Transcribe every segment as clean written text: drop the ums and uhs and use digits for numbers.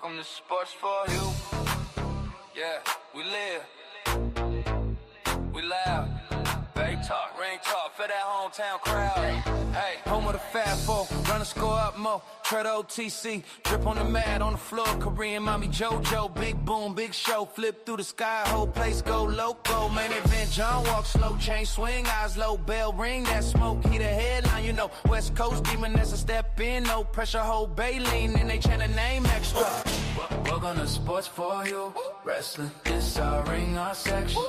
Welcome to Sports for You. Yeah, we live. We loud. Big talk, ring talk for that hometown crowd. Hey, home of the Fat Four, run the score up more. Tread OTC, drip on the mat on the floor. Korean mommy JoJo, big boom, big show. Flip through the sky, whole place go loco. Main event, John walk slow, chain swing, eyes low, bell ring, that smoke, he the headline. You know, West Coast demon, that's a step in, no pressure, whole Baleen, and they chant the name extra. Welcome to Sports for You, wrestling, this our ring, our section.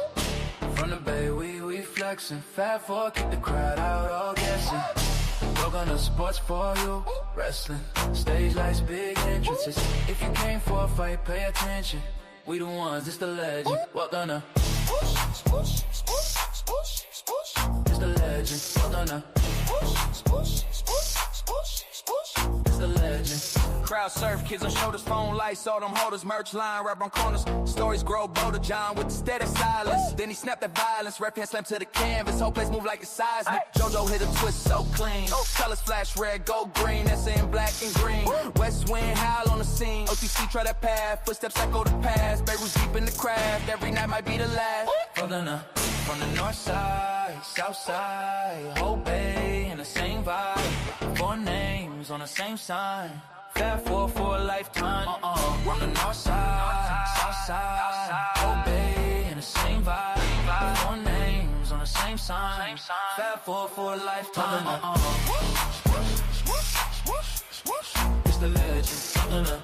From the Bay, we flexing. Fat Four, keep the crowd out, all guessing. Welcome to Sports for You, wrestling. Stage lights, big entrances. If you came for a fight, pay attention. We the ones, it's the legend. Welcome to it's the legend. Welcome to it's the legend. Crowd surf, kids on shoulders, phone lights, all them holders, merch line, rap on corners. Stories grow bolder, John with the steady silence. Then he snapped that violence, rep hand slam to the canvas. Whole place move like a seismic. JoJo hit a twist so clean. Colors flash red, gold, green, that's in black and green. West wind howl on the scene. OTC try that path, footsteps echo the past. Beirut's deep in the craft, every night might be the last. From the north side, south side, whole bay in the same vibe. Four names on the same sign. Fat Four for a lifetime. From the north side, south side, whole bay in the same vibe. Four names on the same sign. Fat Four for a lifetime. It's the legend. It's the legend.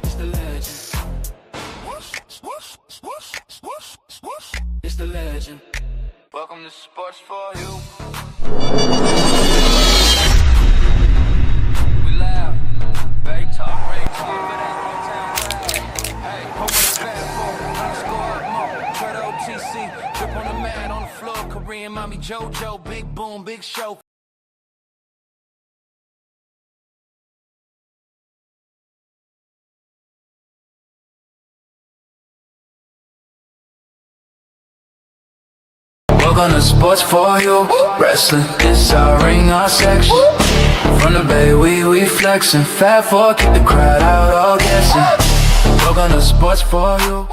It's the legend. It's the legend. Welcome to Sports for You. We loud. Big talk, ring talk for that hometown crowd. Hey, home of the Fat Four, run the score up more. Tread OTC, drip on the mat on the floor. Korean mommy JoJo, big boom, big show. Welcome to Sports for You, wrestling, this our ring, our section. From the Bay, we flexing. Fat Four, keep the crowd out, all guessing. Welcome to Sports for You.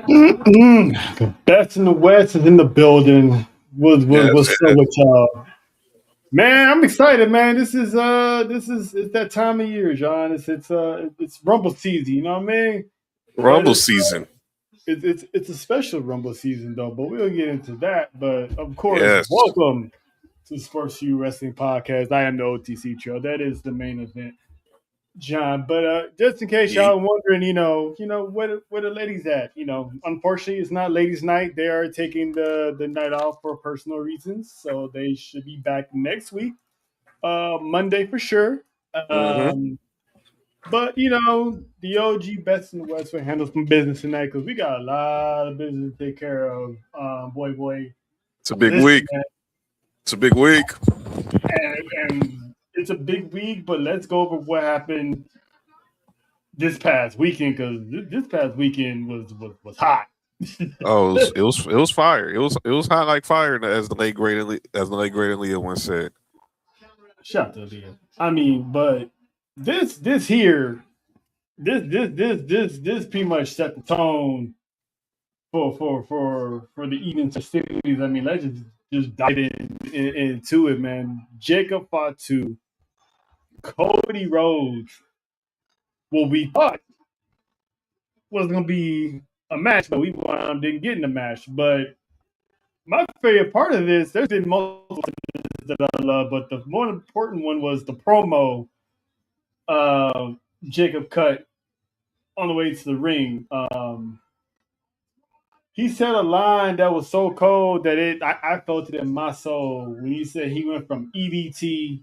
The best in the West is in the building. What's up with y'all? Man, I'm excited, man. This is it's that time of year, John. It's Rumble season, you know what I mean? Rumble season. It's a special Rumble season though, but we'll get into that. But of course, welcome to the S4UWrestling podcast. I am the OTC Trail. That is the main event, John. But just in case y'all are wondering, where the ladies at? Unfortunately, it's not ladies' night. They are taking the night off for personal reasons, so they should be back next week, Monday for sure. But the OG best in the West will handle some business tonight because we got a lot of business to take care of. Boy, it's a big week. It's a big week, and it's a big week. But let's go over what happened this past weekend because this past weekend was hot. Oh, it was fire. It was hot like fire, as the late great Leah once said. Shout out to Leah. I mean, but this pretty much set the tone for the evening festivities. I mean, let's just dive into it, man. Jacob Fatu, Cody Rhodes. What we thought was going to be a match, but we didn't get in the match. But my favorite part of this, there's been multiple that I love, but the more important one was the promo Jacob cut on the way to the ring. He said a line that was so cold that I felt it in my soul when he said he went from EBT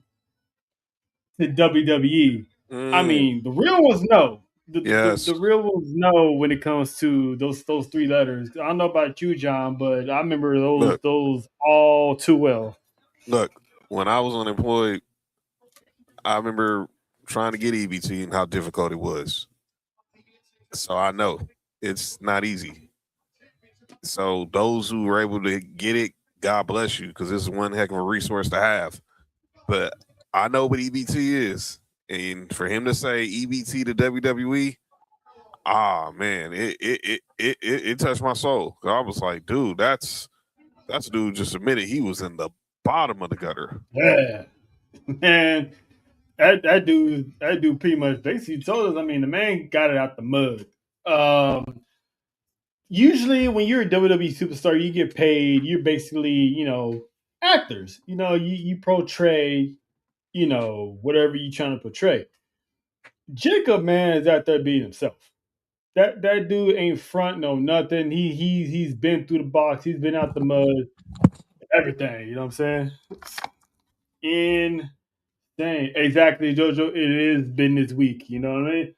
to WWE. I mean, the real ones know. The real ones know when it comes to those three letters. I don't know about you, John, but I remember those all too well. Look, when I was unemployed, I remember trying to get EBT and how difficult it was. So I know it's not easy. So those who were able to get it, God bless you, because this is one heck of a resource to have. But I know what EBT is, and for him to say EBT to WWE, man, it touched my soul. I was like, dude, that's a dude just admitted he was in the bottom of the gutter. Yeah, man, that dude pretty much basically told us. I mean, the man got it out the mud. Usually, when you're a WWE superstar, you get paid. You're basically, actors. You portray, whatever you're trying to portray. Jacob, man, is out there being himself. That dude ain't front no nothing. He's been through the box. He's been out the mud. Everything. You know what I'm saying? Insane. Exactly, Jojo. It has been this week. You know what I mean?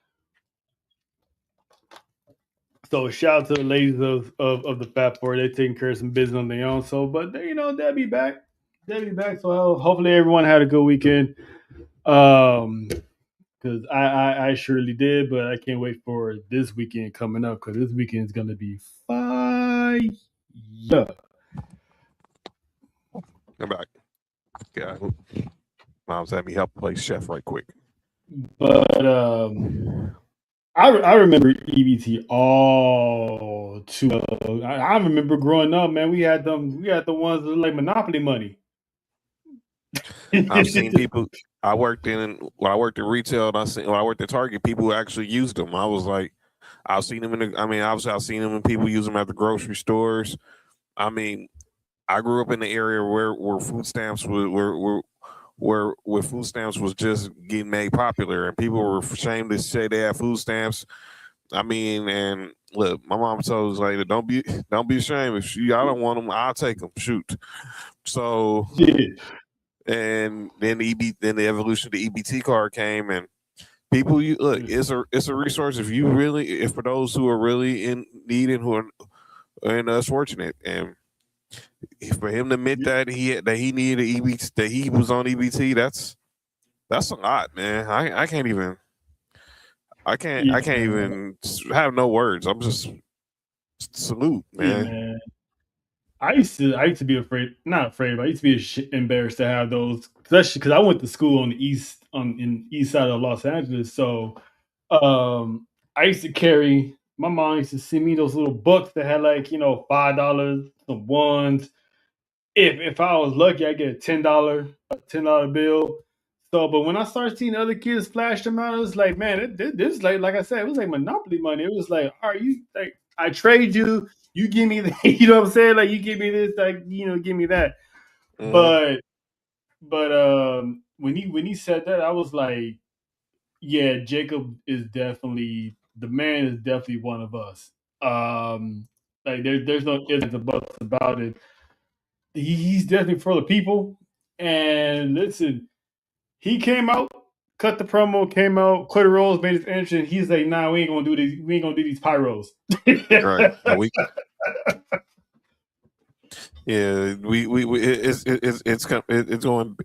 So shout out to the ladies of the Fat Four. They're taking care of some business on their own. So, but they'll be back. They'll be back. So hopefully everyone had a good weekend. Because I surely did, but I can't wait for this weekend coming up because this weekend is gonna be fire. I'm back. Yeah, Mom's had me help play chef right quick. But I remember EBT all too well. I remember growing up, man. We had the ones that like Monopoly money. I've seen people. I worked in retail, and when I worked at Target, people actually used them. I was like, I've seen them obviously I've seen them and people use them at the grocery stores. I mean, I grew up in the area where food stamps where food stamps was just getting made popular, and people were ashamed to say they had food stamps. I mean, and look, my mom told us like, don't be ashamed. If I don't want them, I'll take them. Shoot. So, and then the evolution of the EBT card came, and people, it's a resource if for those who are really in need and who are less fortunate, and for him to admit that he needed EBT, that he was on EBT, that's a lot, man. I can't even even have no words. I'm just salute, man. Yeah, man. I used to be afraid, not afraid, but I used to be embarrassed to have those, especially because I went to school on the in east side of Los Angeles. So, I used to carry. My mom used to send me those little books that had like $5, some ones. If I was lucky, I get a $10 bill. So, but when I started seeing other kids flash them out, it was like, man, this like I said, it was like Monopoly money. It was like, all right, you like I trade you, you give me the, you know what I'm saying? Like you give me this, like give me that. But when he said that, I was like, yeah, Jacob is definitely the man. Is definitely one of us. Like there's no ifs and buts about it. He's definitely for the people. And listen, he came out, cut the promo, came out, Cody Rhodes made his entrance. He's like, "Nah, we ain't gonna do these. We ain't gonna do these pyros." Right. Yeah,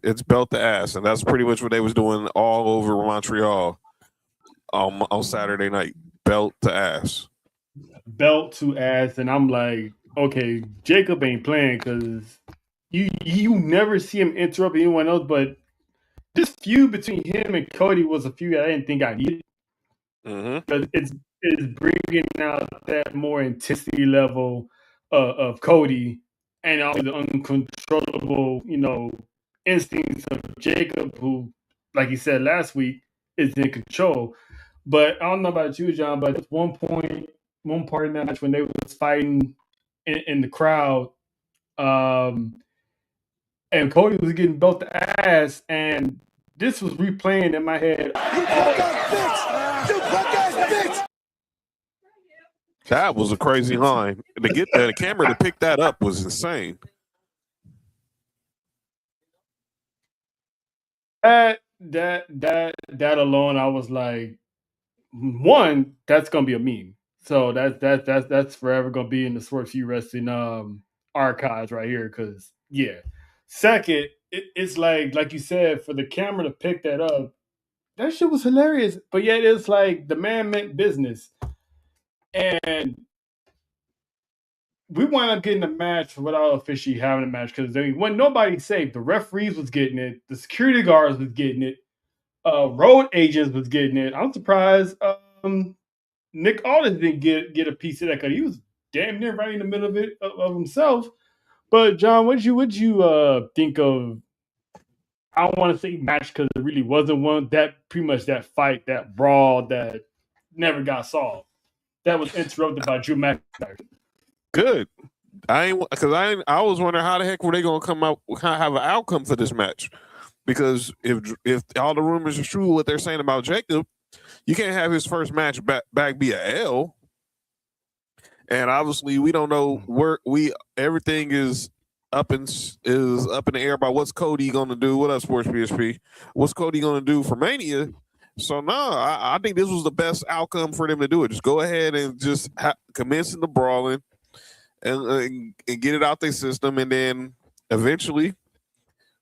it's belt to ass, and that's pretty much what they was doing all over Montreal on Saturday night. Belt to ass. Belt to ass, and I'm like, okay, Jacob ain't playing because you never see him interrupt anyone else. But this feud between him and Cody was a feud I didn't think I needed. Because it's bringing out that more intensity level of Cody and all the uncontrollable, instincts of Jacob, who, like he said last week, is in control. But I don't know about you, John, but at one part in that match when they was fighting in the crowd, and Cody was getting belt the ass, and this was replaying in my head. That was a crazy line. To get the camera to pick that up was insane. That alone, I was like, one, that's gonna be a meme. So that's forever gonna be in the SWU Wrestling archives right here. Because yeah. Second, it's like you said, for the camera to pick that up, that shit was hilarious. But yet it's like the man meant business. And we wound up getting a match without officially having a match because when nobody safe, the referees was getting it, the security guards was getting it, road agents was getting it. I'm surprised Nick Aldis didn't get a piece of that because he was damn near right in the middle of it of himself. But John, what did you think of? I don't want to say match because it really wasn't one. That pretty much that fight, that brawl that never got solved. That was interrupted by Drew McIntyre. Good. I was wondering how the heck were they gonna come out have an outcome for this match, because if all the rumors are true what they're saying about Jacob, you can't have his first match back be a L. And obviously we don't know where everything is up in the air about what's Cody gonna do. What up, Sports PSP? What's Cody gonna do for Mania? So no, I think this was the best outcome for them to do it. Just go ahead and just commence in the brawling and get it out their system, and then eventually,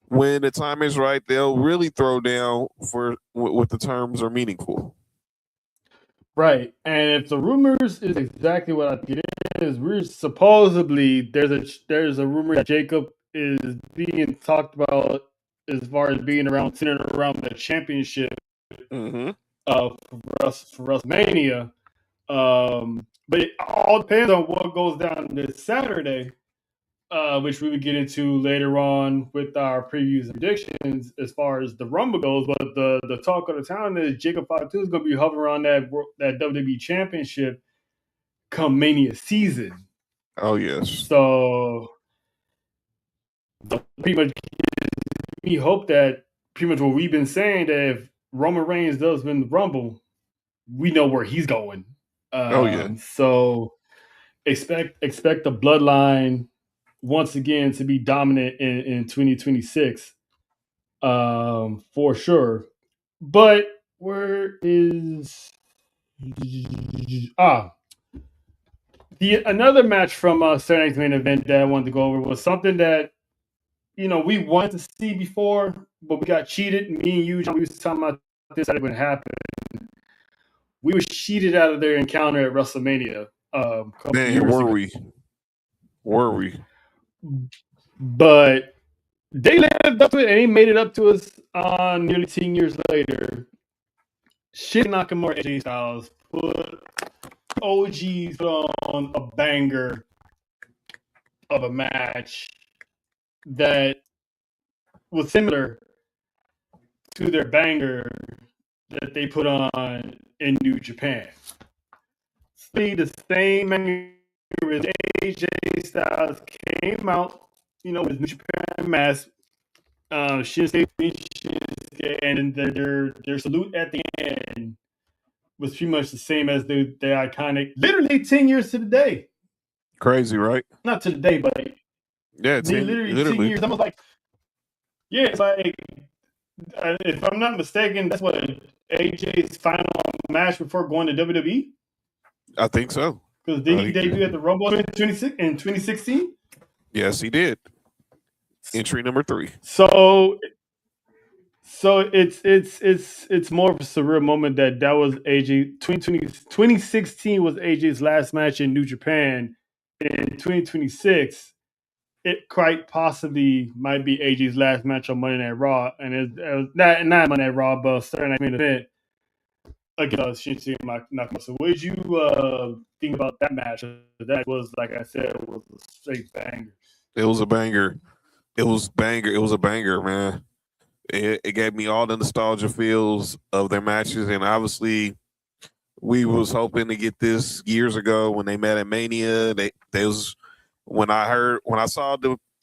when the time is right, they'll really throw down for what the terms are meaningful. Right, and if the rumors is exactly what I think it is, we're supposedly there's a rumor that Jacob is being talked about as far as being centered around the championship for WrestleMania. But it all depends on what goes down this Saturday, which we would get into later on with our previews and predictions as far as the Rumble goes. But the talk of the town is Jacob Fatu is going to be hovering around that WWE Championship come Mania season. Oh yes. So pretty much we hope that pretty much what we've been saying, that if Roman Reigns does win the Rumble, we know where he's going. So expect the bloodline once again to be dominant in 2026, for sure. But where is another match from Saturday Night's Main Event that I wanted to go over was something that we wanted to see before, but we got cheated. Me and you, John, we was talking about this that it would happen. We were cheated out of their encounter at WrestleMania. Man, were we? But they lived up to it, and they made it up to us nearly 10 years later. Shinsuke Nakamura, AJ Styles put OGs on a banger of a match that was similar to their banger that they put on in New Japan. The same banger as AJ Styles came out, with New Japan mask. Shinsuke, and their salute at the end was pretty much the same as the iconic, literally 10 years to the day. Crazy, right? Not to the day, but yeah, literally 10 years. I was like, yeah, it's like, if I'm not mistaken, that's what AJ's final match before going to WWE. I think so. Because didn't he debut at the Rumble in 2016? Yes, he did. Entry number 3. So it's more of a surreal moment that was AJ. 2016 was AJ's last match in New Japan. In 2026, it quite possibly might be AJ's last match on Monday Night Raw, and it's not Monday Night Raw, but Saturday Night Main Event against Shinsuke Nakamura. So what did you think about that match? That was, like I said, it was a straight banger. It was a banger. It was a banger, man. It gave me all the nostalgia feels of their matches, and obviously we was hoping to get this years ago when they met at Mania. When I saw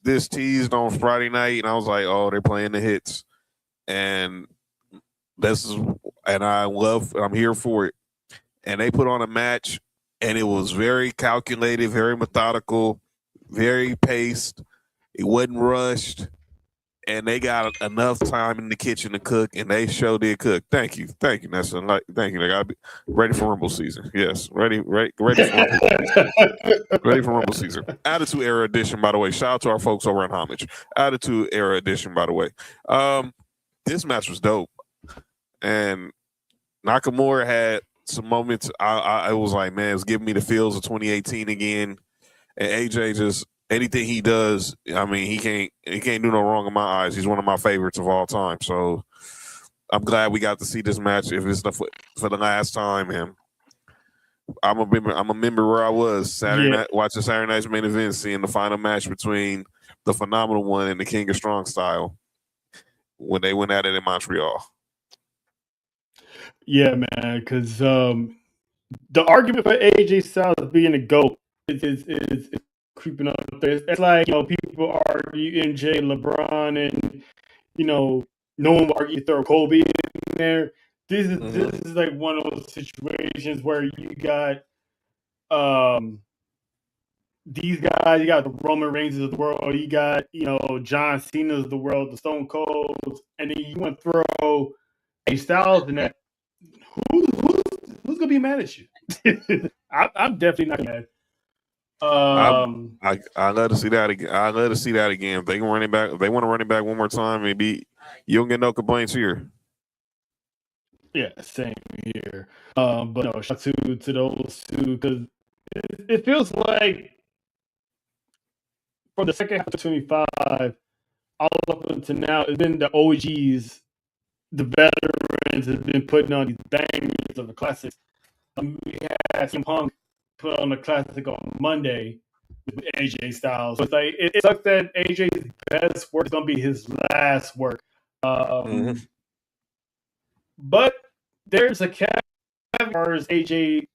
this teased on Friday night, and I was like, oh, they're playing the hits, and I'm here for it. And they put on a match, and it was very calculated, very methodical, very paced. It wasn't rushed, and they got enough time in the kitchen to cook, and they sure did cook. Thank you, Nelson. Thank you. They got to be ready for Rumble season. Yes, ready for Rumble season. Ready for Rumble season. Attitude Era Edition, by the way. Shout out to our folks over at Homage. Attitude Era Edition, by the way. This match was dope, and Nakamura had some moments. I was like, man, it was giving me the feels of 2018 again. And AJ just anything he does, I mean, he can't do no wrong in my eyes. He's one of my favorites of all time. So I'm glad we got to see this match. If it's for the last time, and I'm a member where I was Saturday night watching Saturday night's main event, seeing the final match between the Phenomenal One and the King of Strong Style when they went at it in Montreal. Yeah, man, because the argument for AJ Styles being a GOAT is creeping up there. It's like, people argue MJ, LeBron, and no one will argue throw Kobe in there. This is like one of those situations where you got these guys, you got the Roman Reigns of the world, you got John Cena's of the world, the Stone Colds, and then you want to throw AJ Styles in that. Who's gonna be mad at you? I'm definitely not mad. I love to see that again. I love to see that again. If they can run it back, if they want to run it back one more time, maybe you don't get no complaints here. Yeah, same here. But no, shout out to those two, because it feels like from the second half of 25 all up until now, it's been the OGs, the veterans have been putting on these bangers of the classics. We had CM Punk put on a classic on Monday with AJ Styles. So it's like it sucks that AJ's best work is gonna be his last work. But there's a cap as far as AJ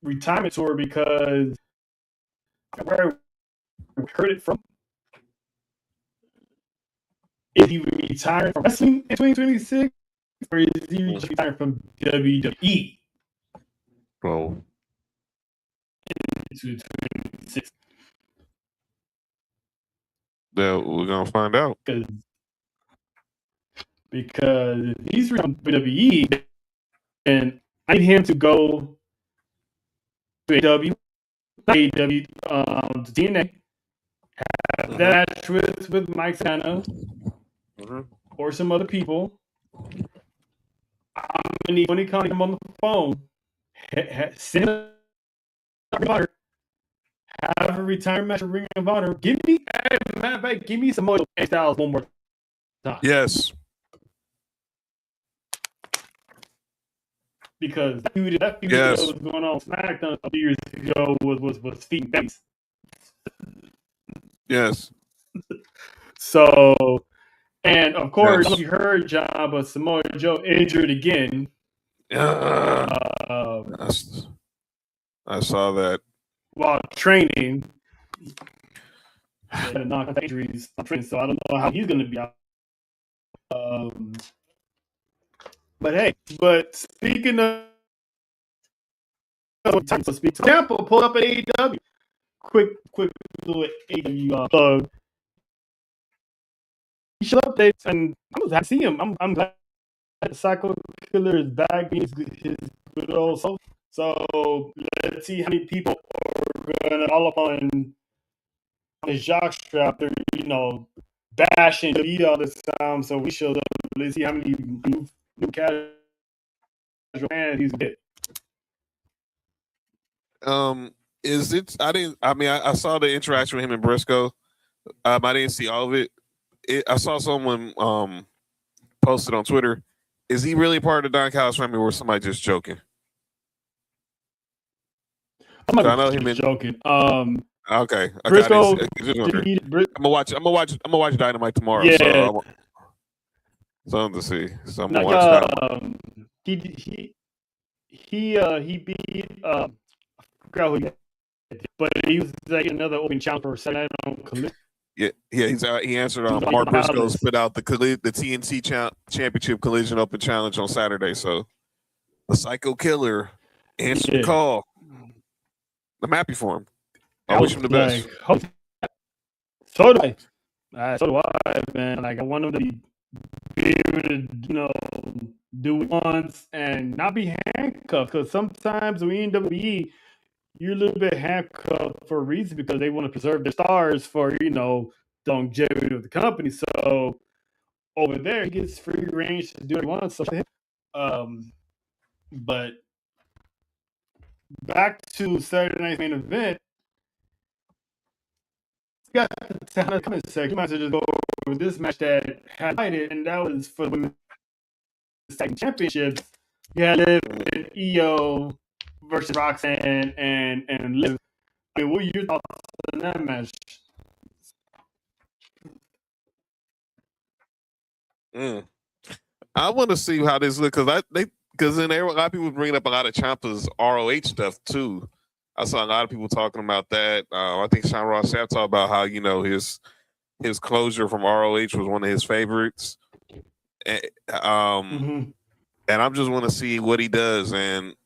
retirement tour, because where we heard it from, is he retiring from wrestling in 2026, or is he just retiring from WWE? Well, into 2026. We're gonna find out. Because if he's from WWE, and I need him to go to AEW, to TNA, have that match with Mike Sano or some other people. I'm gonna need Tony Khan to come on the phone, send a Honor, have a retirement match at Ring of Honor. Give me some more Styles one more time. Yes. Because that feud that was going on SmackDown a few years ago was feet face. Yes. So, and of course, you heard John, but Samoa Joe injured again. I saw that while training. Had a knock injuries, so I don't know how he's going to be out. But speaking of Tampa pulled up at AEW. Quick little AEW plug. He showed updates, and I'm glad to see him. I'm glad the Psycho Killer is back, being his good old self. So let's see how many people are going to all up on his jockstrap. They're bashing WWE all this time. So we showed up. Let's see how many new casual fans he's get. Is it? I saw the interaction with him and Briscoe. I didn't see all of it. I saw someone posted on Twitter. Is he really part of the Don Callis family, or was somebody just joking? I know him joking. Okay. Briscoe. I'm gonna watch Dynamite tomorrow. Yeah. So something to see. So I'm gonna watch Dynamite. He beat but he was like another open challenge for Saturday Night on Collision. He answered Mark Briscoe put out the TNT Championship Collision Open Challenge on Saturday. So the Psycho Killer answered the call. I'm happy for him. I wish him the best. So do I, man. Like, I want him to be able to, do it once and not be handcuffed. Because sometimes when you're in WWE, you're a little bit handcuffed for a reason, because they want to preserve their stars for, the longevity of the company. So over there, he gets free range to do what he wants. So, but back to Saturday night's main event. got the comment section. You might as well just go over this match that highlighted, and that was for the women's tag championships. You had Liv and Io versus Roxanne and Liv. I mean, what are your thoughts on that match? I want to see how this looks because then a lot of people bringing up a lot of Ciampa's ROH stuff too. I saw a lot of people talking about that. I think Sean Ross Sapp talked about how his closure from ROH was one of his favorites, and I'm just want to see what he does. And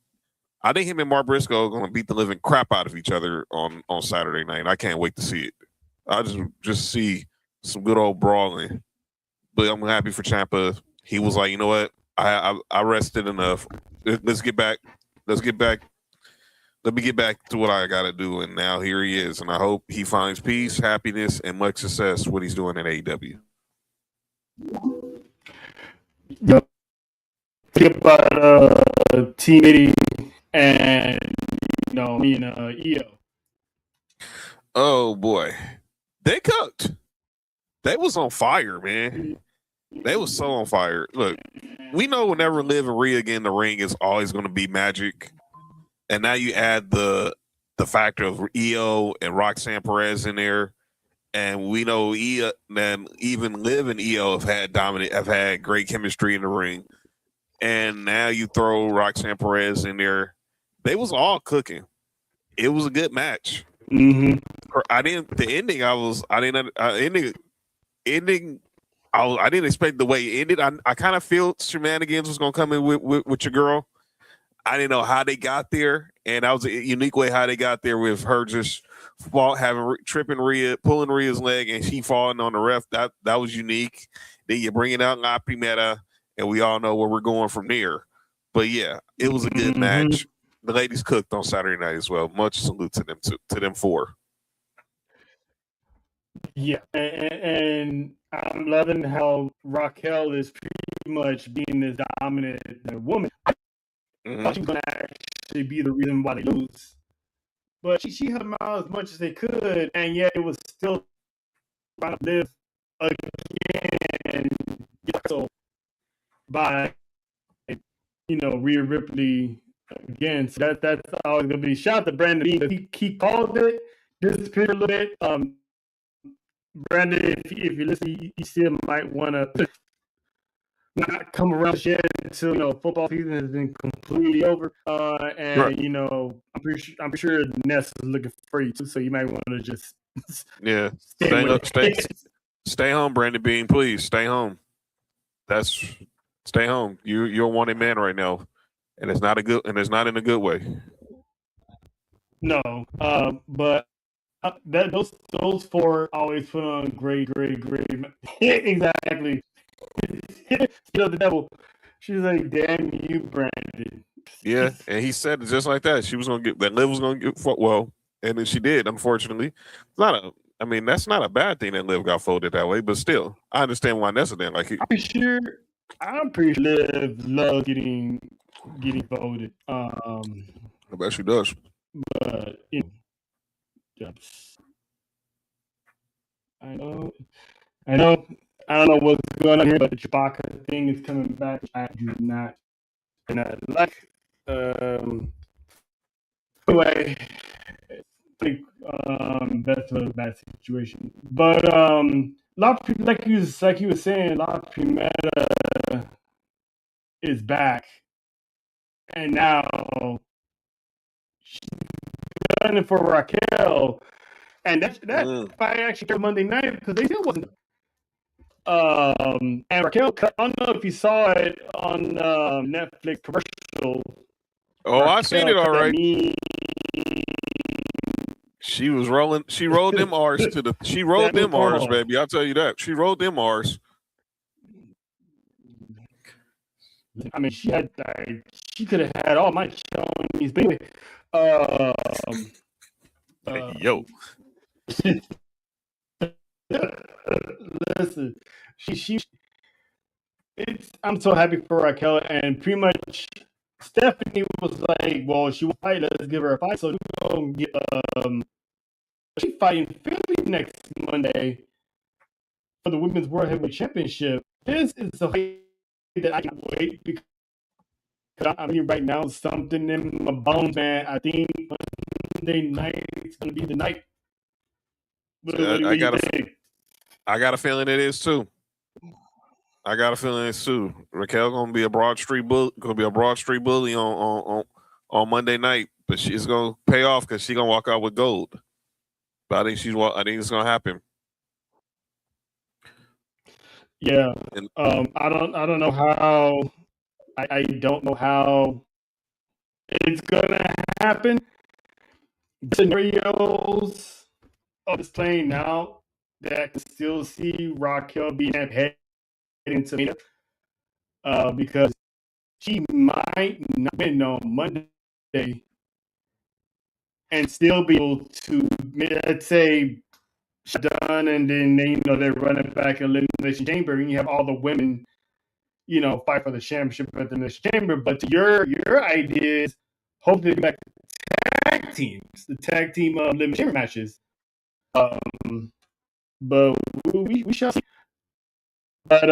I think him and Mark Briscoe are going to beat the living crap out of each other on Saturday night. I can't wait to see it. I just see some good old brawling. But I'm happy for Ciampa. He was like, you know what? I rested enough. Let's get back. Let me get back to what I got to do. And now here he is. And I hope he finds peace, happiness, and much success what he's doing at AEW. Yep. Think about Team 80 and me and Io. Oh boy, they cooked. They was on fire, man. They was so on fire. Look, we know whenever Liv and Rhea get in the ring, it's always going to be magic. And now you add the factor of Io and Roxanne Perez in there, and we know Io, man, even Liv and Io have had great chemistry in the ring. And now you throw Roxanne Perez in there. They was all cooking. It was a good match. Mm-hmm. I didn't expect the way it ended. I kind of feel shenanigans was gonna come in with your girl. I didn't know how they got there, and that was a unique way how they got there with her just tripping Rhea, pulling Rhea's leg, and she falling on the ref. That was unique. Then you bring it out La Primera, and we all know where we're going from there. But yeah, it was a good match. The ladies cooked on Saturday night as well. Much salute to them four. Yeah, and I'm loving how Raquel is pretty much being this dominant woman. I thought she was going to actually be the reason why they lose. But she held them out as much as they could, and yet it was still trying to live again by Rhea Ripley again. So that's always going to be. Shout out to Brandon Bean. He called it, disappeared a little bit. Brandon, if you listen, you still might want to not come around yet until football season has been completely over. And right. I'm pretty sure Ness is looking for you too, so you might want to just stay home, Brandon Bean, please stay home. Stay home. You're a wanted man right now, and it's not in a good way. No, but. Those four always put on great. Exactly. The devil. She's like, "Damn you, Brandon." Yeah, and he said it just like that. She was gonna get that. Liv was gonna get well, and then she did. Unfortunately, that's not a bad thing that Liv got folded that way. But still, I understand why Nessa didn't like it. I'm pretty sure Liv loves getting folded. I bet she does. But I know. I don't know what's going on here, but the Chewbacca thing is coming back. I do not like. Anyway, I think that's a bad situation. But a lot of people, like you were saying, La Primera is back, and now she's gunning for Raquel. And that fight actually came Monday night because they still wasn't. And Raquel, I don't know if you saw it on Netflix commercial. Oh, Raquel, I seen it all right. She was rolling. She rolled them R's to the. She rolled them R's, baby. I'll tell you that. She rolled them R's. I mean, she could have had all my Chinese baby. Yo. Listen, I'm so happy for Raquel, and pretty much Stephanie was like, "Well, she will fight. Let's give her a fight." So we're gonna get She's fighting Philly next Monday for the Women's World Heavyweight Championship. This is a fight that I can't wait because I'm here right now. Something in my bones, man. I think Monday night is going to be the night. What do you think? I got a feeling it is too. Raquel gonna be a Broad Street bully on Monday night, but she's gonna pay off because she's gonna walk out with gold. But I think it's gonna happen. Yeah. I don't know how. I don't know how it's gonna happen. Scenarios of this playing now that I can still see Raquel being heading into because she might not win on Monday and still be able to, let's say, done, and then they're running back elimination chamber, and you have all the women, fight for the championship at the elimination chamber. But your idea is hopefully back the tag team elimination chamber matches. But we shall see. But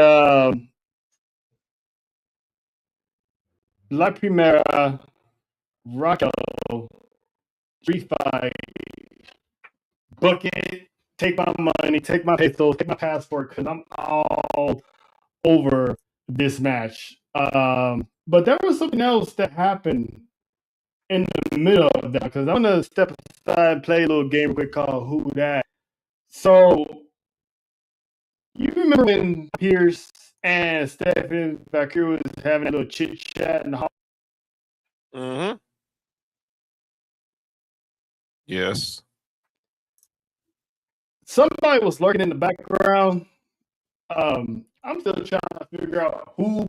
La Primera, Raquel, street fight, book it, take my money, take my pesos, take my passport, because I'm all over this match. But there was something else that happened in the middle of that, because I'm gonna step aside and play a little game quick called Who Dat. So you remember when Pierce and Stephanie Bakir was having a little chit chat in the hall? Mm-hmm. Yes. Somebody was lurking in the background. I'm still trying to figure out who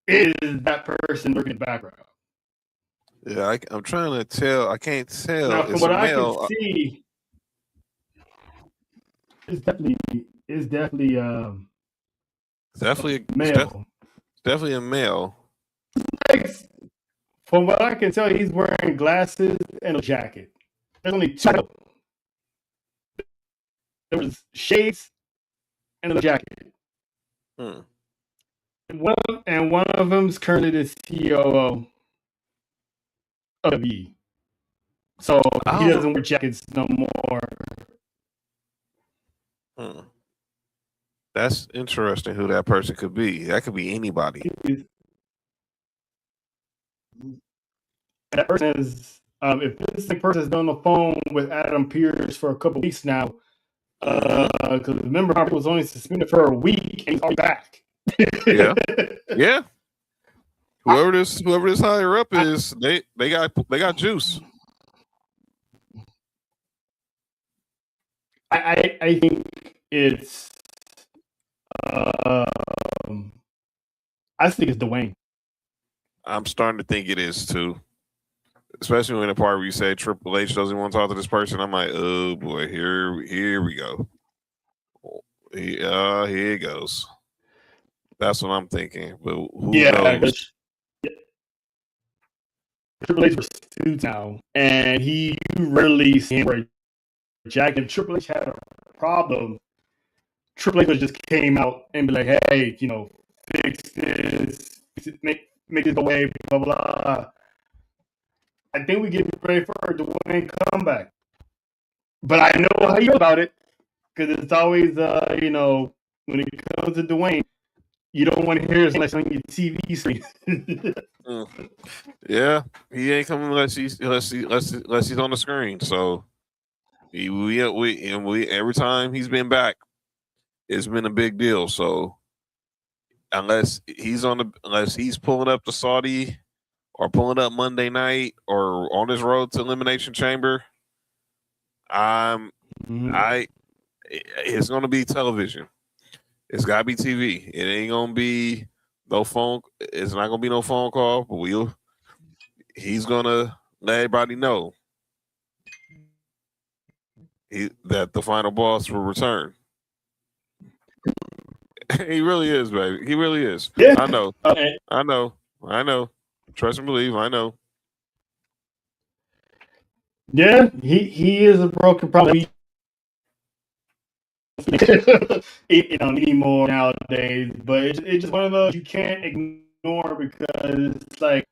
is that person lurking in the background. Yeah, I'm trying to tell. I can't tell. Now, from what I can see, it's definitely a male. Definitely a male. From what I can tell, he's wearing glasses and a jacket. There's only two. There was shades and a jacket. And one of them's currently the COO of E. So he doesn't wear jackets no more. That's interesting who that person could be. That could be anybody. That person is, if this person has been on the phone with Adam Pearce for a couple of weeks now, because remember, Harper was only suspended for a week and he's already back. Yeah. Whoever this higher up is, they got juice. I think it's I think it's Dwayne. I'm starting to think it is too. Especially when the part where you say Triple H doesn't want to talk to this person, I'm like, oh boy, here we go. Here it goes. That's what I'm thinking. But who knows? Triple H was suits now, and he rarely seen where Jack and Triple H had a problem. Triple H just came out and be like, hey, fix this, make it away, blah blah. I think we get ready for a Dwayne comeback. But I know how you feel about it, because it's always, when it comes to Dwayne, you don't want to hear it unless on your TV screen. Yeah, he ain't coming unless he's on the screen. So we every time he's been back, it's been a big deal. So unless he's pulling up to Saudi or pulling up Monday night or on his road to Elimination Chamber, it's gonna be television. It's gotta be TV. It ain't gonna be no phone. It's not gonna be no phone call. But he's gonna let everybody know that the final boss will return. He really is, baby. He really is. Yeah. I know. I know. Trust and believe. I know. Yeah, he is a broken problem. Anymore nowadays, but it's just one of those you can't ignore because it's like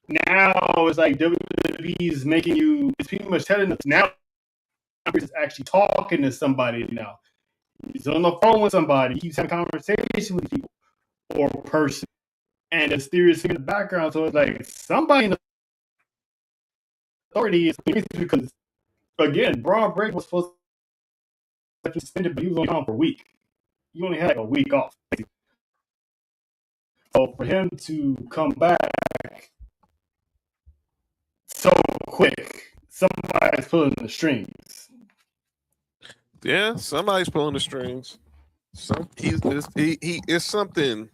now it's like WWE is making you. It's pretty much telling us now. He's actually talking to somebody now. He's on the phone with somebody. He's having a conversation with people or a person, and it's serious in the background. So it's like somebody in the authority is because again, Braun Breaker was supposed to be suspended, but he was only on for a week. He only had like a week off. So for him to come back so quick, somebody's pulling the strings. Yeah, somebody's pulling the strings. It's something.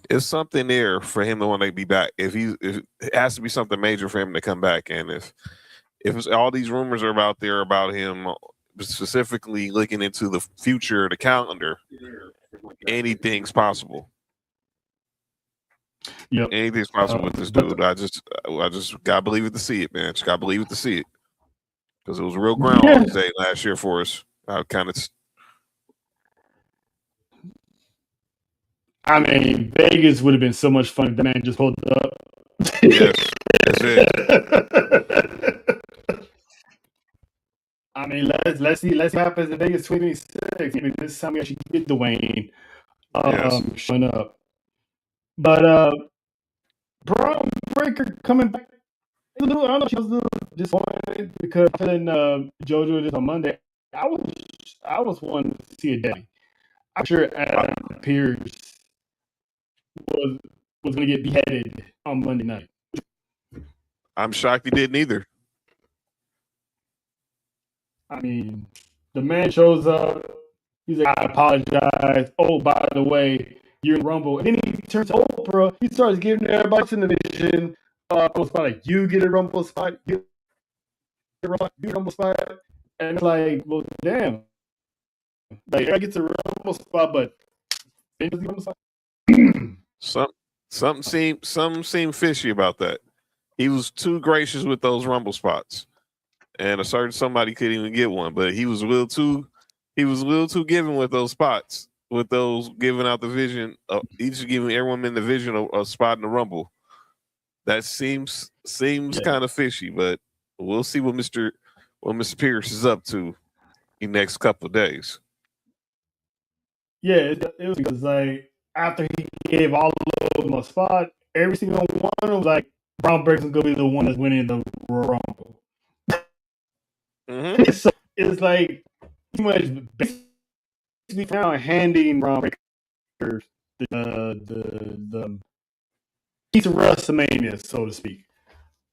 It's something there for him to want to be back. If it has to be something major for him to come back, and if it's, all these rumors are out there about him, specifically looking into the future, the calendar, anything's possible. Yep. Anything's possible with this dude. I just gotta believe it to see it, man. Just gotta believe it to see it, because it was real Groundhog's Day last year for us. I mean, Vegas would have been so much fun if the man just pulled up. Yes, that's it. I mean, let's see what happens in Vegas 2026. I mean, this time we actually get Dwayne showing up. But Braun Breaker coming back. I don't know if she was a little disappointed because then JoJo did on Monday. I was wanting to see a daddy. I'm sure Adam Pierce was going to get beheaded on Monday night. I'm shocked he didn't either. I mean, the man shows up. He's like, I apologize. Oh, by the way, you're in Rumble. And then he turns to Oprah. He starts giving everybody in the division like, you get a Rumble spot. You get a Rumble spot. And it's like, well, damn. Like, I get the Rumble spot, but something seemed fishy about that. He was too gracious with those Rumble spots, and a certain somebody couldn't even get one. But he was a little too giving with those spots, with those giving out the vision. Each giving everyone in the vision a spot in the Rumble. That seems kind of fishy, but we'll see what Mr. Pierce is up to in the next couple of days. Yeah, it was because like after he gave all of them a spot, every single one was like Braun Breaker's gonna be the one that's winning the Rumble. Mm-hmm. So it's like pretty much basically now handing Braun Breaker the piece of WrestleMania, so to speak.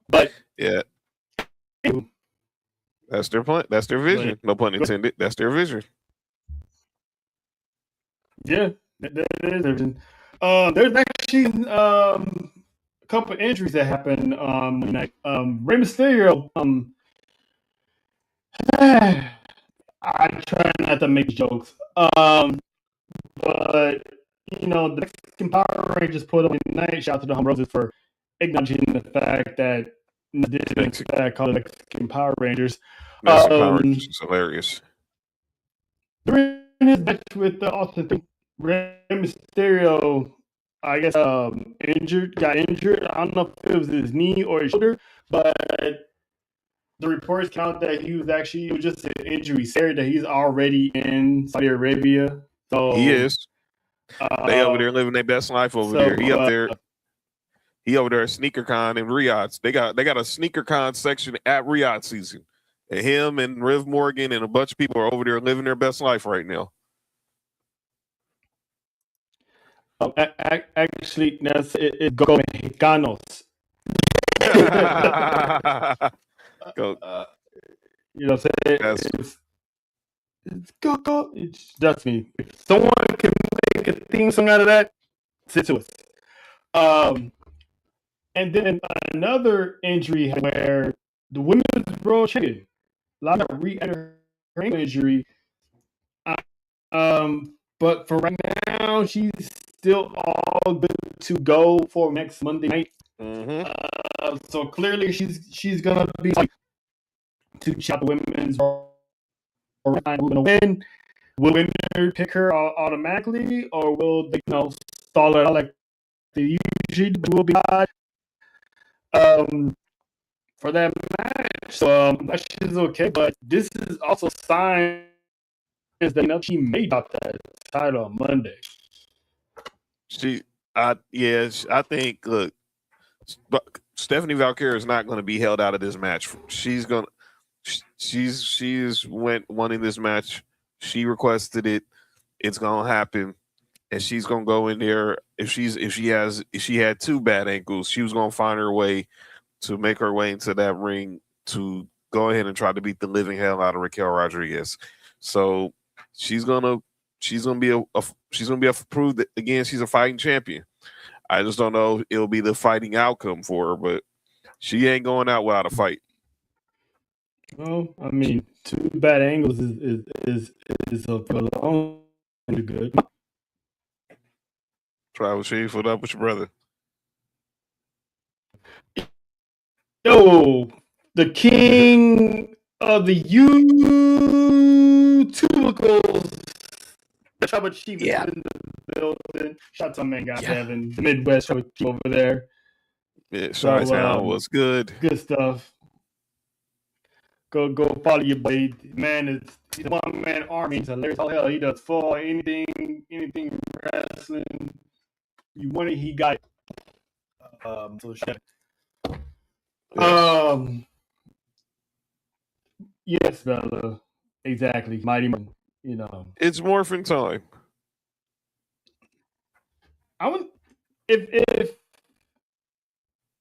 But yeah, that's their plan. That's their vision. No pun intended. That's their vision. Yeah, that is their vision. There's actually a couple of injuries that happened night. Rey Mysterio. I try not to make jokes. But the Mexican Power Rangers put on night. Shout out to the Home Roses for acknowledging the fact that called the Mexican Power Rangers. Mexican Power Rangers is hilarious. During his match with Austin, Rey Mysterio, I guess, got injured. I don't know if it was his knee or his shoulder, but the reports count that it was just an injury. Said that he's already in Saudi Arabia. So he is. They over there living their best life over there. He up there. He over there at SneakerCon in Riyadh. They got a SneakerCon section at Riyadh season. And him and Riv Morgan and a bunch of people are over there living their best life right now. Actually, that's it. Go Mexicanos. Go. You know what I'm saying? It's go. That's me. If someone can make a theme song out of that, send it to us. And then another injury where the women's world champion, Lana re-entered her injury. But for right now, she's still all good to go for next Monday night. So clearly she's gonna be to chop the women's win. Will winner pick her automatically, or will they stall it out like they usually do? Will be for that match. So that shit is okay, but this is also signs that she may drop that title on Monday. I think. Look, Stephanie Valkyrie is not going to be held out of this match. She's wanting this match. She requested it. It's going to happen, and she's going to go in there. If she had two bad ankles, she was going to find her way to make her way into that ring to go ahead and try to beat the living hell out of Raquel Rodriguez. So she's gonna be prove that again she's a fighting champion. I just don't know if it'll be the fighting outcome for her, but she ain't going out without a fight. Well, I mean, two bad angles is for long good. Travel Chief, what up with your brother? Yo, the king of the YouTubicals. Trouble Chief is in the building. Shout out to man, got Devin, the Midwest Trouble Chief over there. Yeah, Chi-Town was good. Good stuff. Go follow your boy. Man, he's a one-man army. He's hilarious all hell. He does full anything wrestling. You want it, he got it. So shit. Yes, Bella. Exactly. Mighty Man. It's morphin' time. I would if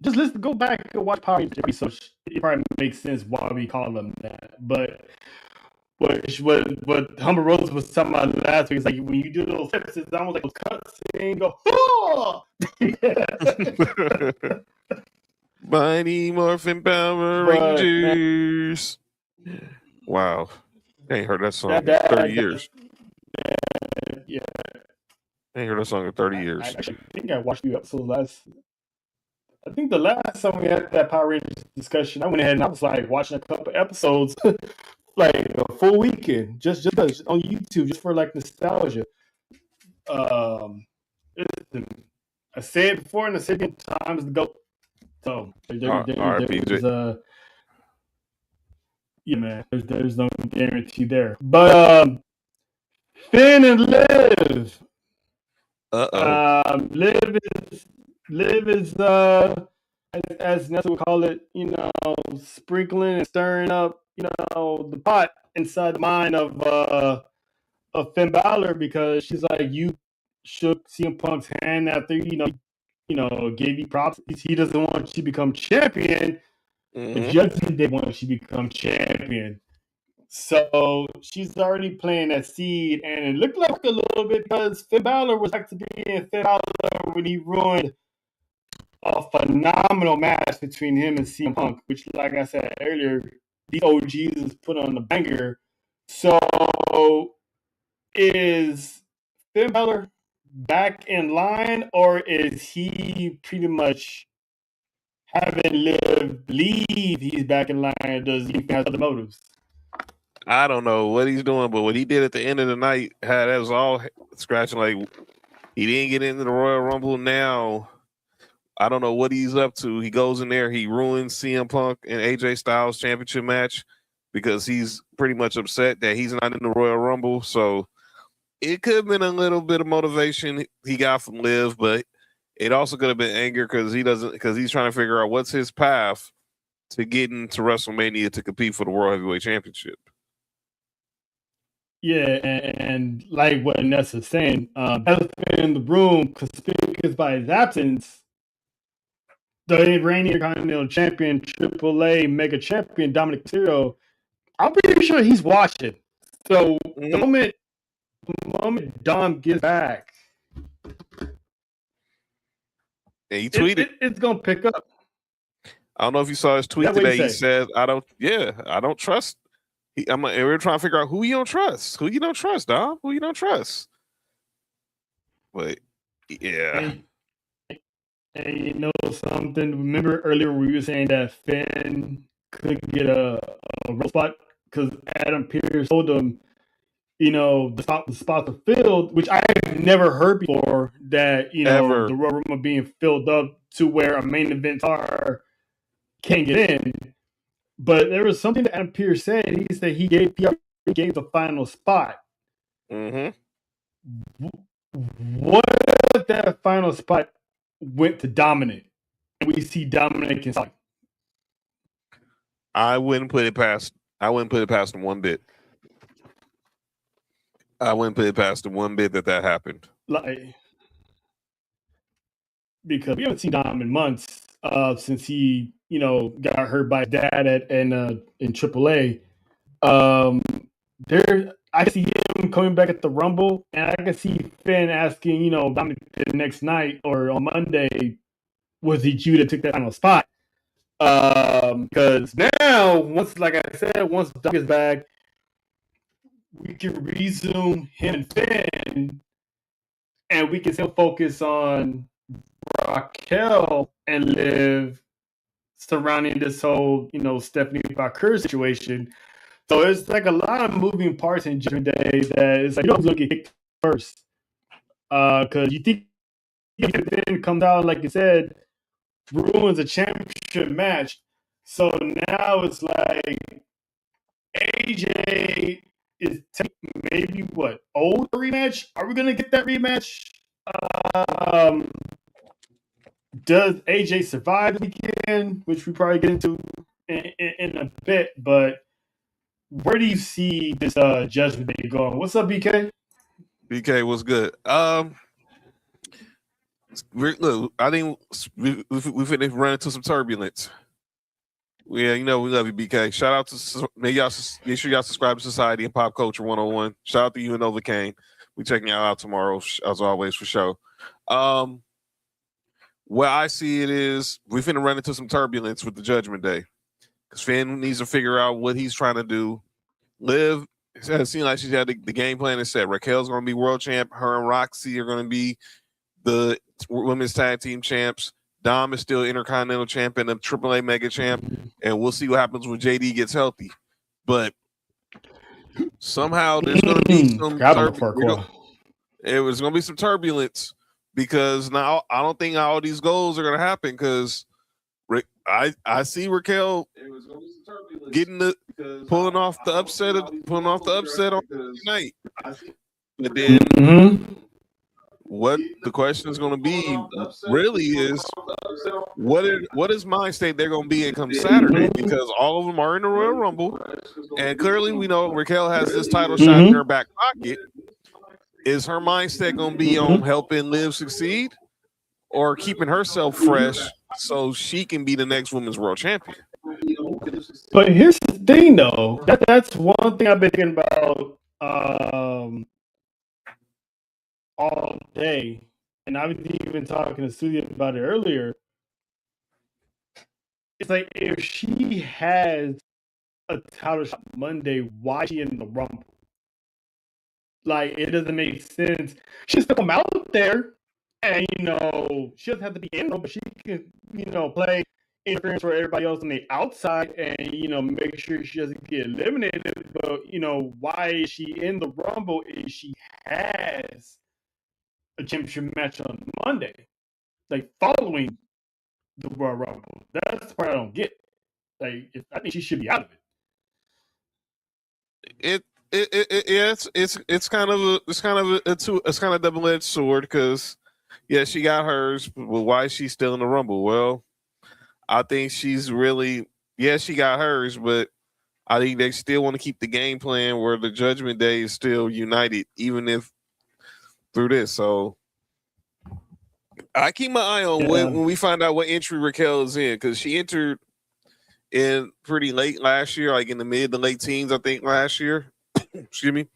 just let's go back and watch Power Rangers research. It probably makes sense why we call them that. But what Humber Rose was talking about last week is like when you do those steps, it's almost like those cuts and go, oh! Mighty Morphin Power Rangers. Wow. I ain't heard that song in 30 years. Yeah. I ain't heard that song in 30 years. I actually think I watched the episodes I think the last time we had that Power Rangers discussion, I went ahead and I was like watching a couple episodes, like a full weekend, just on YouTube, just for like nostalgia. Listen, I said it before, and I said it times to go. So yeah, man, there's no guarantee there. But Finn and Liv. Liv is as Nessa would call it, sprinkling and stirring up, the pot inside the mind of Finn Balor, because she's like, you shook CM Punk's hand after gave you props. He doesn't want you to become champion, but Judson did want you to become champion. So she's already planting that seed, and it looked like a little bit because Finn Balor was back to being Finn Balor when he ruined a phenomenal match between him and CM Punk, which, like I said earlier, these OGs put on the banger. So is Finn Balor back in line, or is he pretty much having Liv believe he's back in line? Does he have other motives? I don't know what he's doing, but what he did at the end of the night had us all scratching like he didn't get into the Royal Rumble. Now I don't know what he's up to. He goes in there, he ruins CM Punk and AJ Styles championship match because he's pretty much upset that he's not in the Royal Rumble. So it could have been a little bit of motivation he got from Liv, but it also could have been anger because he's trying to figure out what's his path to getting to WrestleMania to compete for the World Heavyweight Championship. Yeah, and like what Nessa's saying, elephant in the room, conspicuous by his absence, the reigning Continental Champion, AAA Mega Champion Dominic Mysterio, I'm pretty sure he's watching. So the moment Dom gets back, he tweeted, it's gonna pick up. I don't know if you saw his tweet today. He said, "I don't trust." We're trying to figure out who you don't trust. Who you don't trust, Dom? Who you don't trust? But yeah. And you know something? Remember earlier we were saying that Finn could get a road spot because Adam Pearce told him, the spots are filled, which I have never heard before. That Ever. the Royal Rumble being filled up to where a main event star can't get in. But there was something that Adam Pearce said. He said he gave the final spot. Mm-hmm. What if that final spot went to Dominic, and we see Dominic and Sally? I wouldn't put it past them one bit. I wouldn't put it past them one bit that happened. Like, because we haven't seen Dom in months since he, got hurt by his dad in AAA. I see him coming back at the Rumble, and I can see Finn asking, Dominic the next night or on Monday, was it you that took that final spot? Because now, once Doug is back, we can resume him and Finn, and we can still focus on Raquel and Liv surrounding this whole, Stephanie Bakir situation. So it's like a lot of moving parts in Judgment Day that it's like you don't look at kicked first. Because you think it then comes out, like you said, ruins a championship match. So now it's like AJ is maybe old rematch? Are we gonna get that rematch? Does AJ survive the weekend? Which we probably get into in a bit, but where do you see this Judgment Day going? What's up, BK? BK, what's good? Look, I think we finished run into some turbulence. Yeah, we love you, BK. Shout out to make sure y'all subscribe to Society and Pop Culture 101. Shout out to you and Nova Kane. We checking y'all out tomorrow, as always, for show. Where I see it is we finna run into some turbulence with the Judgment Day. Because Finn needs to figure out what he's trying to do. Liv, it seems like she's had the game plan is set. Raquel's going to be world champ. Her and Roxy are going to be the women's tag team champs. Dom is still Intercontinental champion and AAA Mega champ. And we'll see what happens when JD gets healthy. But somehow there's going to be some going to be some turbulence because now I don't think all these goals are going to happen because I see Raquel getting pulling off the upset on tonight. But then what the question is going to be really is what is mind state they're going to be in come Saturday, because all of them are in the Royal Rumble, and clearly we know Raquel has this title shot in her back pocket. Is her mindset going to be on helping Liv succeed or keeping herself fresh so she can be the next women's world champion? But here's the thing, though. That's one thing I've been thinking about all day, and I was even talking to Studio about it earlier. It's like if she has a title shot Monday, why is she in the Rumble? Like, it doesn't make sense. She still come out there, and she doesn't have to be in, but she can, play interference for everybody else on the outside, and make sure she doesn't get eliminated. But why is she in the Rumble if she has a championship match on Monday, like following the Royal Rumble? That's the part I don't get. Like, I think she should be out of it. It's kind of a double-edged sword because she got hers, but why is she still in the Rumble? Well, I think she's really she got hers, but I think they still want to keep the game plan where the Judgment Day is still united, even if through this. So I keep my eye on when we find out what entry Raquel is in, because she entered in pretty late last year, like in the mid to late teens, I think last year. Excuse me.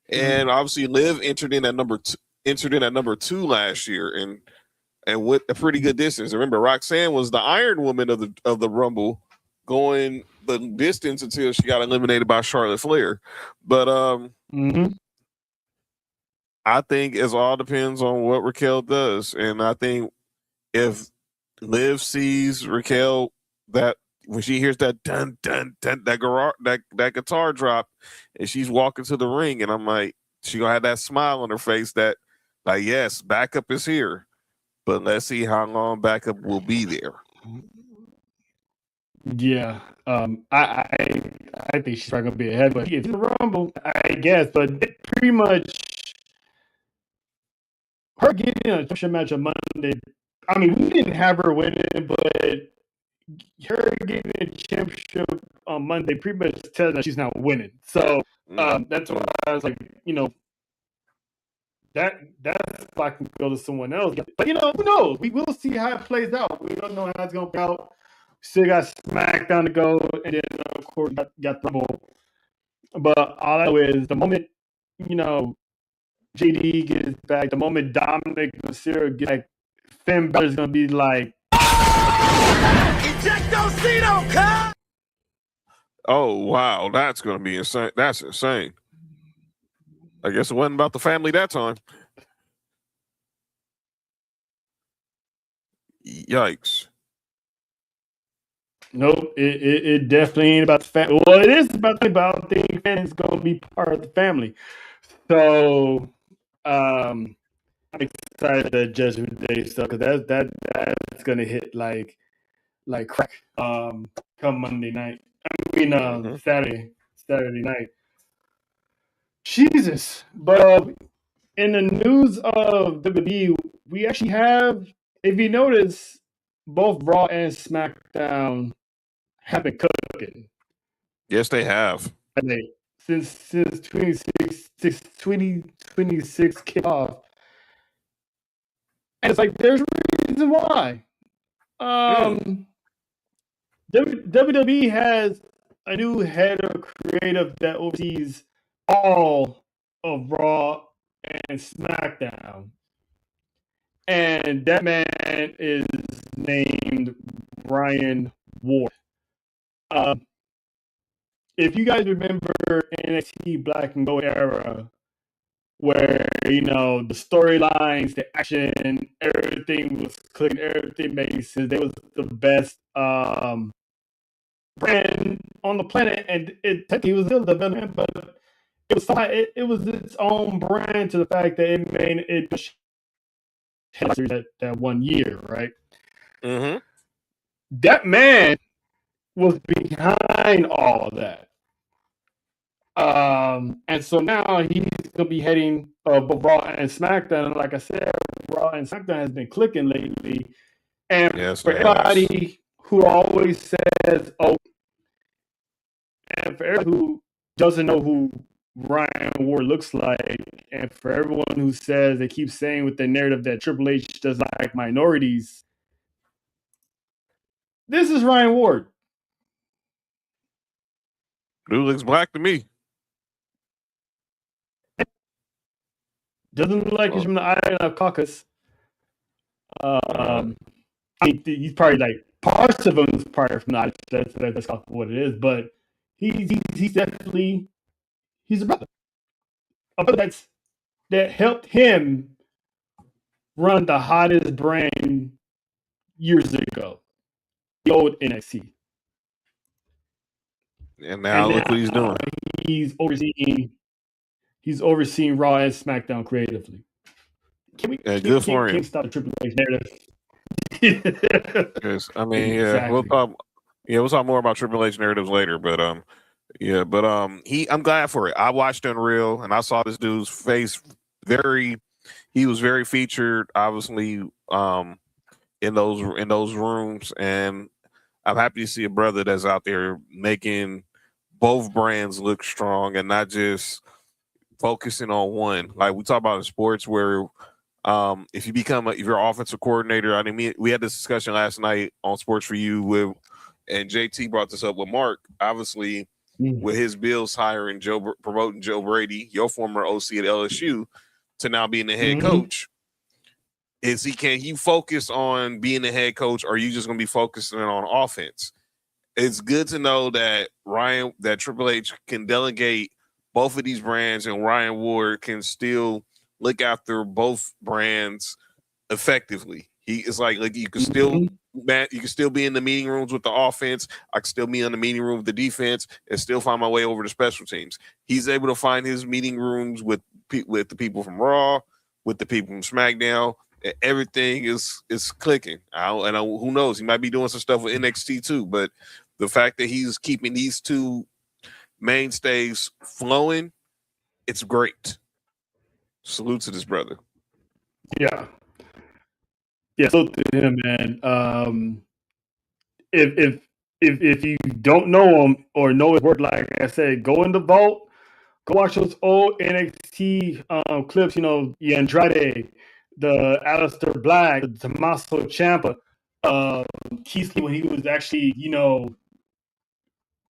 And obviously Liv entered in at number two last year, and with a pretty good distance. Remember, Roxanne was the Iron Woman of the Rumble, going the distance until she got eliminated by Charlotte Flair. But I think it all depends on what Raquel does, and I think if Liv sees Raquel that when she hears that dun dun dun that guitar drop, and she's walking to the ring, and I'm like, she gonna have that smile on her face that, like, yes, backup is here, but let's see how long backup will be there. Yeah, I think she's probably gonna be ahead, but it's a Rumble, I guess. But pretty much her getting a championship match on Monday. I mean, we didn't have her winning, but her getting a championship on Monday pretty much tells that she's not winning. So that's why I was like, that's spot can go to someone else. But who knows? We will see how it plays out. We don't know how it's gonna play out. Still got SmackDown to go, and then of course got the Rumble. But all I know is the moment JD gets back, the moment Dominic Mysterio gets back, Finn Balor's gonna be like, Ejectocito, cut! Oh wow, that's gonna be insane. That's insane. I guess it wasn't about the family that time. Yikes. Nope, it definitely ain't about the family. Well, it is about the family, but I don't think Finn's gonna be part of the family. So I'm excited for Judgment Day stuff because that's gonna hit like crack come Monday night. I mean Saturday night. Jesus. But in the news of WWE, we actually have, if you notice, both Raw and SmackDown have been cooking. Yes, they have. Since 2026 kickoff. And it's like there's a reason why. WWE has a new head of creative that oversees all of Raw and SmackDown. And that man is named Ryan Ward. If you guys remember NXT Black and Gold era, where the storylines, the action, everything was clicking, everything made sense. They was the best brand on the planet, and it was still development, but it was its own brand to the fact that it made it that 1 year, right? Mm-hmm. That man was behind all of that. And so now he's gonna be heading both Raw and SmackDown. Like I said, Raw and SmackDown has been clicking lately. And for everybody who always says, and for everyone who doesn't know who Ryan Ward looks like, and for everyone who says they keep saying with the narrative that Triple H doesn't like minorities, this is Ryan Ward. Dude looks black to me. Doesn't look like he's from the island of Caucasus. He's probably like parts of him is probably from the island. That's what it is. But he's definitely he's a brother that helped him run the hottest brand years ago, the old NXT. And now look what he's doing. He's overseeing Raw and SmackDown creatively. Can we stop the Triple H narrative? Because I mean, exactly. We'll talk more about Triple H narratives later. But I'm glad for it. I watched Unreal and I saw this dude's face. He was very featured, obviously, in those rooms, and I'm happy to see a brother that's out there making both brands look strong and not just focusing on one. Like we talk about in sports, where if you're offensive coordinator, I mean, we had this discussion last night on Sports for You and JT brought this up with Mark, obviously, with his Bills hiring promoting Joe Brady, your former OC at LSU, to now being the head coach. Can he focus on being the head coach, or are you just going to be focusing on offense? It's good to know that Triple H can delegate both of these brands, and Ryan Ward can still look after both brands effectively. It's like you can still man, you can still be in the meeting rooms with the offense. I can still be in the meeting room with the defense and still find my way over to special teams. He's able to find his meeting rooms with the people from Raw, with the people from SmackDown. And everything is clicking. Who knows? He might be doing some stuff with NXT too. But the fact that he's keeping these two mainstays flowing, it's great. Salute to this brother. Yeah. Yeah, salute to him, man. If you don't know him or know his work, like I said, go in the vault, go watch those old NXT clips. The Andrade, the Aleister Black, the Tommaso Ciampa, Keith Lee when he was actually,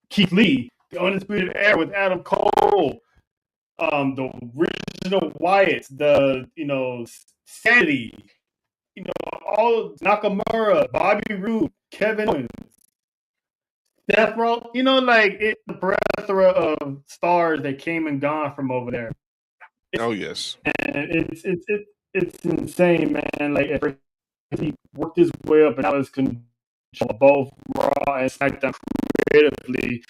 Keith Lee, the Undisputed Era with Adam Cole, the original Wyatt, the Sanity, all Nakamura, Bobby Roode, Kevin Owens, Seth Rollins, the plethora of stars that came and gone from over there. Oh yes, and it's insane, man. Like he worked his way up, and I was control both Raw and SmackDown creatively.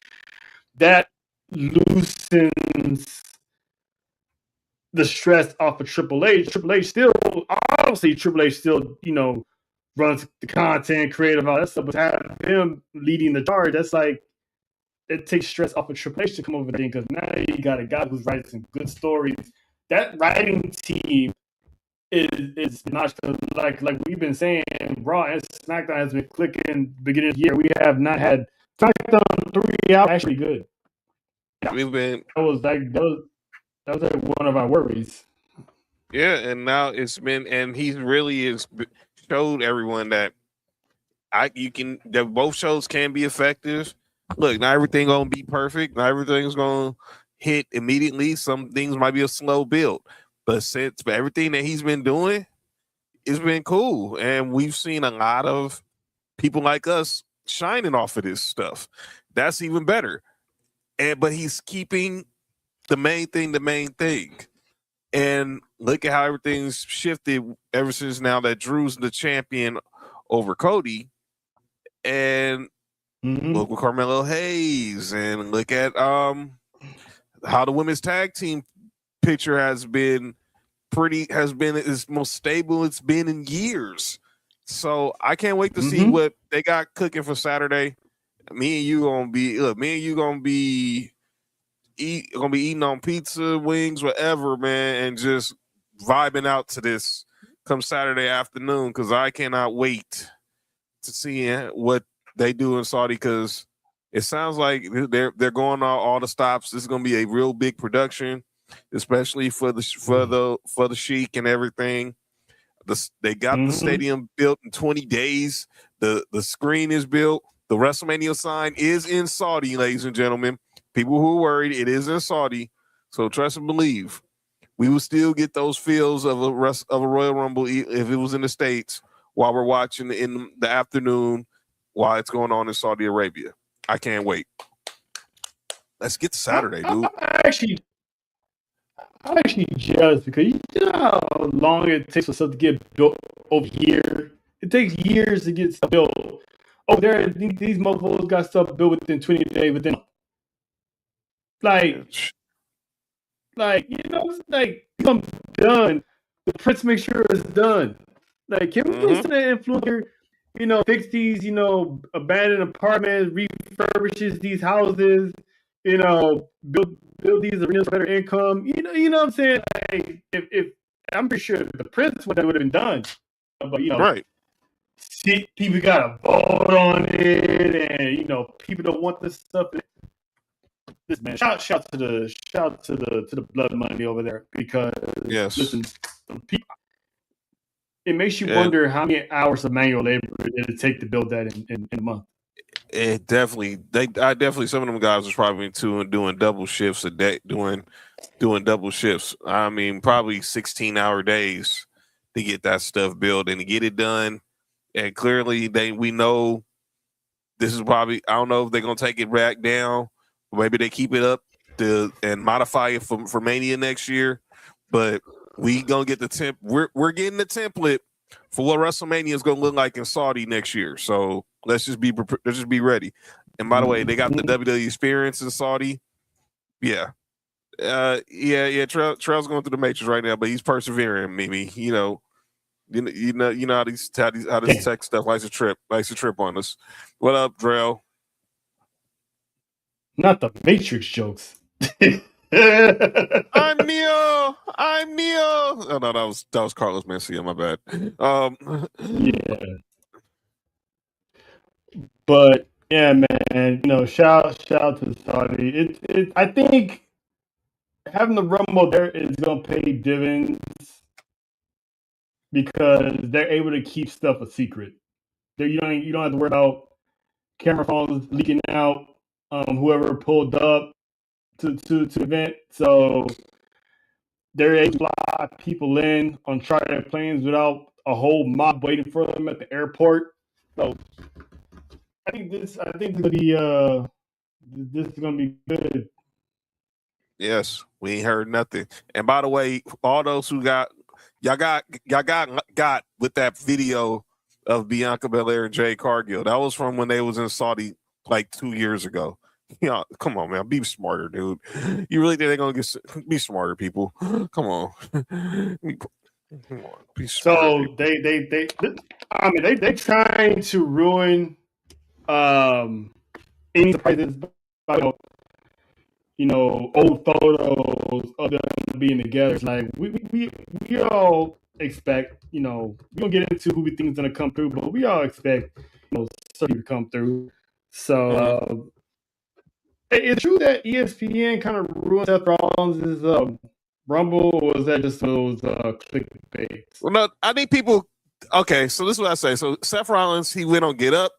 That loosens the stress off of Triple H. Triple H still runs the content, creative, all that stuff. But to have him leading the charge, that's like it takes stress off of Triple H to come over there because now you got a guy who's writing some good stories. That writing team is not like we've been saying. Raw and SmackDown has been clicking. Beginning of the year, we have not had SmackDown 3 out actually good. We've been that was like one of our worries. Yeah, and now it's been, and he really is showed everyone that that both shows can be effective. Look, not everything gonna be perfect. Not everything's gonna hit immediately. Some things might be a slow build, but everything that he's been doing, it's been cool, and we've seen a lot of people like us shining off of this stuff. That's even better. But he's keeping the main thing. And look at how everything's shifted ever since now that Drew's the champion over Cody. And look with Carmelo Hayes, and look at how the women's tag team picture has been its most stable it's been in years. So I can't wait to see what they got cooking for Saturday. Me and you gonna be eating on pizza, wings, whatever, man, and just vibing out to this come Saturday afternoon because I cannot wait to see what they do in Saudi because it sounds like they're going all the stops. This is going to be a real big production, especially for the Sheik and everything. They got the stadium built in 20 days. The screen is built. The WrestleMania sign is in Saudi, ladies and gentlemen. People who are worried, it is in Saudi. So trust and believe. We will still get those feels of a Royal Rumble if it was in the States while we're watching in the afternoon while it's going on in Saudi Arabia. I can't wait. Let's get to Saturday, dude. I'm actually jealous because you know how long it takes for stuff to get built over here. It takes years to get stuff built. Oh, these motherfuckers got stuff built within 20 days, within I'm done. The Prince make sure it's done. Like, can we get some influencer, fix these, abandoned apartments, refurbishes these houses, build these arenas for better income. You know what I'm saying? Like, if I'm pretty sure the Prince would have been done, but right. See, people gotta vote on it, and people don't want this stuff. This man, shout to the blood money over there because listen, it makes you wonder how many hours of manual labor did it take to build that in a month. It definitely, some of them guys was probably doing double shifts a day, doing double shifts. I mean, probably 16-hour days to get that stuff built and to get it done. And clearly, we know this is probably, I don't know if they're gonna take it back down. Maybe they keep it up and modify it for Mania next year. But we gonna get the we're getting the template for what WrestleMania is going to look like in Saudi next year. So let's just be ready. And by the way, they got the WWE experience in Saudi. Yeah. Trail's going through the matrix right now, but he's persevering, Mimi. You know how this tech stuff likes to trip on us. What up, Drell? Not the Matrix jokes. I'm Neo. Oh no, that was Carlos Mencia. My bad. Yeah. But yeah, man. You know, shout out to Saudi. I think having the Rumble there is gonna pay dividends because they're able to keep stuff a secret. You don't have to worry about camera phones leaking out. Whoever pulled up to the event, so they're able to fly people in on charter planes without a whole mob waiting for them at the airport. So I think this is gonna be good. Yes, we ain't heard nothing. And by the way, all those who got with that video of Bianca Belair and Jade Cargill, that was from when they was in Saudi like 2 years ago. Yeah, come on, man, be smarter, dude. You really think they're gonna be smarter, people? Come on, be smarter. So they're trying to ruin any surprises by old photos of them being together. It's like we all expect, we don't get into who we think is gonna come through, but we all expect somebody to come through. So it's true that ESPN kind of ruined Seth Rollins' Rumble, or was that just those clickbait? Well, no, I think people. Okay, so this is what I say. So Seth Rollins, he went on Get Up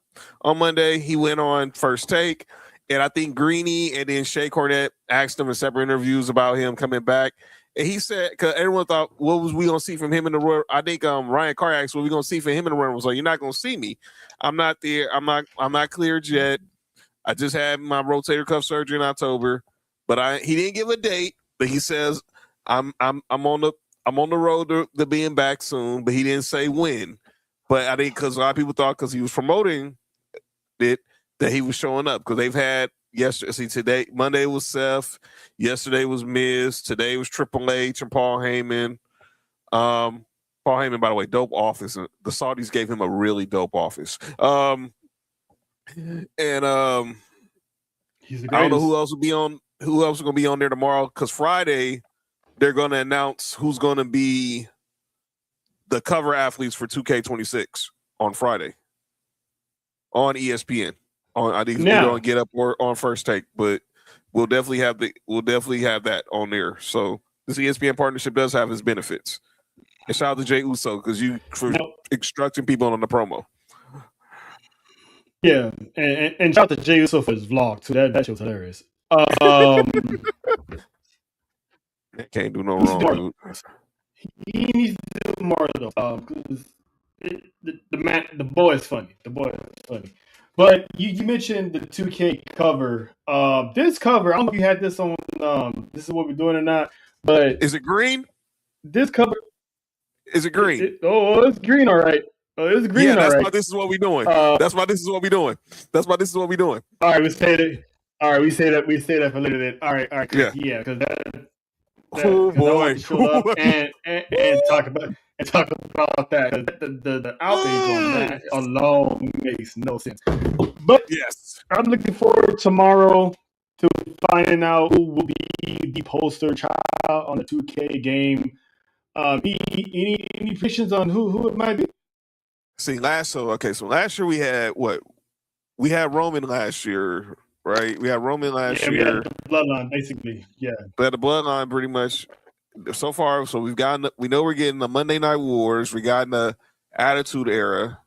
on Monday. He went on First Take, and I think Greeny and then Shay Cornett asked him in separate interviews about him coming back. And he said, because everyone thought, what was we gonna see from him in the Royal? I think Ryan Carr asked, what we gonna see from him in the Royal? Was like, you're not gonna see me. I'm not there. I'm not cleared yet. I just had my rotator cuff surgery in October, but he didn't give a date. But he says I'm on the road to being back soon, but he didn't say when. But I think because a lot of people thought because he was promoting it that he was showing up because they've had yesterday. See, today Monday was Seth, yesterday was Miz, today was Triple H and Paul Heyman. Paul Heyman, by the way, dope office. The Saudis gave him a really dope office. And I don't know who else will be on. Who else is going to be on there tomorrow? Because Friday they're going to announce who's going to be the cover athletes for 2K26 on Friday on ESPN. I think they're going to Get Up or on First Take, but we'll definitely have that on there. So this ESPN partnership does have its benefits. And shout out to Jay Uso for instructing people on the promo. Yeah, and shout out to Jay Uso for his vlog too. That show's hilarious. Can't do no wrong, dude. He needs to do more though, because the boy is funny. The boy is funny. But you mentioned the 2K cover. This cover, I don't know if you had this on. This is what we're doing or not. But is it green? This cover is it green? It's green, all right. It's green. Yeah, that's all why this is what we're doing. That's why this is what we're doing. All right, we say that. All right, we say that for later. Then. All right. Yeah, because that. Oh boy! Show up and talk about that. The outrage on that alone makes no sense. But yes, I'm looking forward tomorrow to finding out who will be the poster child on the 2K game. Any predictions on who it might be? See, last year we had what? We had Roman last year, right? We had Roman last year. We had the bloodline, basically. Yeah. We had the bloodline pretty much so far. So we know we're getting the Monday Night Wars. We got the Attitude Era.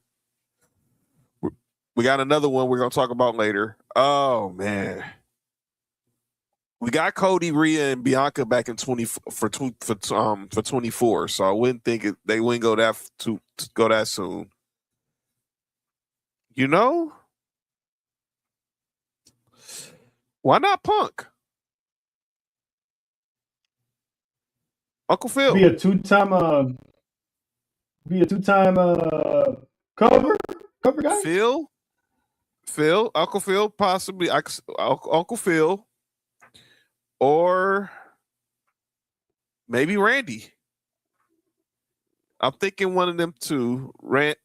We got another one we're gonna talk about later. Oh man. We got Cody, Rhea, and Bianca back in 24. So I wouldn't think they wouldn't go that soon. You know? Why not Punk? Uncle Phil. Be a two-time be a two-time cover guy. Uncle Phil, possibly Uncle Phil, or maybe Randy. I'm thinking one of them two,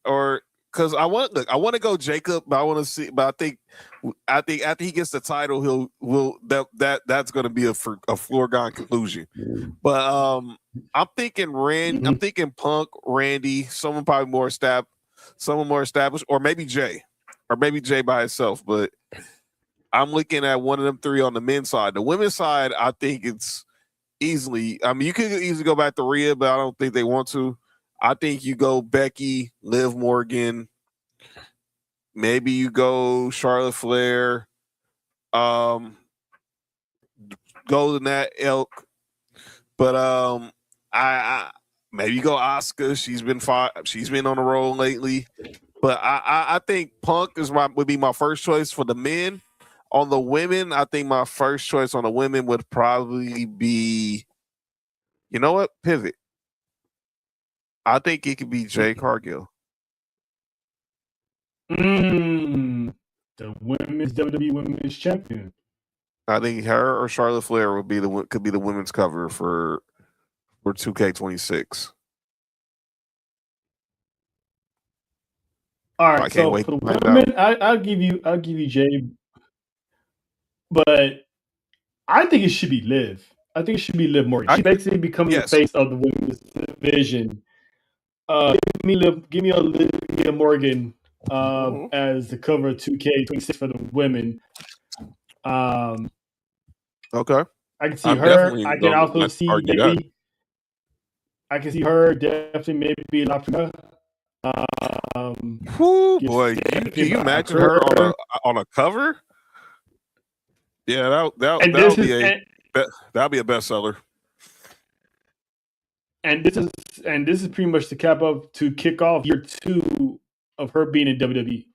or because I want to go Jacob, but I want to see. But I think after he gets the title, that's going to be a foregone conclusion. But I'm thinking I'm thinking Punk, Randy, someone more established, or maybe Jay by himself. But I'm looking at one of them three on the men's side. The women's side, I think it's easily. I mean, you could easily go back to Rhea, but I don't think they want to. I think you go Becky, Liv Morgan. Maybe you go Charlotte Flair. Go to that elk. But I maybe you go Asuka. She's been on the roll lately. But I think Punk would be my first choice for the men. On the women, I think my first choice on the women would probably be, you know what? Pivot. I think it could be Jade Cargill. The women's WWE Women's Champion. I think her or Charlotte Flair could be the women's cover for 2K26. All right, so for the women, I'll give you Jade, but I think it should be Liv. I think it should be Liv Morgan. She basically becoming the face of the women's division. Give me a Liv Morgan as the cover of 2K26 for the women. Okay. I can see her. I can also see maybe. I can see her definitely maybe Laputa. Boy, can you imagine her on a cover? Yeah, that'll be a bestseller. And this is pretty much the cap up to kick off year 2 of her being in WWE.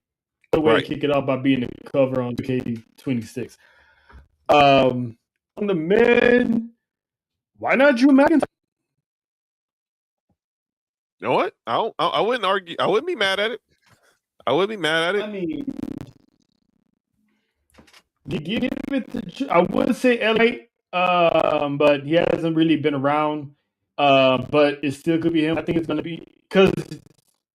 The way to kick it off by being the cover on 2K26. On the men, why not Drew McIntyre? You know what? I wouldn't argue. I wouldn't be mad at it. I mean, give it to, I would say LA, but he hasn't really been around. But it still could be him. I think it's going to be because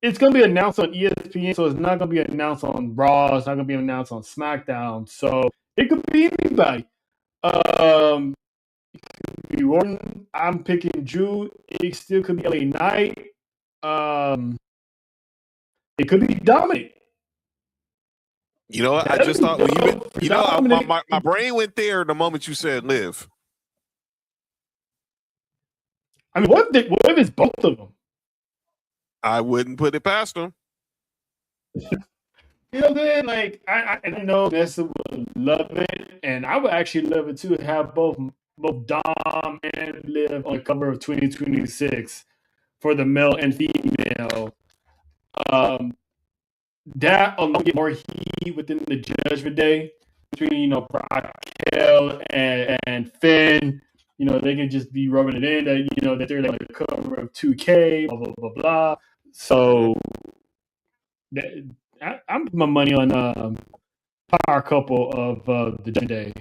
it's going to be announced on ESPN, so it's not going to be announced on Raw. It's not going to be announced on SmackDown. So it could be anybody. Orton, I'm picking Drew. It still could be LA Knight. It could be Dominic. You know what? I just thought my brain went there the moment you said Liv. I mean, what if it's both of them? I wouldn't put it past them. You know what I'm saying? Like, I know Nessa would love it, and I would actually love it too to have both Dom and Liv on the cover of 2026 for the male and female. That alone get more heat within the Judgment Day between Raquel and Finn. They can just be rubbing it in that that they're like the cover of 2K, blah blah blah blah. So I'm putting my money on power couple of the Judgment Day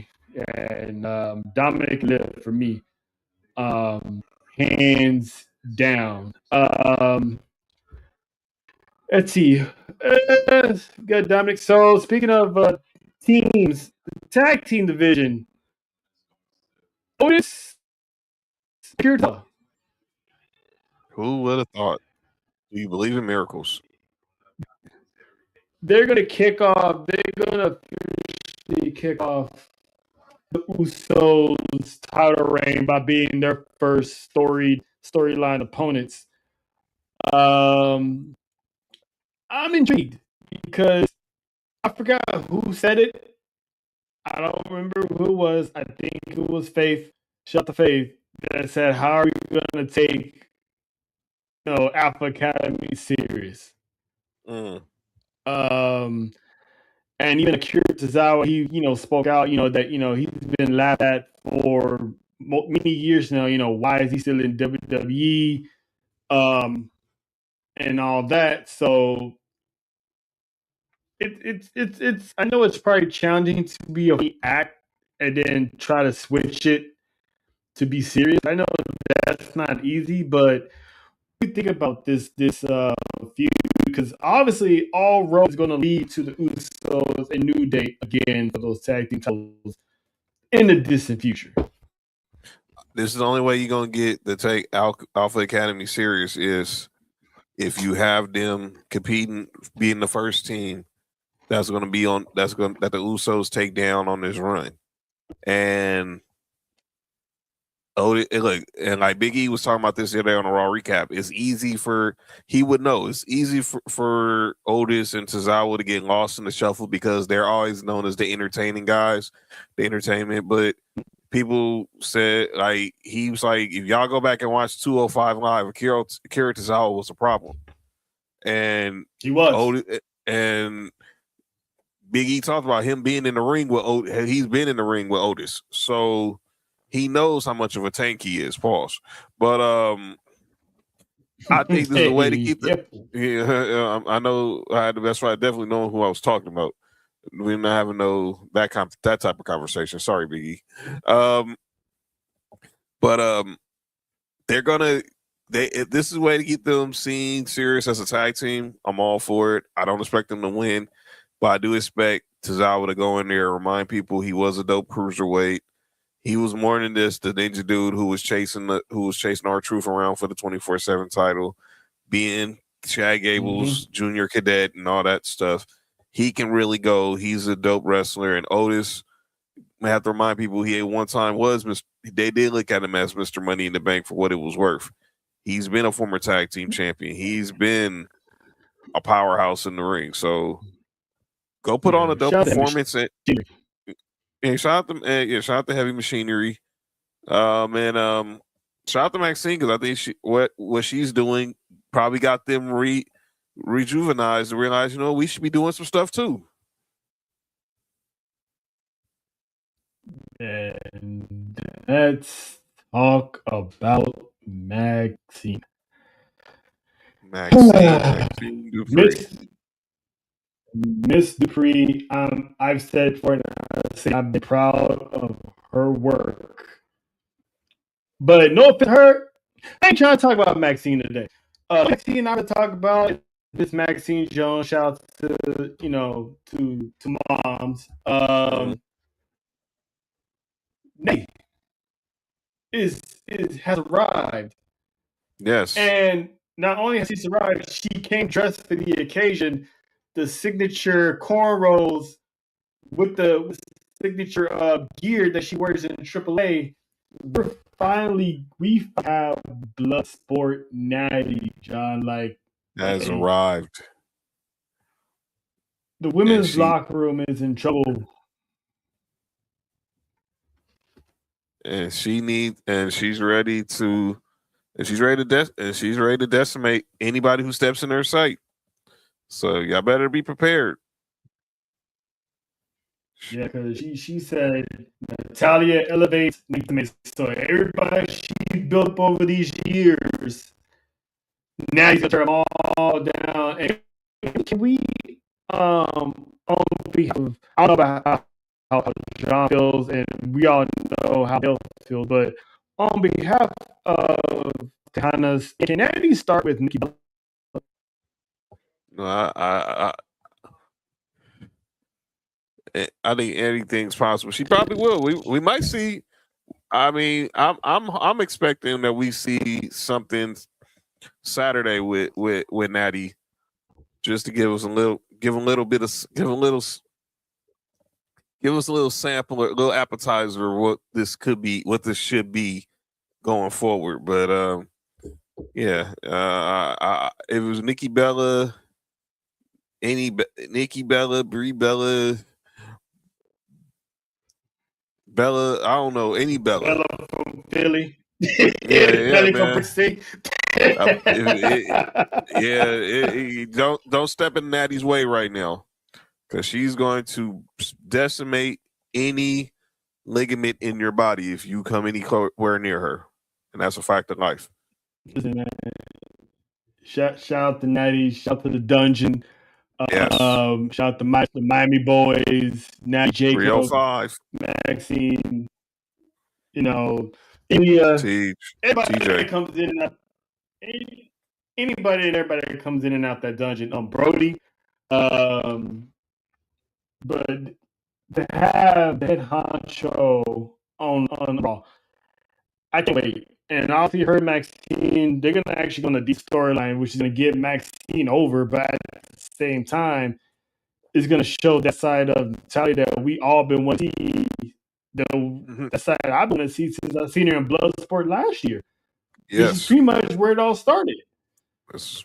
and Dominic Liv for me, hands down. Let's see. Got Dominic. So speaking of teams, the tag team division. Otis. Who would have thought? Do you believe in miracles? They're gonna kick off. They're gonna officially kick off the Usos' title reign by being their first storyline opponents. I'm intrigued because I forgot who said it. I don't remember who it was. I think it was Faith. Shout to Faith that said, "How are you going to take, Alpha Academy serious?" And even Akira Tozawa, he spoke out, that he's been laughed at for many years now. Why is he still in WWE? And and all that. So it's I know it's probably challenging to be a act and then try to switch it to be serious. I know that's not easy, but you think about this feud, because obviously all roads going to lead to the Usos and New Day again for those tag team titles in the distant future. This is the only way you're gonna get the take Alpha Academy serious is if you have them competing, being the first team that the Usos take down on this run. And look, and like Big E was talking about this the other day on a Raw recap. He would know it's easy for Otis and Tozawa to get lost in the shuffle because they're always known as the entertaining guys, the entertainment. But people said, like, he was like, if y'all go back and watch 205 Live, Akira Tozawa was a problem. And he was. Otis, and Big E talked about him being in the ring with Otis. He's been in the ring with Otis. So he knows how much of a tank he is, pause. But I think this is a way to keep the. Yeah, I know I had the best friend. I definitely know who I was talking about. We're not having that type of conversation. Sorry, Biggie. But they're gonna. This is a way to keep them seen serious as a tag team. I'm all for it. I don't expect them to win, but I do expect Tozawa to go in there and remind people he was a dope cruiserweight. He was more than this, the ninja dude who was chasing R-Truth around for the 24/7 title, being Chad Gable's junior cadet and all that stuff. He can really go. He's a dope wrestler. And Otis, I have to remind people, he at one time they did look at him as Mr. Money in the Bank for what it was worth. He's been a former tag team champion. He's been a powerhouse in the ring. So go put on a dope performance. Shout out to Heavy Machinery. And shout out to Maxine, because I think what she's doing probably got them rejuvenized and realize, we should be doing some stuff too. And let's talk about Maxine. Maxine Dupree. Miss Dupree, I've said for it, I've been proud of her work. But no offense, I ain't trying to talk about Maxine today. Maxine, I would talk about this Maxine Jones. Shout out to to moms. Nay has arrived. Yes, and not only has she arrived, she came dressed for the occasion. The signature cornrows with the signature gear that she wears in AAA. We have Bloodsport Natty, John. Has arrived. The women's locker room is in trouble. And she's ready to decimate anybody who steps in her sight. So y'all better be prepared. Yeah, because she said Natalia elevates so everybody she built up over these years. Now he's gonna turn them all down. And can we on behalf of, I don't know about how John feels, and we all know how Bill feels, but on behalf of Tana's, can Andy start with Nikki Bella? No, I think anything's possible. She probably will. We might see. I mean, I'm expecting that we see something Saturday with Natty, just to give us a little sample, a little appetizer of what this could be, what this should be going forward. But it was Nikki Bella, Nikki Bella, Brie Bella. Bella, I don't know any Bella. Bella from Philly. Belly from Princeton. Don't step in Natty's way right now, because she's going to decimate any ligament in your body if you come anywhere near her, and that's a fact of life. Shout out to Natty. Shout out to the Dungeon. Yes. Shout out to the Miami Boys. Natty, Jacob, 305. Maxine. India. Everybody TJ. that comes in and out. Anybody and everybody that comes in and out that dungeon. Brody. But to have the head honcho on Raw, I can't wait. And obviously, her and Maxine, they're gonna actually go on a deep storyline, which is gonna get Maxine over, but at the same time, is gonna show that side of Natalia that we all been wanting to see. That side I've been wanting to see since I've seen her in Bloodsport last year. Yes, this is pretty much where it all started. Yes.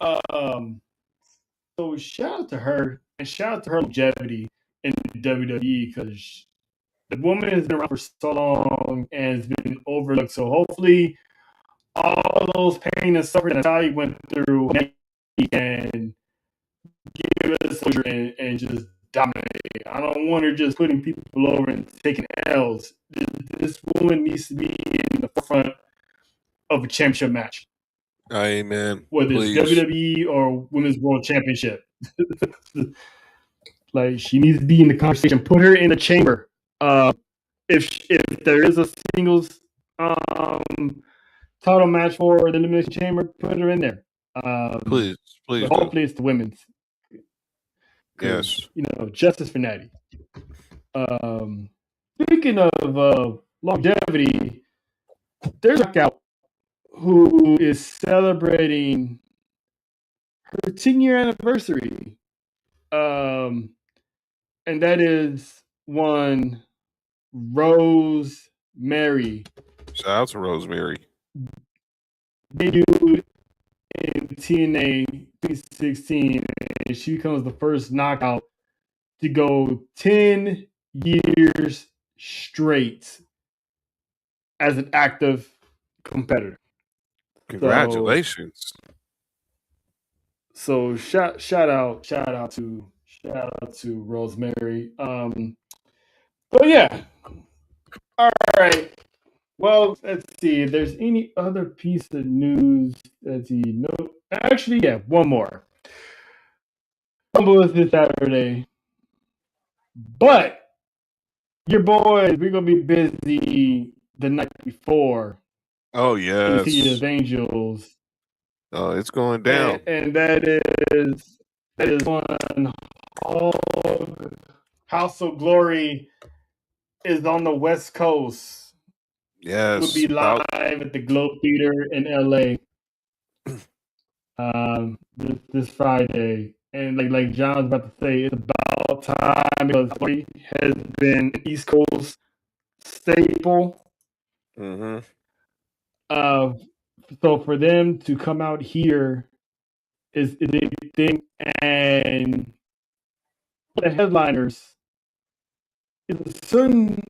So shout out to her and shout out to her longevity in WWE because the woman has been around for so long and has been overlooked. So hopefully, all those pain and suffering that Natalia went through and give us and just dominate. I don't want her just putting people over and taking L's. This woman needs to be in the forefront of a championship match. Amen. Whether it's WWE or Women's World Championship. Like, she needs to be in the conversation. Put her in the chamber. If there is a singles title match for the Elimination Chamber, put her in there. Please. But hopefully it's the women's. Yes. Justice for Natty. Speaking of longevity, there's a knockout who is celebrating her 10-year anniversary. And that is one Rosemary. Shout out to Rosemary. Debuted in TNA 2016, and she becomes the first knockout to go 10 years straight as an active competitor. Congratulations. So shout out to Rosemary. But yeah. All right. Well, let's see if there's any other piece of news that you know. Actually, yeah, one more. Rumble is this Saturday. But your boys, we're gonna be busy the night before. Oh yes. City of Angels. Oh, it's going down. And that is one House of Glory is on the West Coast. Yes. We'll be live at the Globe Theater in LA. This Friday. And like John was about to say, it's about time because Glory has been an East Coast staple. Mm-hmm. So for them to come out here is a big thing, and the headliners is a certain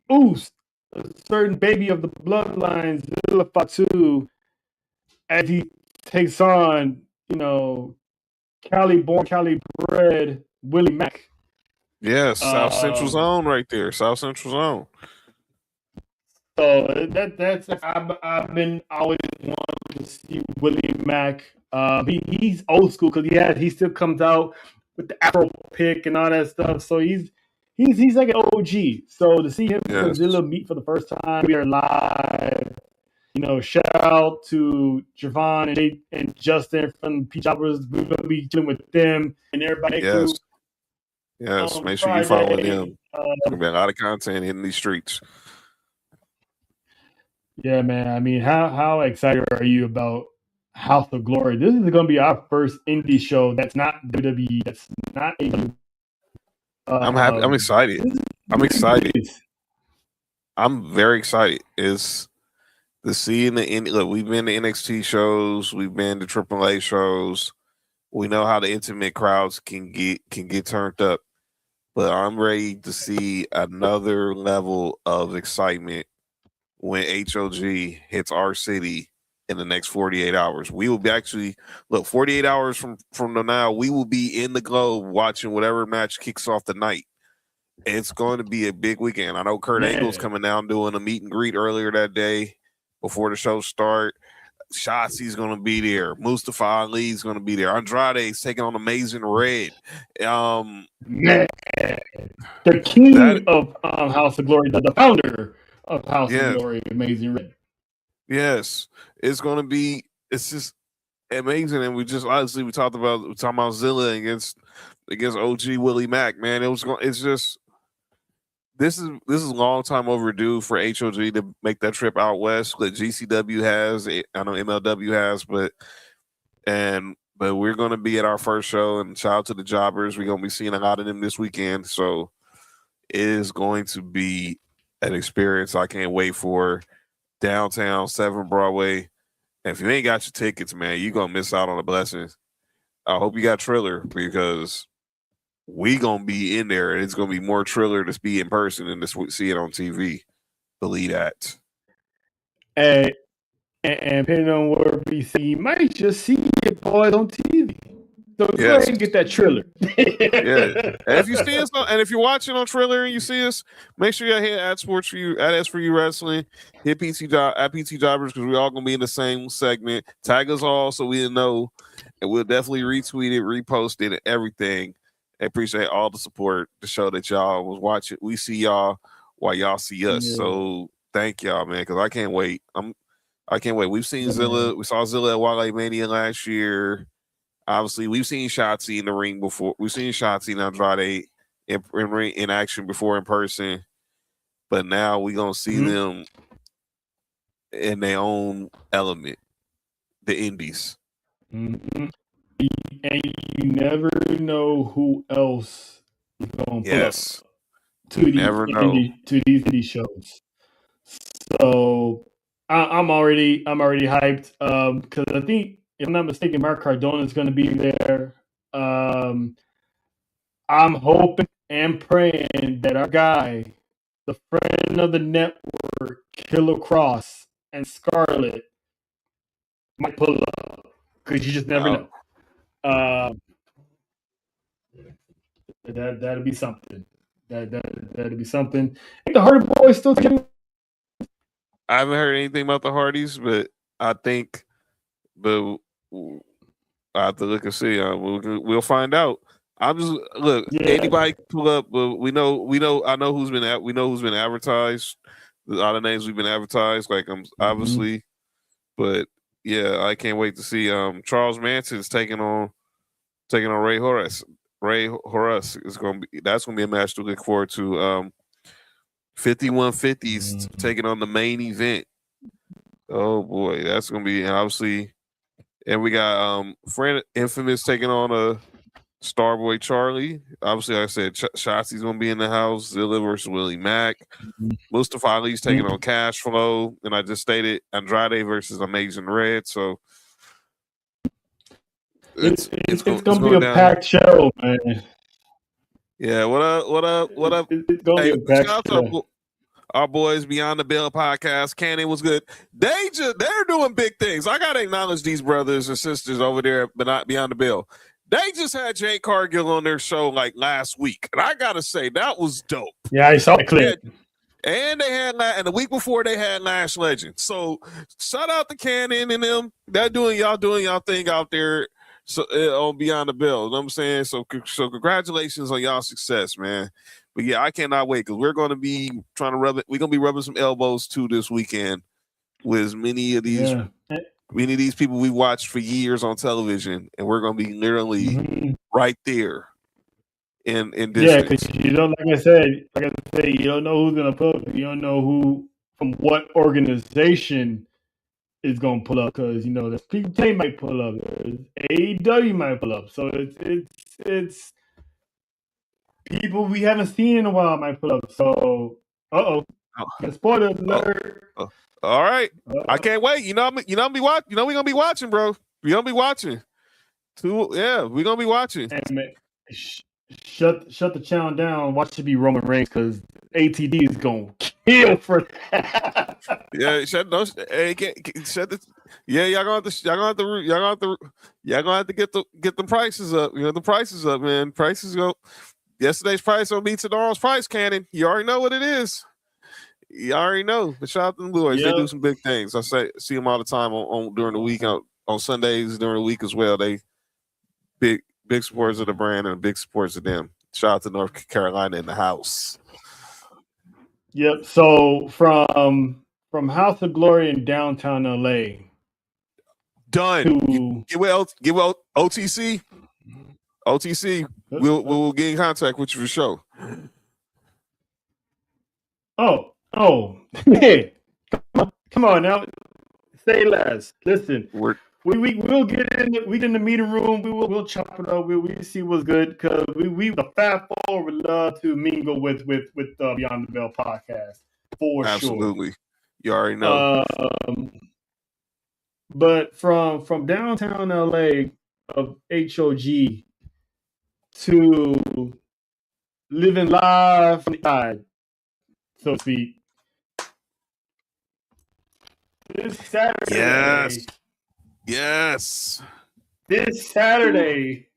boost, a certain baby of the bloodlines, Zilla Fatu, as he takes on, Cali born, Cali bred Willie Mack. Yes, South Central Zone right there. South Central Zone. So that's I've been always wanting to see Willie Mack. He's old school because he still comes out with the Afro pick and all that stuff. So he's like an OG. So to see him and Zilla meet for the first time, we are live. Shout out to Javon and Justin from P Jobbers. We're gonna be dealing with them and everybody. Yes, make sure you follow them. There's gonna be a lot of content in these streets. Yeah, man. I mean, how excited are you about House of Glory? This is going to be our first indie show that's not WWE. That's not I'm happy. I'm excited. I'm very excited. It's the seeing the look. We've been to NXT shows. We've been to AAA shows. We know how the intimate crowds can get turned up. But I'm ready to see another level of excitement when HOG hits our city in the next 48 hours. We will be 48 hours from now, we will be in the Globe watching whatever match kicks off the night. It's going to be a big weekend. I know Kurt Angle's coming down doing a meet and greet earlier that day before the show start. Shotzi's going to be there. Mustafa Ali's going to be there. Andrade's taking on Amazing Red. Man, the king of House of Glory, the founder of House of Glory, Amazing Red. Yes, it's going to be. It's just amazing, and we talking about Zilla against OG Willie Mack. Man, it's just this is a long time overdue for HOG to make that trip out west that GCW has. I know MLW has, but we're going to be at our first show, and shout out to the jobbers. We're going to be seeing a lot of them this weekend, so it is going to be an experience I can't wait for. Downtown 7 Broadway. And if you ain't got your tickets, man, you're going to miss out on the blessings. I hope you got Triller, because we going to be in there, and it's going to be more Triller to be in person than to see it on TV. Believe that. And depending on where we see, you might just see it boys on TV. So go ahead and get that Triller. Yeah. And if you see us, and if you're watching on Triller and you see us, make sure you hit at S4UWrestling, hit PT Jobbers, because we're all gonna be in the same segment. Tag us all so we know, and we'll definitely retweet it, repost it, and everything. I appreciate all the support to show that y'all was watching. We see y'all while y'all see us. Yeah. So thank y'all, man, because I can't wait. I can't wait. We've seen Zilla. We saw Zilla at Wale Mania last year. Obviously, we've seen Shotzi in the ring before. We've seen Shotzi and Andrade in action before in person, but now we're gonna see them in their own element, the Indies. Mm-hmm. And you never know who else is gonna pull up to these indie shows. So I'm already hyped because I think, if I'm not mistaken, Mark Cardona is going to be there. I'm hoping and praying that our guy, the friend of the network, Killer Cross and Scarlett, might pull up, because you just never know. That'd be something. That'd be something. I think the Hardy Boys still getting. I haven't heard anything about the Hardys, but I think I have to look and see. We'll find out. I'm just anybody pull up, but we know. I know who's been advertised. A lot of names we've been advertised, like obviously, but yeah, I can't wait to see. Charles Manson's taking on Ray Horace. Ray Horace is that's gonna be a match to look forward to. 5150s taking on the main event. Oh boy, that's gonna be obviously. And we got friend Infamous taking on a Starboy Charlie. Obviously, like I said, Shotzi's gonna be in the house. Zilla versus Willie Mack. Mustafa Ali's taking on Cash Flow, and I just stated Andrade versus Amazing Red. So it's gonna be a packed show, man. Yeah, what up? It's gonna be a packed show. Our boys Beyond the Bell podcast. Cannon was good. They're doing big things. I gotta acknowledge these brothers and sisters over there, but not Beyond the Bell. They just had Jade Cargill on their show like last week, and I gotta say that was dope. Yeah, I saw the clip. And they had and the week before they had Lash Legend. So shout out to Cannon and them. They're doing y'all thing out there. So on Beyond the Bell, you know what I'm saying? So congratulations on y'all success, man. But yeah, I cannot wait, because we're going to be trying to rub it. We're going to be rubbing some elbows too this weekend with many of these people we watched for years on television, and we're going to be literally right there in distance. Yeah, because you don't, like I said, you don't know who's going to pull up. You don't know who from what organization is going to pull up, because the PK might pull up, AEW might pull up. So it's people we haven't seen in a while might pull up. So, spoiler alert. All right, I can't wait. We're gonna be watching, bro. We're gonna be watching. We're gonna be watching. Hey, man, shut the channel down. Watch it be Roman Reigns, because ATD is gonna kill for that. Yeah, shut the. Yeah, y'all gonna have to get the prices up. The prices up, man. Prices go. Yesterday's price will be tomorrow's price, Cannon. You already know what it is. You already know. But shout out to the boys. They do some big things. I see them all the time on during the week, on Sundays during the week as well. They big supporters of the brand and big supporters of them. Shout out to North Carolina in the house. Yep. So from House of Glory in downtown LA. Done. Get well OTC. OTC. We'll get in contact with you for sure. Oh. Hey. Come on now. Say less. Listen. We'll get in the meeting room. We'll chop it up. We see what's good because we the Fat Four would love to mingle with Beyond the Bell podcast for Absolutely. Sure. You already know. But from downtown LA of HOG to living live from the side, so to speak. This Saturday. Yes. This Saturday.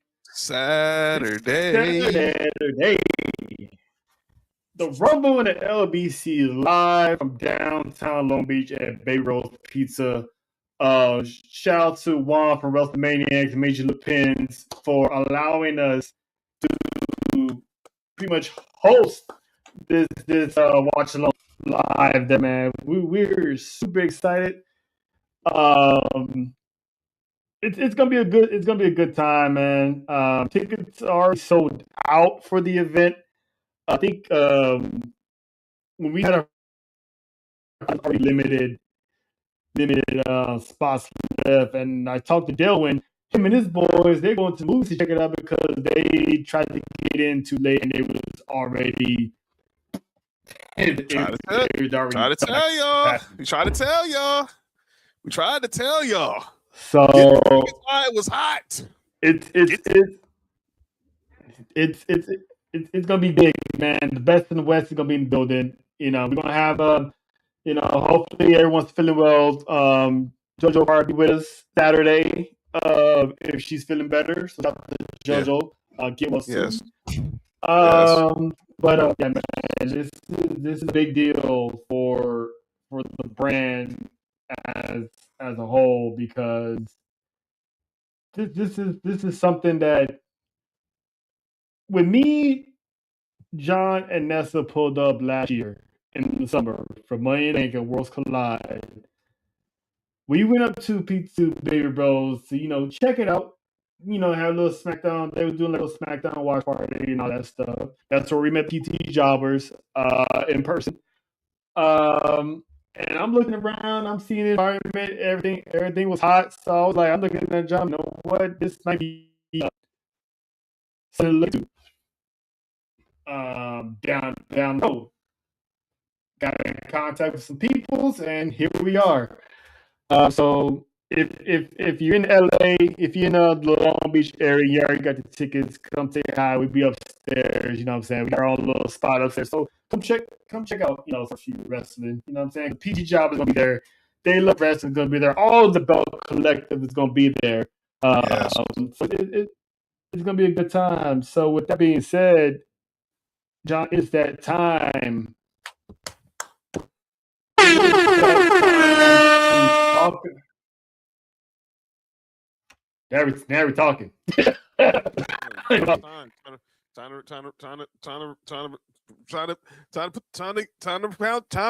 The Rumble in the LBC is live from downtown Long Beach at Bay Rose Pizza. Shout out to Juan from WrestleManiacs and Major Lepins for allowing us to pretty much host this watch along live. There, man, we're super excited. It's gonna be a good time, man. Tickets are sold out for the event. I think when we had our already limited spots left, and I talked to Delwyn, him and his boys, they're going to movies to check it out because they tried to get in too late and it was already. We tried to tell y'all. So why it was hot. It's gonna be big, man. The best in the West is gonna be in the building. We're gonna have hopefully everyone's feeling well. JoJo Park be with us Saturday. If she's feeling better, so that's JoJo. Get well soon. Yes. But yeah, man, this is a big deal for the brand as a whole because this is something that when me, John, and Nessa pulled up last year in the summer for Money in the Bank and Worlds Collide, we went up to P2 Baby Bros to check it out. Have a little SmackDown. They were doing a little SmackDown watch party and all that stuff. That's where we met PT Jobbers in person. And I'm looking around, I'm seeing the environment, everything was hot. So I was like, I'm looking at John, you know what? This might be something to look to. Down low. Got in contact with some peoples, and here we are. So if you're in LA, if you're in the Long Beach area, you already got the tickets, come say hi. We'll be upstairs, you know what I'm saying? We got our own little spot upstairs. So come check out, S4U Wrestling. You know what I'm saying? The PG Job is gonna be there. They Love Wrestling is gonna be there. All the Belt Collective is gonna be there. So it's gonna be a good time. So with that being said, John, it's that time. Now we're talking. Time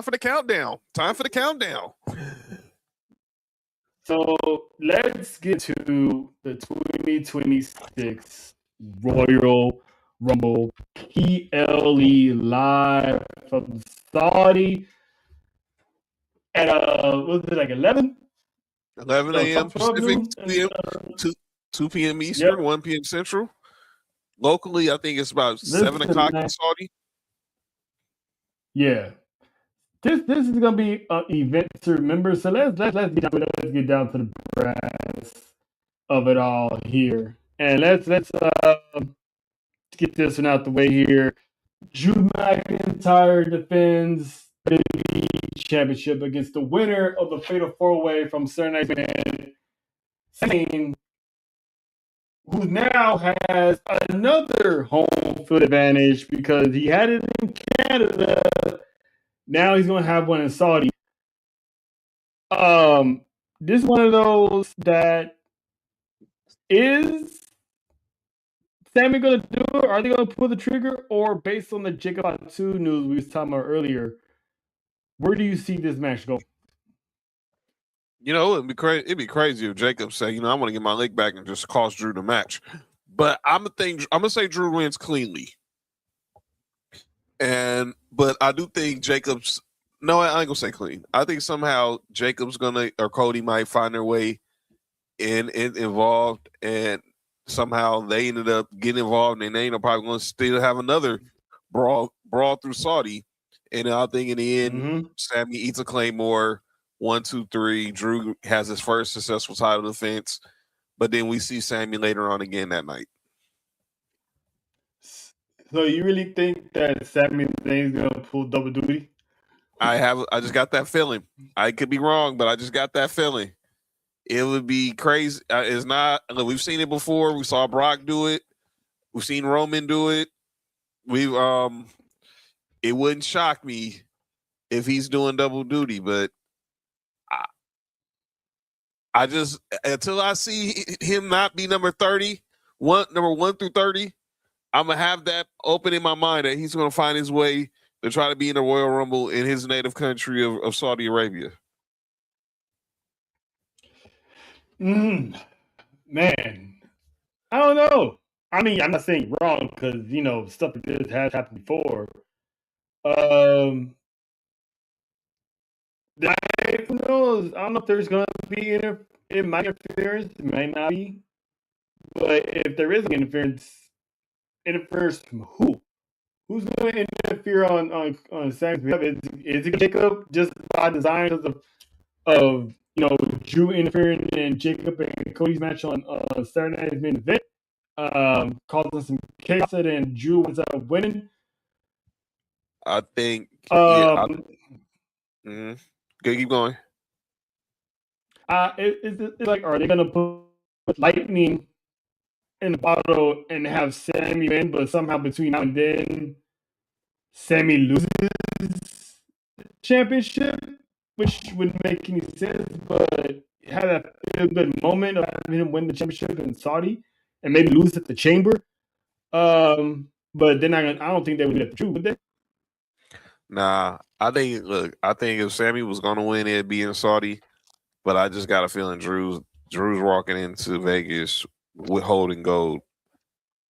for the countdown. So let's get to the 2026 Royal Rumble PLE live from Saudi at what was it, like 11 a.m. Pacific, 2 p.m. Eastern, 1 p.m. Central. Locally, I think it's about 7 o'clock in Saudi. Yeah, this is gonna be an event to remember. So let's get down to the brass of it all here, and let's get this one out the way here. Drew McIntyre defends the championship against the winner of the Fatal 4-Way from Saturday Night Man, Sane, who now has another home field advantage because he had it in Canada Now he's going to have one in Saudi. This is one of those that is Sammy going to do it? Are they going to pull the trigger? Or based on the Jacob Fatu news we was talking about earlier, where do you see this match go? You know, it'd be crazy. It'd be crazy if Jacob said, "You know, I want to get my leg back and just cost Drew the match." But I'm gonna say Drew wins cleanly, but I do think Jacob's. No, I ain't gonna say clean. I think somehow Jacob's gonna or Cody might find their way involved, and somehow they ended up getting involved, and they are probably going to still have another brawl through Saudi. And I think in the end, Sammy eats a Claymore. 1, 2, 3. Drew has his first successful title defense, but then we see Sammy later on again that night. So you really think that Sami Zayn's gonna pull double duty? I just got that feeling. I could be wrong, but I just got that feeling. It would be crazy. It's not. Look, we've seen it before. We saw Brock do it. We've seen Roman do it. It wouldn't shock me if he's doing double duty, but I just until I see him not be number 30, number 1 through 30, I'm gonna have that open in my mind that he's gonna find his way to try to be in the Royal Rumble in his native country of Saudi Arabia. Man, I don't know. I mean, I'm not saying wrong because stuff like this has happened before. Who knows? I don't know if there's going to be interference. It might not be. But if there is interference from who? Who's going to interfere on Sam's behalf? Is it Jacob just by design of Drew interfering in Jacob and Cody's match on Saturday night's main event, causing some chaos, and Drew was winning? I think. Good, keep going. It's like, are they gonna put lightning in the bottle and have Sammy win, but somehow between now and then, Sammy loses the championship, which wouldn't make any sense, but have that feel good moment of having him win the championship in Saudi and maybe lose at the Chamber. But then I don't think they would do that true, would they? Nah, I think if Sammy was gonna win, it'd be in Saudi. But I just got a feeling Drew's walking into Vegas with holding gold.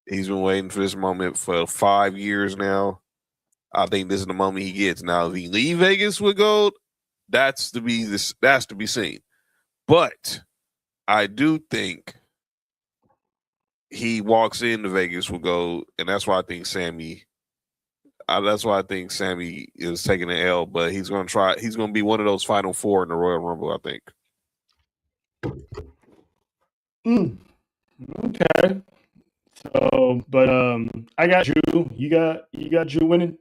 He's been waiting for this moment for 5 years now. I think this is the moment he gets. Now, if he leave Vegas with gold, that's to be seen. But I do think he walks into Vegas with gold, and that's why I think Sammy. That's why I think Sammy is taking the L. But he's going to try. He's going to be one of those final 4 in the Royal Rumble, I think. Okay. So, but I got Drew. You got Drew winning?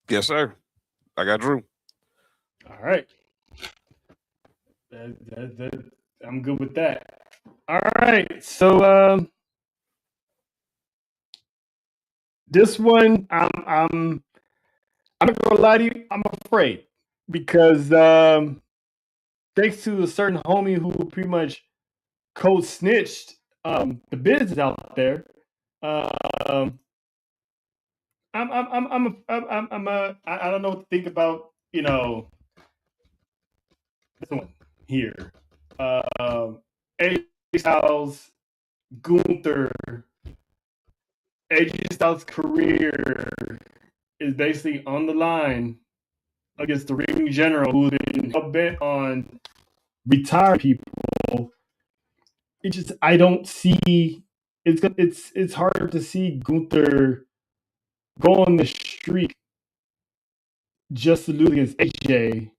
Yes, sir. I got Drew. All right. I'm good with that. All right. So this one I'm not gonna lie to you, I'm afraid. Because thanks to a certain homie who pretty much code snitched the business out there. I don't know what to think about this one here. AJ Styles, Gunther. AJ Styles' career is basically on the line against the ring general, who's been hell bent on retiring people. I don't see. It's hard to see Gunther go on the streak just to lose against AJ,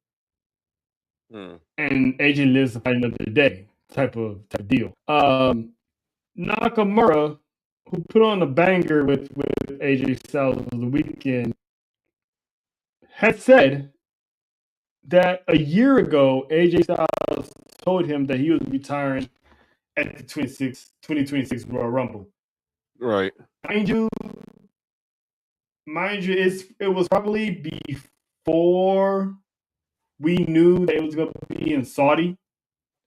and AJ lives to fight another day, type of deal. Nakamura, who put on a banger with AJ Styles over the weekend, had said that a year ago, AJ Styles told him that he was retiring at the 2026 Royal Rumble. Right. Mind you, it was probably before we knew that it was going to be in Saudi.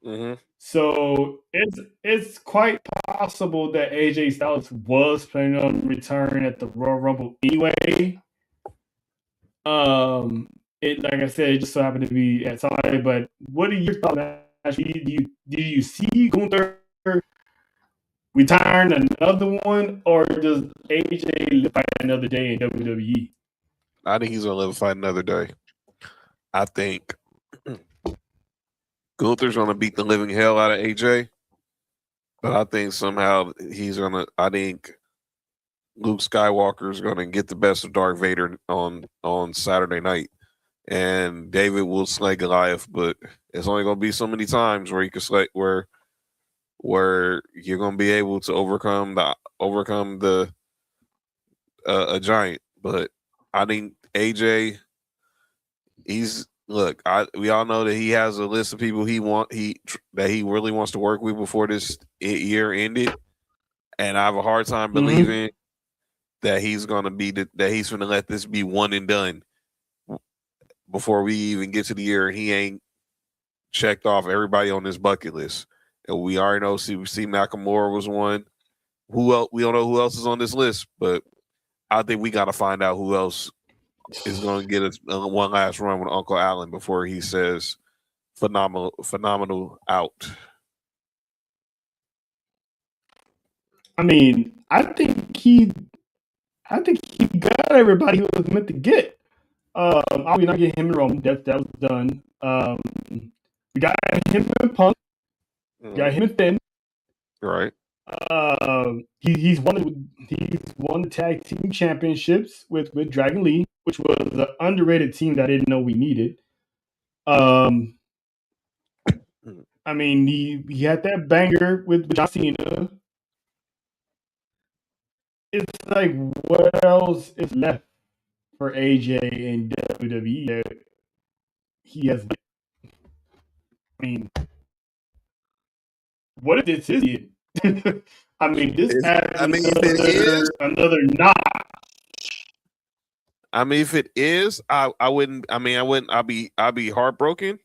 Mm-hmm. So it's quite possible that AJ Styles was planning on return at the Royal Rumble anyway. It like I said, it just so happened to be at Saudi. But what are your thoughts? Did you see Gunther return another one, or does AJ live fight another day in WWE? I think he's gonna live to fight another day. I think Gunther's gonna beat the living hell out of AJ, but I think somehow I think Luke Skywalker is gonna get the best of Darth Vader on Saturday night, and David will slay Goliath, but it's only gonna be so many times where you can slay where you're gonna be able to overcome the a giant. But I think AJ, we all know that he has a list of people that he really wants to work with before this year ended, and I have a hard time believing that he's gonna let this be one and done before we even get to the year, and he ain't checked off everybody on this bucket list. And we already know see Nakamura was one. Who else? We don't know who else is on this list, but I think we got to find out who else is going to get one last run with Uncle Allen before he says phenomenal out. I mean, I think he got everybody he was meant to get. Obviously not get him in Rome. That was done. We got him in Punk. Got him in Finn. Right. He's won the tag team championships with Dragon Lee, which was an underrated team that I didn't know we needed. I mean, he had that banger with John Cena. It's like, what else is left for AJ in WWE that he has? I mean, what if this is it? I mean, this adds another notch. I mean, if it is, I wouldn't. I mean, I wouldn't. I'd be heartbroken.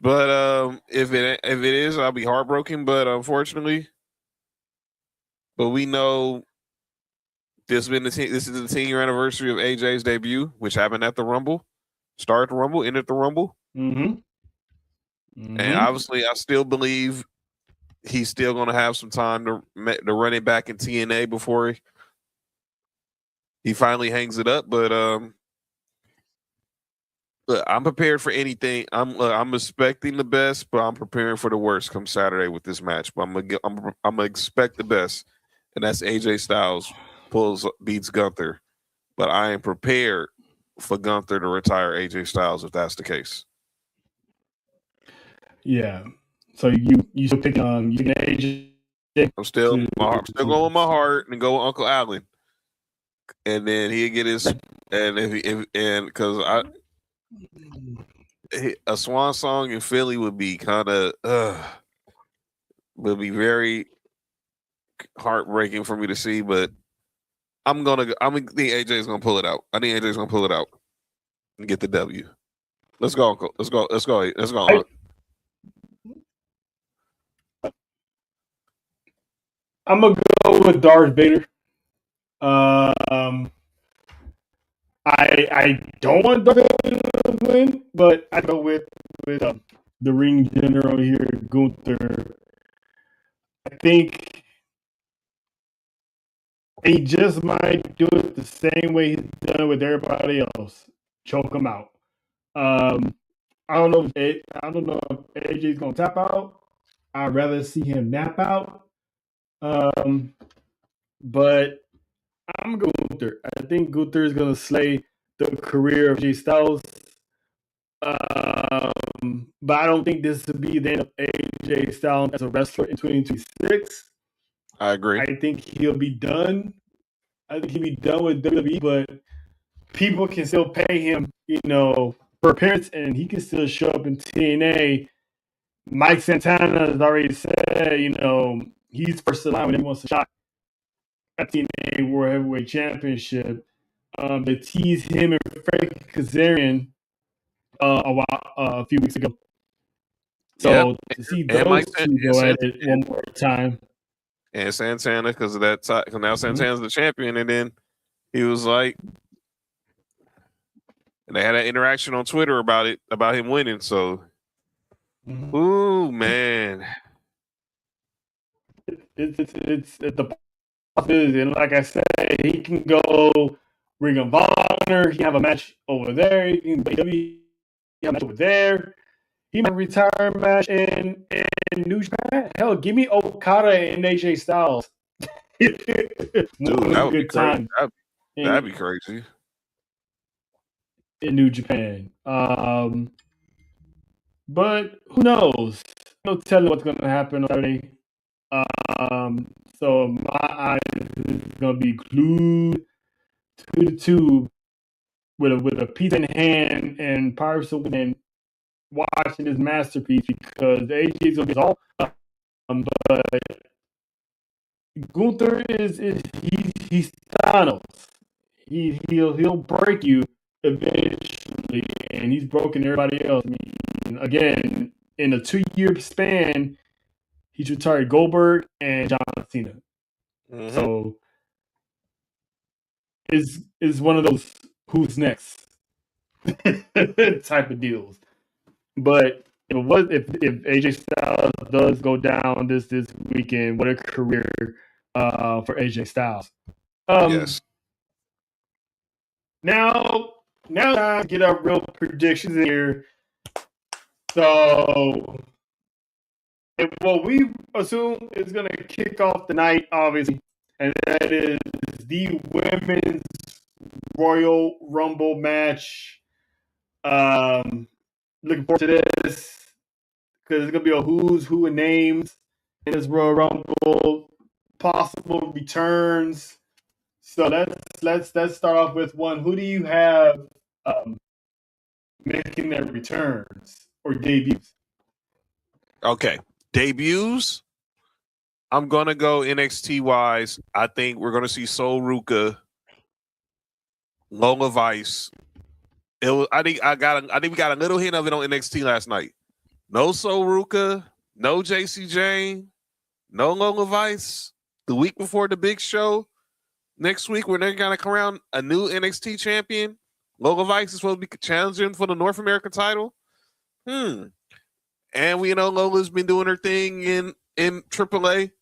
But if it is, I'll be heartbroken. But unfortunately, we know this is the 10-year anniversary of AJ's debut, which happened at the Rumble, started the Rumble, ended the Rumble. And obviously, I still believe he's still going to have some time to run it back in TNA before he finally hangs it up. But look, I'm prepared for anything. I'm expecting the best, but I'm preparing for the worst come Saturday with this match. But I'm gonna expect the best, and that's AJ Styles beats Gunther. But I am prepared for Gunther to retire AJ Styles if that's the case. Yeah. So you still pick AJ? I'm still going with my heart and go with Uncle Allen, and then he'll get his because a swan song in Philly would be kind of would be very heartbreaking for me to see, but I think AJ's gonna pull it out. I think AJ's gonna pull it out and get the W. Let's go, Uncle. Let's go. I'm gonna go with Darth Vader. I don't want Darth Vader to win, but I go with the ring general here, Gunther. I think he just might do it the same way he's done it with everybody else. Choke him out. I don't know if AJ's gonna tap out. I'd rather see him nap out. But I'm going with Gunther. I think Gunther is gonna slay the career of AJ Styles. But I don't think this will be the end of AJ Styles as a wrestler in 2026. I agree. I think he'll be done. I think he'll be done with WWE, but people can still pay him, for appearance, and he can still show up in TNA. Mike Santana has already said, he's first in line when he wants a shot at TNA World Heavyweight Championship. They teased him and Frankie Kazarian a few weeks ago. So to see those two go at it one more time. And Santana, because of that, because now Santana's the champion, and then he was like, and they had an interaction on Twitter about him winning. So, ooh man, it's the possibility, and like I said, he can go Ring of Honor. He have a match over there. He can have a match over there. He might retire match in New Japan. Hell, give me Okada and AJ Styles. Dude, that would be crazy. That'd be crazy in New Japan. But who knows? No telling what's going to happen on Saturday. So my eyes is going to be glued to the tube with a pizza in hand and Pirates of Wind watching this masterpiece because AJ's going to be all. But Gunther he's Thanos. He'll break you eventually, and he's broken everybody else. I mean, again, in a 2-year span, he's retired Goldberg and John Cena. Mm-hmm. So is one of those who's next type of deals. But if AJ Styles does go down this weekend, what a career for AJ Styles. Yes. Now I get our real predictions here. So, what we assume is going to kick off the night, obviously, and that is the Women's Royal Rumble match. Looking forward to this because it's going to be a who's who of names in this Royal Rumble, possible returns. So let's start off with one. Who do you have making their returns or debuts? Okay, debuts. I'm gonna go NXT wise. I think we're gonna see Sol Ruka, Lola Vice. I think we got a little hint of it on NXT last night. No Sol Ruka, no JC Jane, no Lola Vice. The week before the big show. Next week, when they're going to crown a new NXT champion, Lola Vice is supposed to be challenging for the North American title. And we know Lola's been doing her thing in AAA.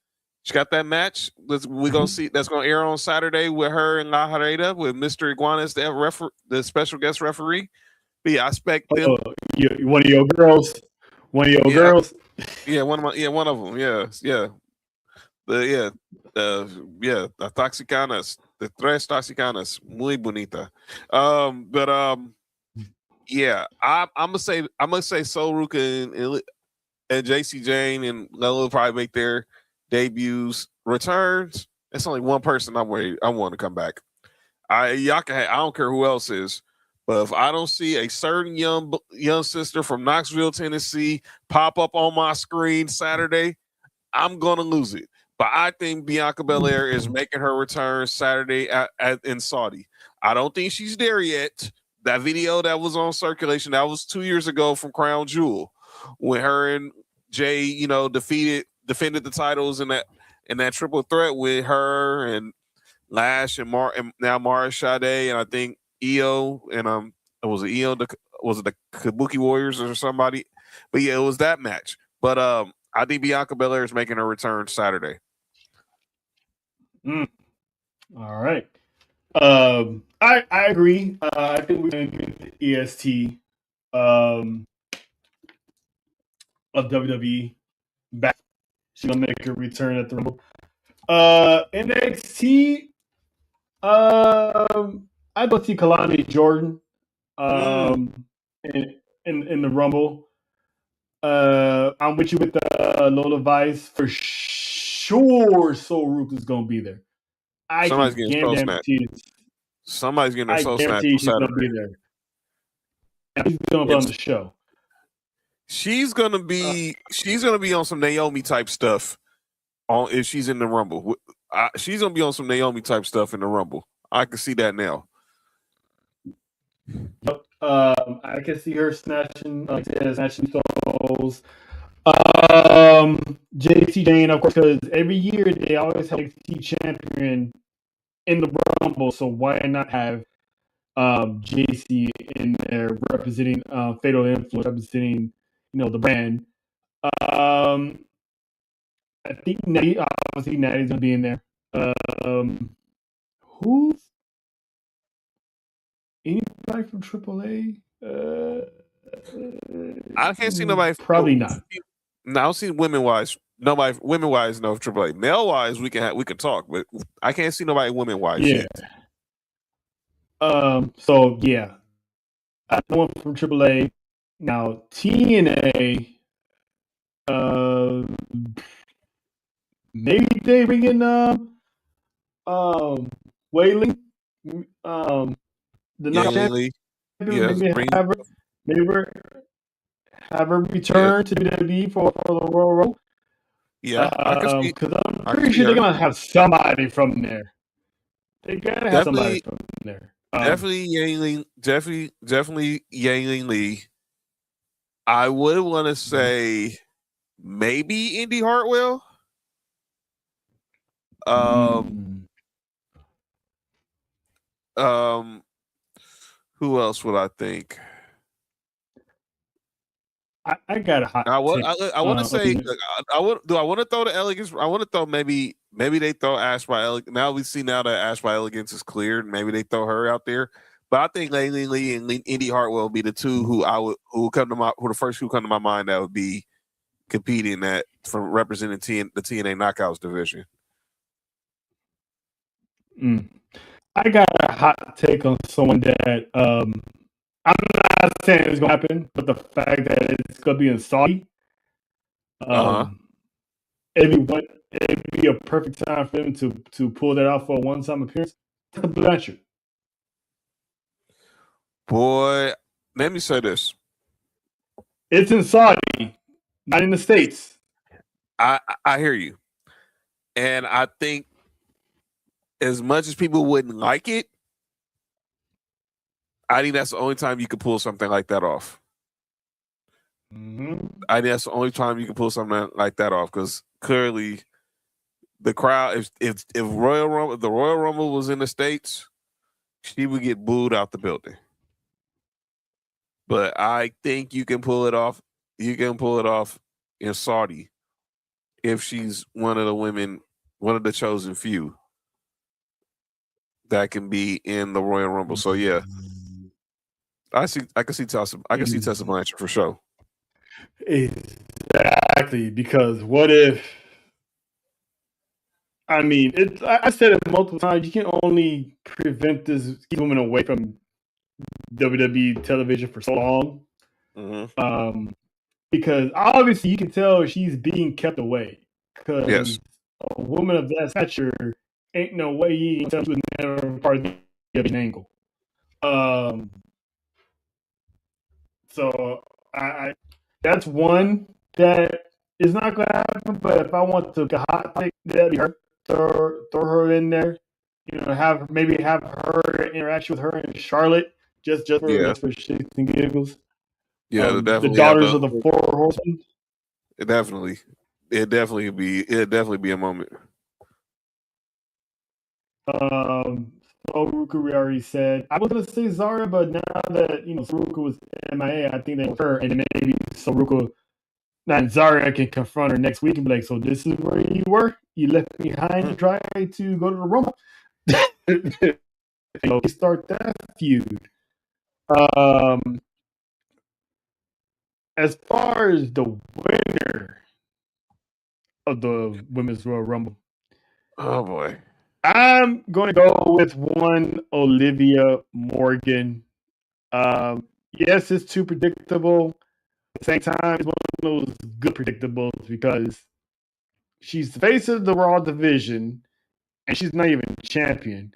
She got that match. We're going to see that's going to air on Saturday with her and La Hareda with Mr. Iguana as the special guest referee. But yeah, I expect them. One of your girls. Girls. Yeah, one of them. Yeah. Las Toxicanas, the Tres Toxicanas, muy bonita. I'm gonna say Sol Ruka and JC Jane and Lola will probably make their debuts. Returns. It's only one person I want to come back. I don't care who else is, but if I don't see a certain young sister from Knoxville, Tennessee, pop up on my screen Saturday, I'm gonna lose it. But I think Bianca Belair is making her return Saturday in Saudi. I don't think she's there yet. That video that was on circulation, that was 2 years ago from Crown Jewel, when her and Jay, defended the titles in that triple threat with her and Lash and now Mara Sade, and I think Io and was it Io? Was it the Kabuki Warriors or somebody? But yeah, it was that match. But I think Bianca Belair is making her return Saturday. All right. I agree. I think we're going to get the EST of WWE back. She's going to make her return at the Rumble. NXT, I don't see Kalani Jordan in the Rumble. I'm with you with the Lola Vice for sure. Sol Ruka is going to be there. Somebody's getting soul snatched. Somebody's getting their soul snatched. She's going to be there. She's going to be on the show. She's going to be on some Naomi type stuff. If she's in the Rumble, she's going to be on some Naomi type stuff in the Rumble. I can see that now. Yep. I can see her snatching, snatching souls. JC Jane, of course, because every year they always have a champion in the Rumble, so why not have JC in there representing Fatal Influence, representing the brand. I think Natty, obviously Natty's gonna be in there. Who's anybody from AAA? I can't see nobody. Probably not. No, I don't see women wise. Nobody women wise. No AAA. Male wise, we can talk, but I can't see nobody women wise Yeah. yet. So yeah, I know one from AAA. Now TNA. Maybe they bring in Whaley, the Yeah, knock Lee. champion. Yes, Maybe have her return to WWE for the Royal Rumble. Yeah, I can see. Because I'm pretty sure they're gonna have somebody from there. They gotta have somebody from there. Definitely Yang definitely Yang Lee. I would want to say maybe Indy Hartwell. Who else would I think? I got a hot. I want to say I want to throw the elegance. I want to throw maybe they throw Ash by Elegance. Now we see now that Ash by Elegance is cleared. Maybe they throw her out there. But I think Laylee Lee and Indy Hartwell will be the two who the first who come to my mind that would be competing for representing the TNA Knockouts division. I got a hot take on someone that I'm not saying it's gonna happen, but the fact that it's gonna be in Saudi, it'd be a perfect time for them to pull that out for a one-time appearance. Blanchard. Boy, let me say this. It's in Saudi, not in the States. I hear you. And I think as much as people wouldn't like it, I think that's the only time you can pull something like that off. I think that's the only time you can pull something like that off because clearly the crowd, if the Royal Rumble was in the States, she would get booed out the building. But I think you can pull it off. You can pull it off in Saudi if she's one of the women, one of the chosen few that can be in the Royal Rumble. So yeah, I can see Tessa Blanchard for sure. Exactly, because what if? I mean, I said it multiple times. You can only prevent this woman away from WWE television for so long. Because obviously you can tell she's being kept away. Because a woman of that stature ain't no way she was never part of the angle. So I that's one that is not going to happen. But if I want to get hot take, that'd be her. Throw her in there. Have her interaction with her and Charlotte just for shits and giggles. Yeah, the daughters of the Four Horsemen. It'd definitely be a moment. Saruka, we already said. I was gonna say Zara, but now that Saruka was MIA, I think they her, and then maybe Saruka, not Zara, can confront her next week and be like, "So this is where you were? You left me high to try to go to the Rumble." Start that feud. As far as the winner of the Women's Royal Rumble, oh boy, I'm going to go with one Olivia Morgan. Yes, it's too predictable. At the same time, it's one of those good predictables because she's the face of the Raw division and she's not even champion.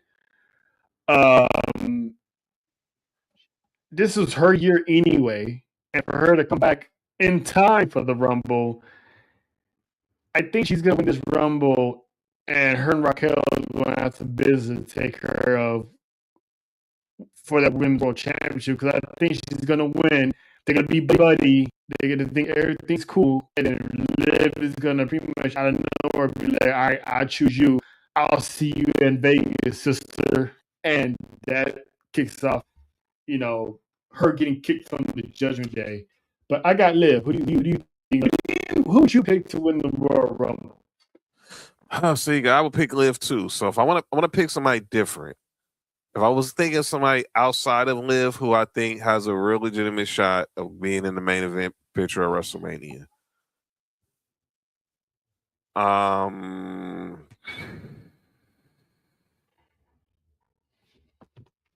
This was her year anyway, and for her to come back in time for the Rumble, I think she's going to win this Rumble, and her and Raquel are going to have some business to take care of for that Women's World Championship because I think she's gonna win. They're gonna be buddy. They're gonna think everything's cool, and then Liv is gonna pretty much out of nowhere be like, "All right, I choose you. I'll see you in Vegas, sister." And that kicks off, her getting kicked from the Judgment Day. But I got Liv. Who do you think? Who would you pick to win the Royal Rumble? See, I would pick Liv too. So if I want to pick somebody different. If I was thinking of somebody outside of Liv who I think has a real legitimate shot of being in the main event picture of WrestleMania,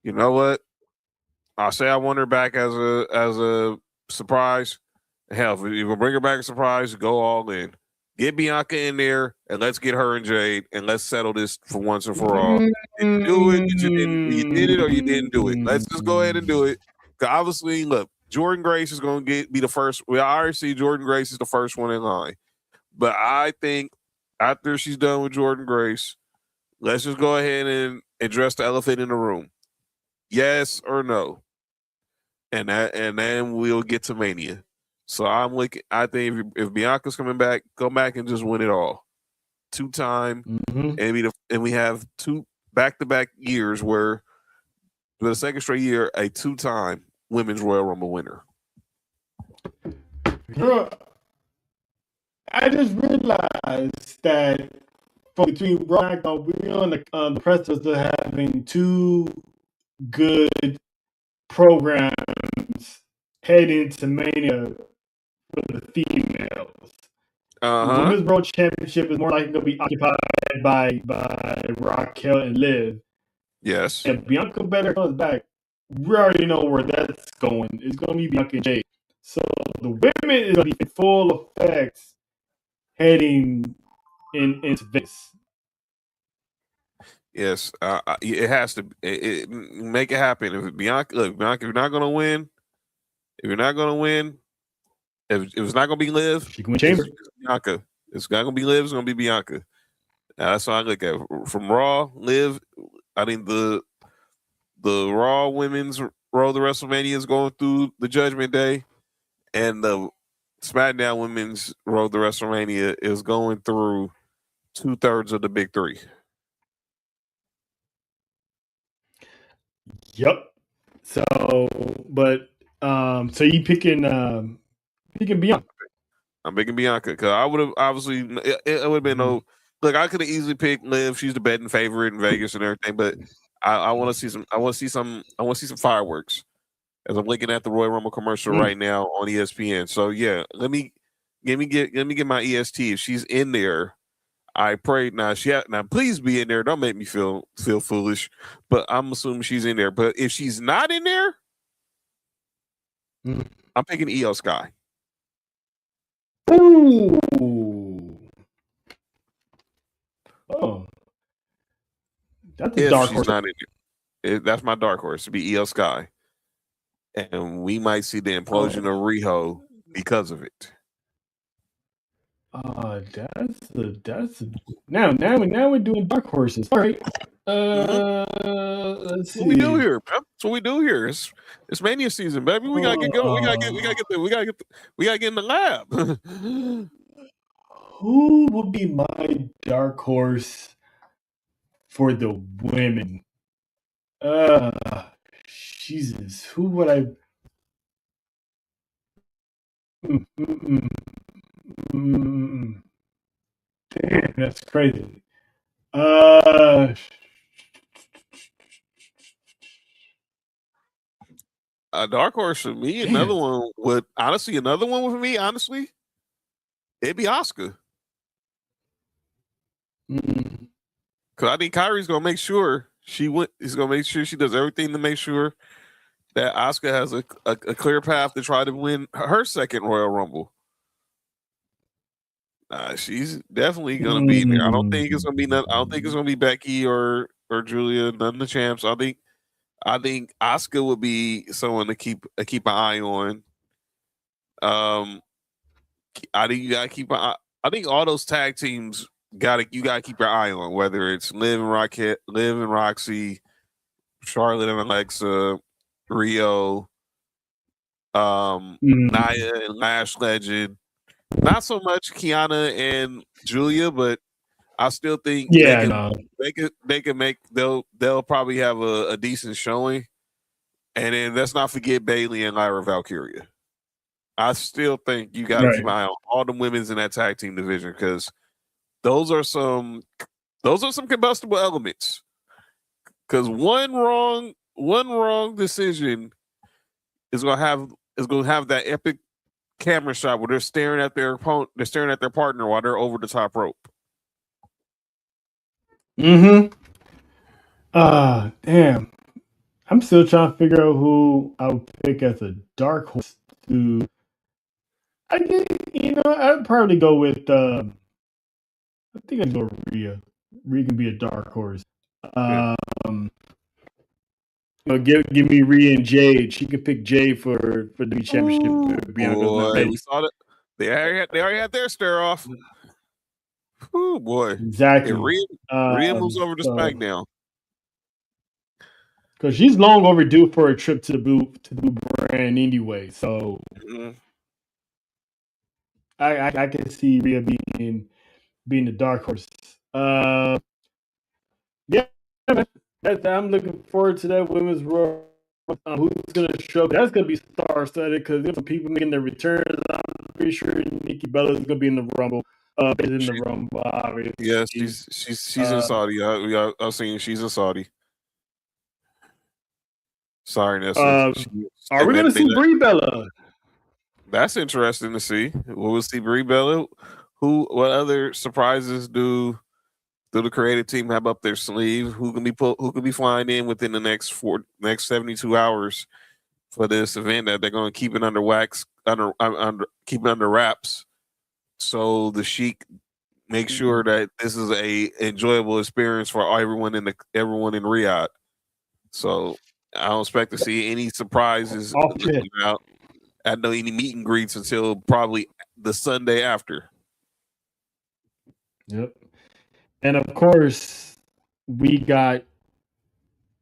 you know what? I'll say I want her back as a surprise. Hell, if you bring her back a surprise, go all in. Get Bianca in there and let's get her and Jade and let's settle this for once and for all. Did you do it? You did it or you didn't do it? Let's just go ahead and do it. Because obviously, look, Jordan Grace is going to be the first. We already see Jordan Grace is the first one in line. But I think after she's done with Jordan Grace, let's just go ahead and address the elephant in the room. Yes or no? And then we'll get to Mania. So I'm looking. I think if Bianca's coming back, go back and just win it all, 2-time, and we have 2 back-to-back years where, for the second straight year, a 2-time Women's Royal Rumble winner. I just realized that between Raw and SmackDown, we're on the precipice of having 2 good programs heading to Mania for the females. The Women's World Championship is more likely going to be occupied by Raquel and Liv. Yes. And Bianca Belair comes back. We already know where that's going. It's going to be Bianca and Jade. So the women is going to be in full effect heading into Vegas. Yes, it has to make it happen. If Bianca, if you're not going to win, if it's not going to be Liv, she can win Chamber. It's Bianca. It's not going to be Liv. It's going to be Bianca. That's what I look at. From Raw, Liv. I think the Raw Women's Road to WrestleMania is going through the Judgment Day, and the SmackDown Women's Road to WrestleMania is going through 2/3 of the big 3. Yep. So, but so you picking Bianca? I'm picking Bianca because I would have obviously it would have been no. Look, I could have easily picked Liv. She's the betting favorite in Vegas and everything, but I want to see some. I want to see some fireworks. As I'm looking at the Royal Rumble commercial right now on ESPN. So yeah, let me get my EST. If she's in there, I pray now. Now please be in there. Don't make me feel foolish. But I'm assuming she's in there. But if she's not in there, I'm picking EO Sky. Ooh. Oh. That's a dark horse. Not in there. That's my dark horse to be EO Sky. And we might see the implosion of Riho because of it. That's now we're doing dark horses. All right. Let's see. What we do here, man. That's what we do here. It's Mania season, baby. We gotta get going. We gotta get in the lab. Who would be my dark horse for the women? Jesus, who would I? Damn, that's crazy. A dark horse for me. Damn. Another one with me. Honestly, it'd be Asuka. Because I think Kyrie's gonna make sure he's gonna make sure she does everything to make sure that Asuka has a clear path to try to win her second Royal Rumble. She's definitely gonna be there. I don't think it's gonna be Becky or Julia, none of the champs. I think Asuka would be someone to keep an eye on. I think you gotta keep. I think all those tag teams you gotta keep your eye on. Whether it's Liv and Roxy Charlotte and Alexa, Rio, Nia and Lash Legend. Not so much Kiana and Julia, but I still think they can make they'll probably have a decent showing. And then let's not forget Bailey and Lyra Valkyria. I still think you got to keep an eye on all the women's in that tag team division because those are some combustible elements. Because one wrong decision is gonna have that epic camera shot where they're staring at their opponent, they're staring at their partner while they're over the top rope. Damn. I'm still trying to figure out who I would pick as a dark horse to. I'd probably go with. I think I'd go with Rhea. Rhea can be a dark horse. Give me Rhea and Jade. She could pick Jade for the championship. Boy, we saw that. They already had their stare off. Oh boy, exactly. Rhea moves over to SmackDown because she's long overdue for a trip to the Blue brand anyway. So I can see Rhea being the dark horse. I'm looking forward to that women's Royal. Who's going to show up? That's going to be star-studded because there's some people making their returns. I'm pretty sure Nikki Bella is going to be in the Rumble. Obviously. Yes, she's in Saudi. I've seen she's in Saudi. Sorry, Nessa. Are we going to see Brie Bella? That's interesting to see. We'll see Brie Bella. What other surprises do the creative team have up their sleeve? Who can be flying in within the next 72 hours for this event that they're going to keep it under keep it under wraps, so the Sheik makes sure that this is a enjoyable experience for everyone in Riyadh. So I don't expect to see any surprises out. I don't know any meet and greets until probably the Sunday after. Yep. And of course, we got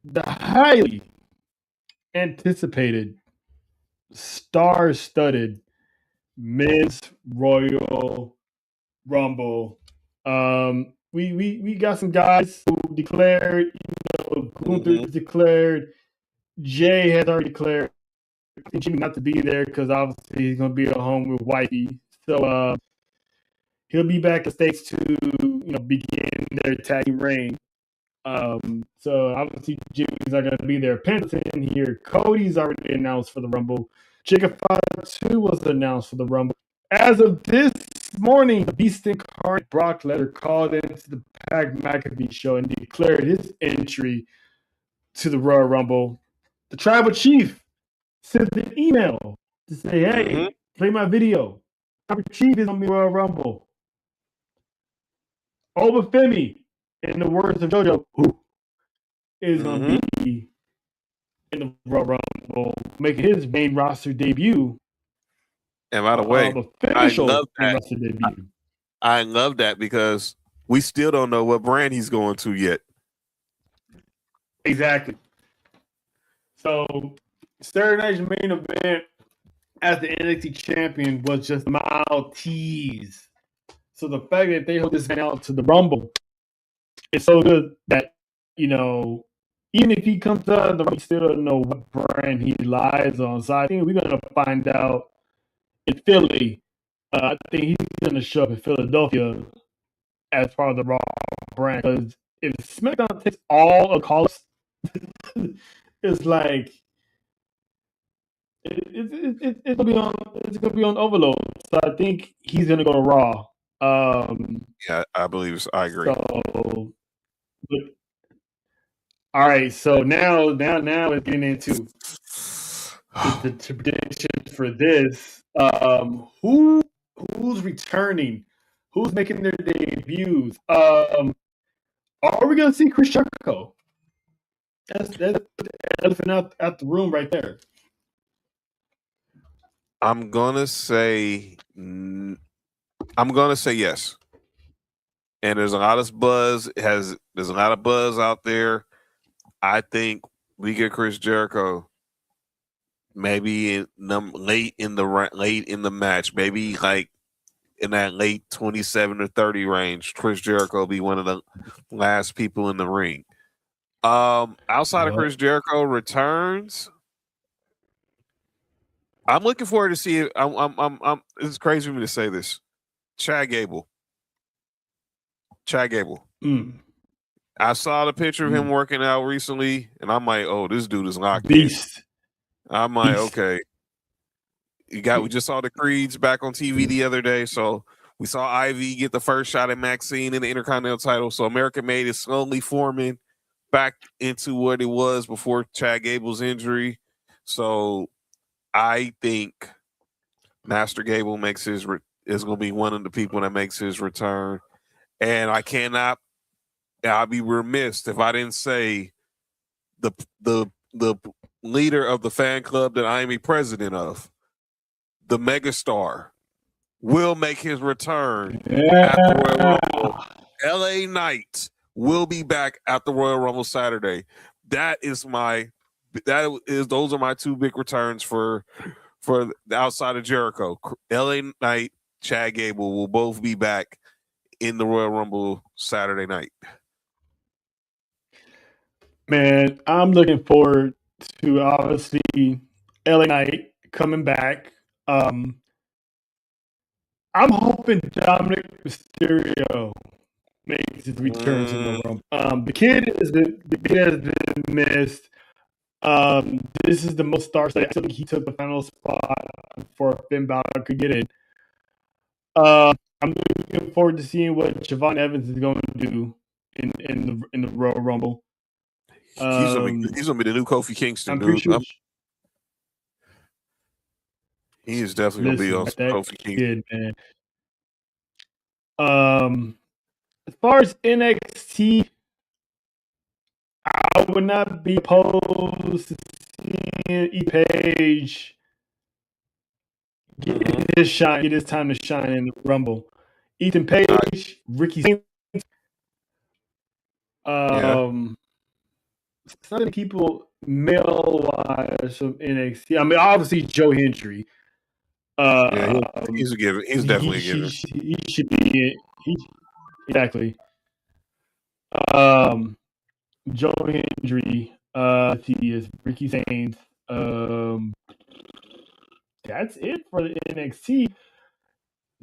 the highly anticipated, star-studded men's Royal Rumble. We got some guys who declared. Gunther declared. Jay has already declared. Jimmy not to be there because obviously he's going to be at home with Wifey. So he'll be back in States to begin their tag team reign. So obviously Jimmy's not going to be there. Pendleton here. Cody's already announced for the Rumble. Jacob 5-2 was announced for the Rumble. As of this morning, the Beast Incarnate Brock Lesnar called into the Pat McAfee show and declared his entry to the Royal Rumble. The Tribal Chief sent an email to say, hey, play my video. Tribal Chief is on the Royal Rumble. Obafemi, in the words of JoJo, who is going to be in the Royal Rumble, making his main roster debut. And by the way, I love that because we still don't know what brand he's going to yet. Exactly. So Saturday night's main event as the NXT champion was just mild tease. So the fact that they hold this man out to the Rumble is so good that, even if he comes out, we still don't know what brand he lies on. So I think we're going to find out in Philly. I think he's going to show up in Philadelphia as part of the Raw brand. Because if SmackDown takes all of calls, it's like it's gonna be on overload. So I think he's gonna go to Raw. Yeah, I believe so. I agree. So, all right. So now it's getting into the predictions for this. Who's returning? Who's making their debuts? Are we gonna see Chris Jericho? That's the elephant out the room right there. I'm gonna say yes. And there's a lot of buzz. There's a lot of buzz out there. I think we get Chris Jericho. Maybe late in the match, maybe like in that late 27 or 30 range, Chris Jericho will be one of the last people in the ring. Outside of Chris Jericho returns, I'm looking forward to see it. It's crazy for me to say this. Chad Gable. I saw the picture of him working out recently, and I'm like, oh, this dude is locked Beast. in. I'm like, okay. We just saw the Creeds back on TV the other day, so we saw Ivy get the first shot at Maxine in the Intercontinental title. So American Made is slowly forming back into what it was before Chad Gable's injury. So I think Master Gable is going to be one of the people that makes his return. And I'll be remiss if I didn't say the leader of the fan club that I am a president of, the megastar, will make his return at the Royal Rumble. LA Knight will be back at the Royal Rumble Saturday. Those are my two big returns for the outside of Jericho. LA Knight, Chad Gable will both be back in the Royal Rumble Saturday night. Man, I'm looking forward to obviously LA Knight coming back. I'm hoping Dominic Mysterio makes his return to the Rumble. The kid has been missed. This is the most star studded. I think he took the final spot before Finn Balor could get in. I'm looking forward to seeing what Javon Evans is going to do in the Royal Rumble. He's gonna be the new Kofi Kingston, I'm dude. sure he is definitely gonna be on Kofi Kingston. Man. As far as NXT, I would not be opposed to seeing E-Page get his time to shine in the Rumble. Ethan Page, Ricky Saints. Some of the people male-wise from NXT. I mean, obviously Joe Hendry. He's a given. He's definitely a given. He should be. Exactly. Joe Hendry. He is Ricky Saints. That's it for the NXT.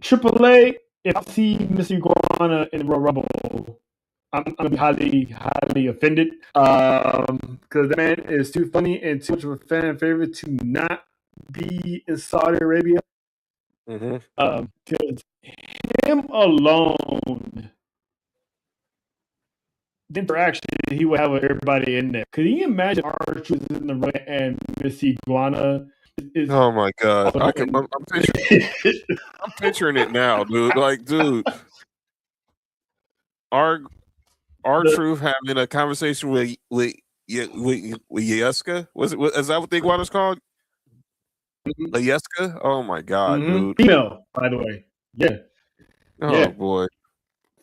AAA. If I see Mr. Iguana in the Royal Rumble, I'm gonna be highly offended. Because the man is too funny and too much of a fan favorite to not be in Saudi Arabia. Because him alone, the interaction he would have with everybody in there. Could you imagine Arch was in the ring and Miss Iguana? Oh my God! I'm picturing it now, dude. Like, dude, R-Truth having a conversation with Yeska. Is that what the iguana's called? Yeska? Oh my God, dude. Female, by the way. Yeah. Oh boy.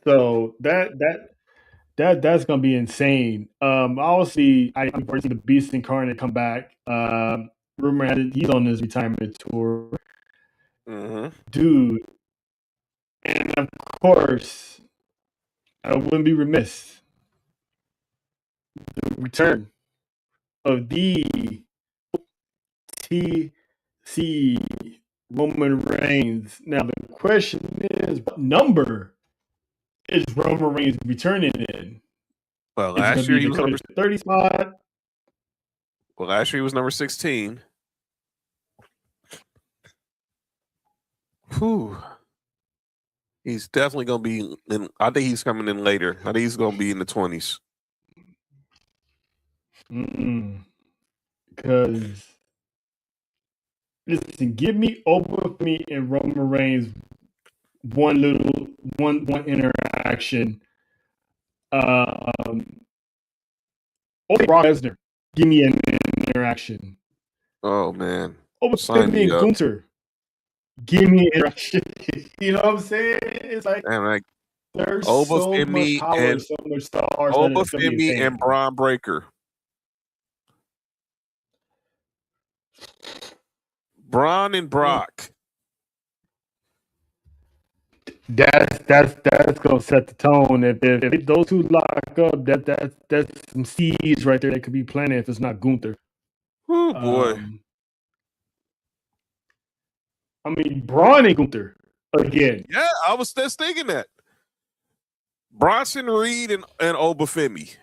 So that's gonna be insane. Obviously, I'm forcing the Beast Incarnate come back. Rumor has it he's on his retirement tour. Dude. And of course, I wouldn't be remiss. The return of the TC Roman Reigns. Now the question is, what number is Roman Reigns returning in? Well, last year he was number 30 spot. Well, last year he was number 16. Whew. He's definitely going to be in. I think he's coming in later. I think he's going to be in the 20s. Because, listen, give me over me and Roman Reigns one interaction. Over Brock Lesnar, give me an interaction. Oh man, over me and Gunther, give me an interaction. You know what I'm saying? It's like, there's so much power, so much stars. Over Femi and Braun Breaker. Braun and Brock. That's gonna set the tone. If those two lock up, that's some seeds right there that could be planted if it's not Gunther. Oh boy. I mean, Braun and Gunther again. Yeah, I was just thinking that. Bronson Reed and Obafemi.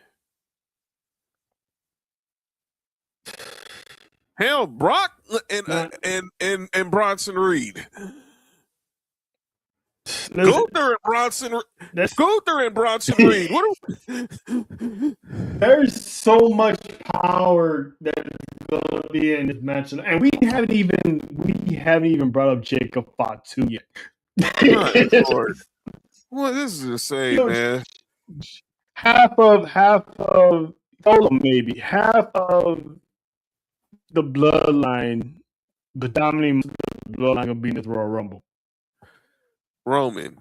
Hell, Brock and Bronson Reed. Gunther and Bronson Reed. There's so much power that's gonna be in this match, and we haven't even brought up Jacob Fatu yet. Lord. Well, this is insane, man. Half of maybe half of the bloodline, the dominating bloodline, gonna be in this Royal Rumble. Roman,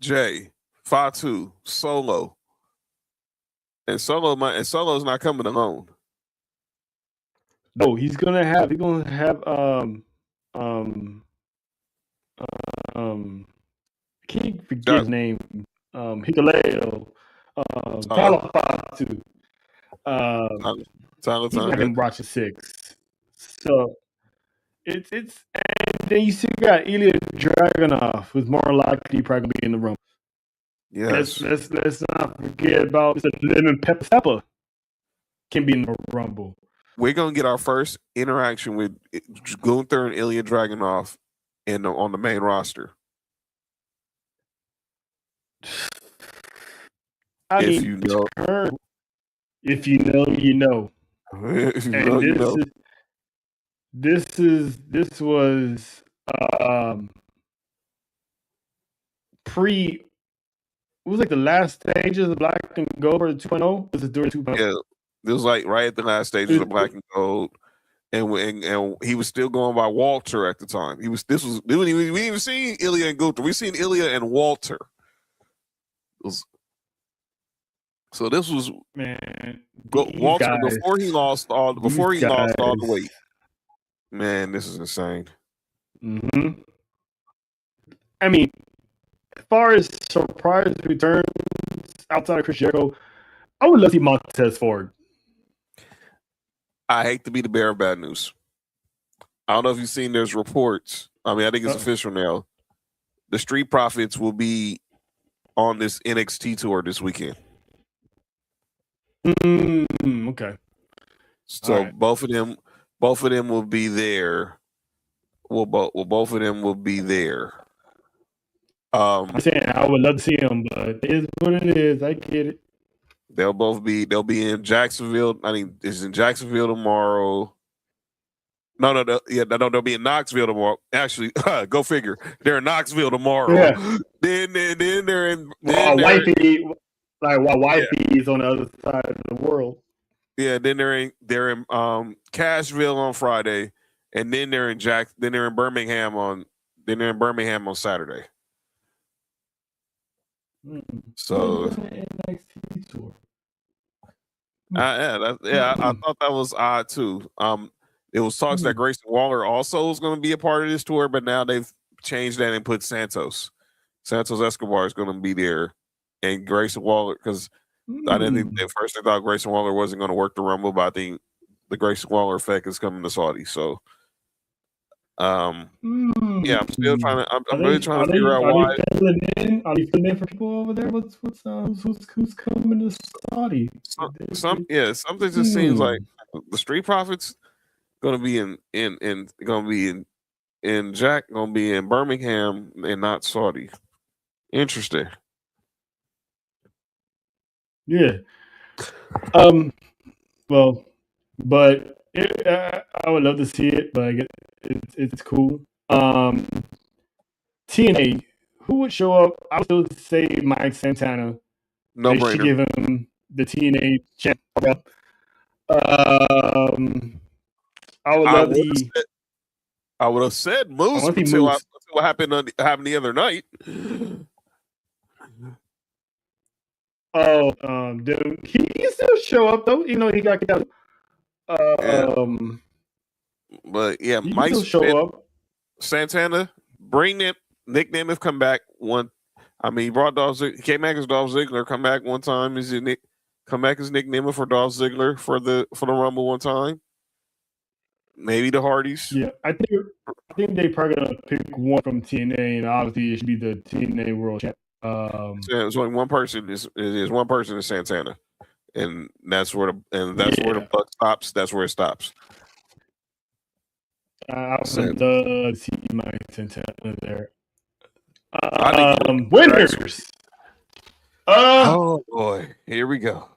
Jay, Fatu, Solo, and Solo's not coming alone. No, he's gonna have I can't forget his name. Hikuleo, Tyler Fatu. He's not in Roger 6. So it's and then you still got Ilya Dragunov, who's more likely probably be in the Rumble. Yes. Let's not forget about Mr. Lemon Pepper can be in the Rumble. We're gonna get our first interaction with Gunther and Ilya Dragunov on the main roster. If you know, you know. This was it was like the last stages of Black and Gold or 2.0. Was it during 2.0? Yeah, it was like right at the last stages of Black and Gold, and he was still going by Walter at the time. We didn't even see Ilya and Gunther. We seen Ilya and Walter. So this was Walter guys, before he lost all the weight. Man, this is insane. Mm-hmm. I mean, as far as surprise returns outside of Chris Jericho, I would love to see Montez Ford. I hate to be the bearer of bad news. I don't know if you've seen there's reports. I mean, I think it's official now. The Street Profits will be on this NXT tour this weekend. Okay. So right. both of them will be there. Both of them will be there. I'm saying I would love to see them, but it is what it is. I get it. They'll be in Jacksonville. I mean, it's in Jacksonville tomorrow. No, they'll be in Knoxville tomorrow. Actually, go figure. They're in Knoxville tomorrow. Yeah. Then they're in. Wifey is on the other side of the world. Yeah, then they're in Cashville on Friday, and then they're in Birmingham on Saturday. So NXT tour. I thought that was odd too. It was talks that Grayson Waller also was going to be a part of this tour, but now they've changed that and put Santos Escobar is going to be there, and Grayson Waller, because I didn't think at first I thought Grayson Waller wasn't going to work the Rumble, but I think the Grayson Waller effect is coming to Saudi. So, yeah, I'm still trying to. I'm really trying to figure out why. Are they filling in for people over there? Who's coming to Saudi? Something just seems like the Street Profits going to be in Birmingham and not Saudi. Interesting. Yeah. Well, but I would love to see it, but I guess it's cool. TNA, who would show up? I would still say Mike Santana. No brainer. Should give him the TNA champ. I would have said Moose until what happened the other night. Dude, he can still show up though. You know, he got kicked out. But yeah, Mike still show up. Santana, bring them. Nick Nemeth come back one. I mean, he brought Dolph Ziggler. He came back as Dolph Ziggler. Come back one time. Come back as Nick Nemeth for Dolph Ziggler for the Rumble one time. Maybe the Hardys. Yeah, I think they probably gonna pick one from TNA, and obviously it should be the TNA World Champ. It's only one person. Is one person is Santana, and that's where the buck stops. That's where it stops. I would see my Santana there. Winners. Oh boy, here we go.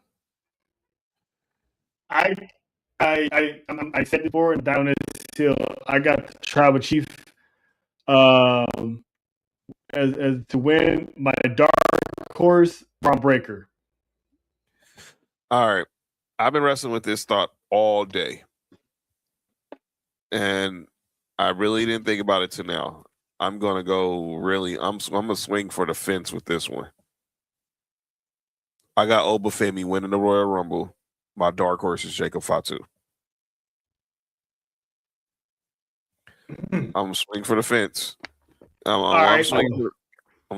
I said before, down is still. I got the Tribal Chief as to win. My dark horse, Braun Breaker. All right, I've been wrestling with this thought all day, and I really didn't think about it till now. I'm gonna go really. I'm gonna swing for the fence with this one. I got Obafemi winning the Royal Rumble. My dark horse is Jacob Fatu. I'm swinging for the fence. I'm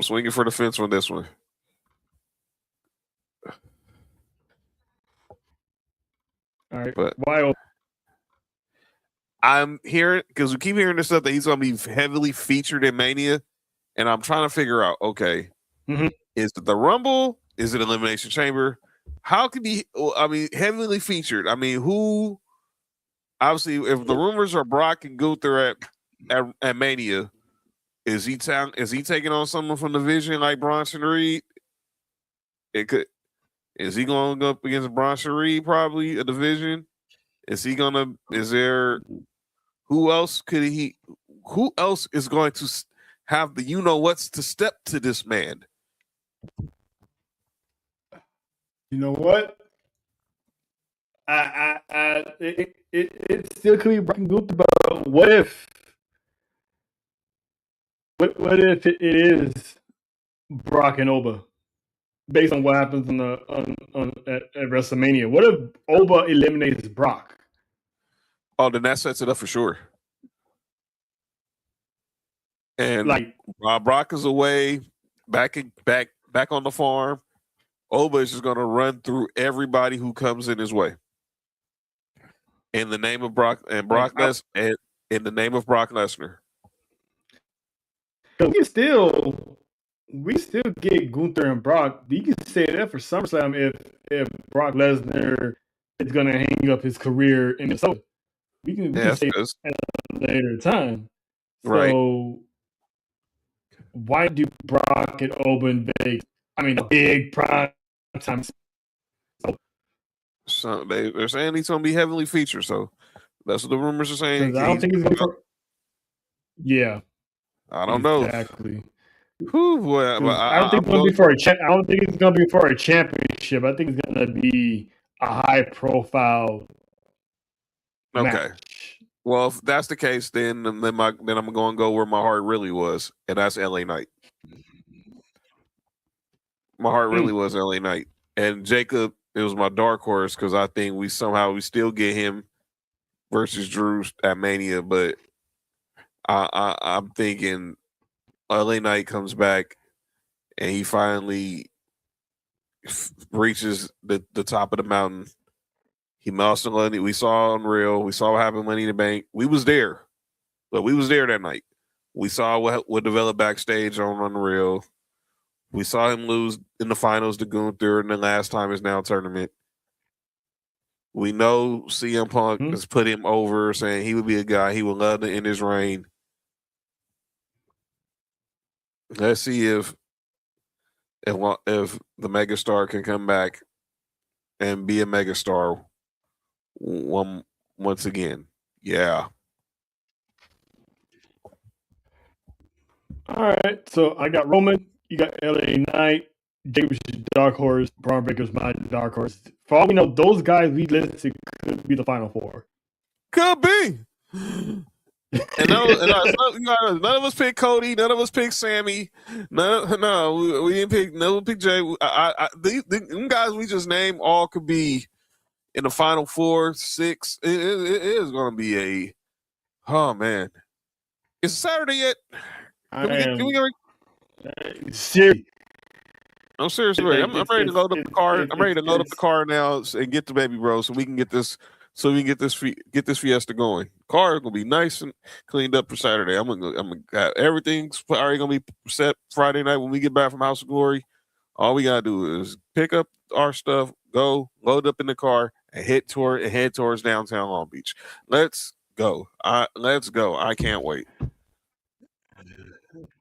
swinging for the fence on this one. All right, but why? I'm hearing because we keep hearing this stuff that he's going to be heavily featured in Mania, and I'm trying to figure out. Okay, is it the Rumble? Is it Elimination Chamber? How could he? I mean, heavily featured. I mean, who? Obviously, if the rumors are Brock and Gunther at Mania, is he taking on someone from the Vision like Bronson Reed? It could. Is he going to go up against Bronson Reed? Probably a division. Is he gonna? Is there? Who else could he? Who else is going to have the what's to step to this man? You know what? It still could be Brock and Gunther, but what if? What if it is Brock and Oba? Based on what happens at WrestleMania, what if Oba eliminates Brock? Oh, then that sets it up for sure. And Brock is away, back on the farm. Oba is just going to run through everybody who comes in his way. In the name of Brock and in the name of Brock Lesnar. We still get Gunther and Brock. You can say that for SummerSlam if Brock Lesnar is going to hang up his career in Minnesota. We can say that at a later time. Right. So why do Brock and Oba and Vegas? I mean, a big prime time. So they're saying he's going to be heavily featured. So that's what the rumors are saying. I don't think he's going to be. Yeah. I don't know. Exactly. Boy, I don't think it's going to be for I don't think it's going to be for a championship. I think it's going to be a high profile. Okay. Match. Well, if that's the case, then I'm going to go where my heart really was, and that's LA Knight. My heart really was LA Knight, and Jacob. It was my dark horse because I think we still get him versus Drew at Mania, but I'm thinking LA Knight comes back and he finally reaches the top of the mountain. He melts Money. We saw Unreal. We saw what happened Money in the Bank. We was there. But we was there that night. We saw what developed backstage on Unreal. We saw him lose in the finals to Gunther in the last time is now tournament. We know CM Punk has put him over, saying he would be a guy he would love to end his reign. Let's see if the megastar can come back and be a megastar once again. Yeah. All right. So I got Roman. You got LA Knight. Jacob's dark horse. Braun Breaker's my dark horse. For all we know, those guys we listed could be the final four. Could be. And none of us picked Cody. None of us picked Sammy. No, we didn't pick. No one picked Jay. Them guys we just named all could be in the final 4, 6. It is going to be oh man. Is it Saturday yet? Can we seriously. I'm seriously ready. I'm ready to load up the car. I'm ready to load up the car now and get the baby, bro, so we can get this. So we can get this Fiesta going. Car is gonna be nice and cleaned up for Saturday. I'm gonna everything's already gonna be set Friday night when we get back from House of Glory. All we gotta do is pick up our stuff, go load up in the car, and head towards downtown Long Beach. Let's go. Let's go. I can't wait.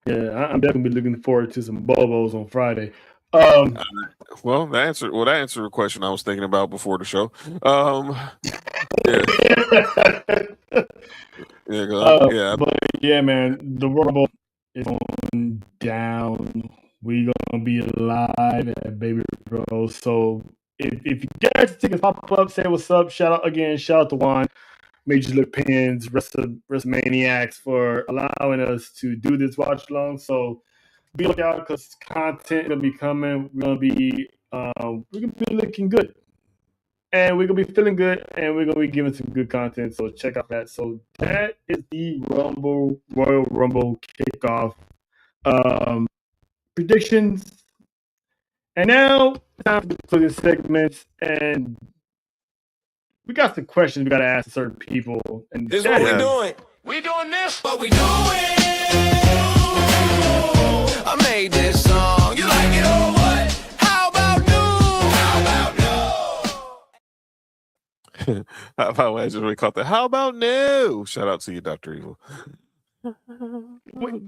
Yeah, I'm definitely looking forward to some Bobos on Friday. Well, that answered the question I was thinking about before the show. But yeah, man, the Rumble is going down. We gonna be live at Baby Bro. So if you guys tickets pop up, say what's up. Shout out to Juan, Major League Pins, WrestleManiacs for allowing us to do this watch along. So be lookout because content gonna be coming. We're gonna be looking good, and we're gonna be feeling good, and we're gonna be giving some good content. So check out that. So that is the Royal Rumble kickoff predictions. And now time for the segments, and we got some questions we gotta ask certain people. And this is what we doing. We doing this. What we doing? I made this song. You like it or what? How about no? I just really caught that. How about no? Shout out to you, Dr. Evil. Wait.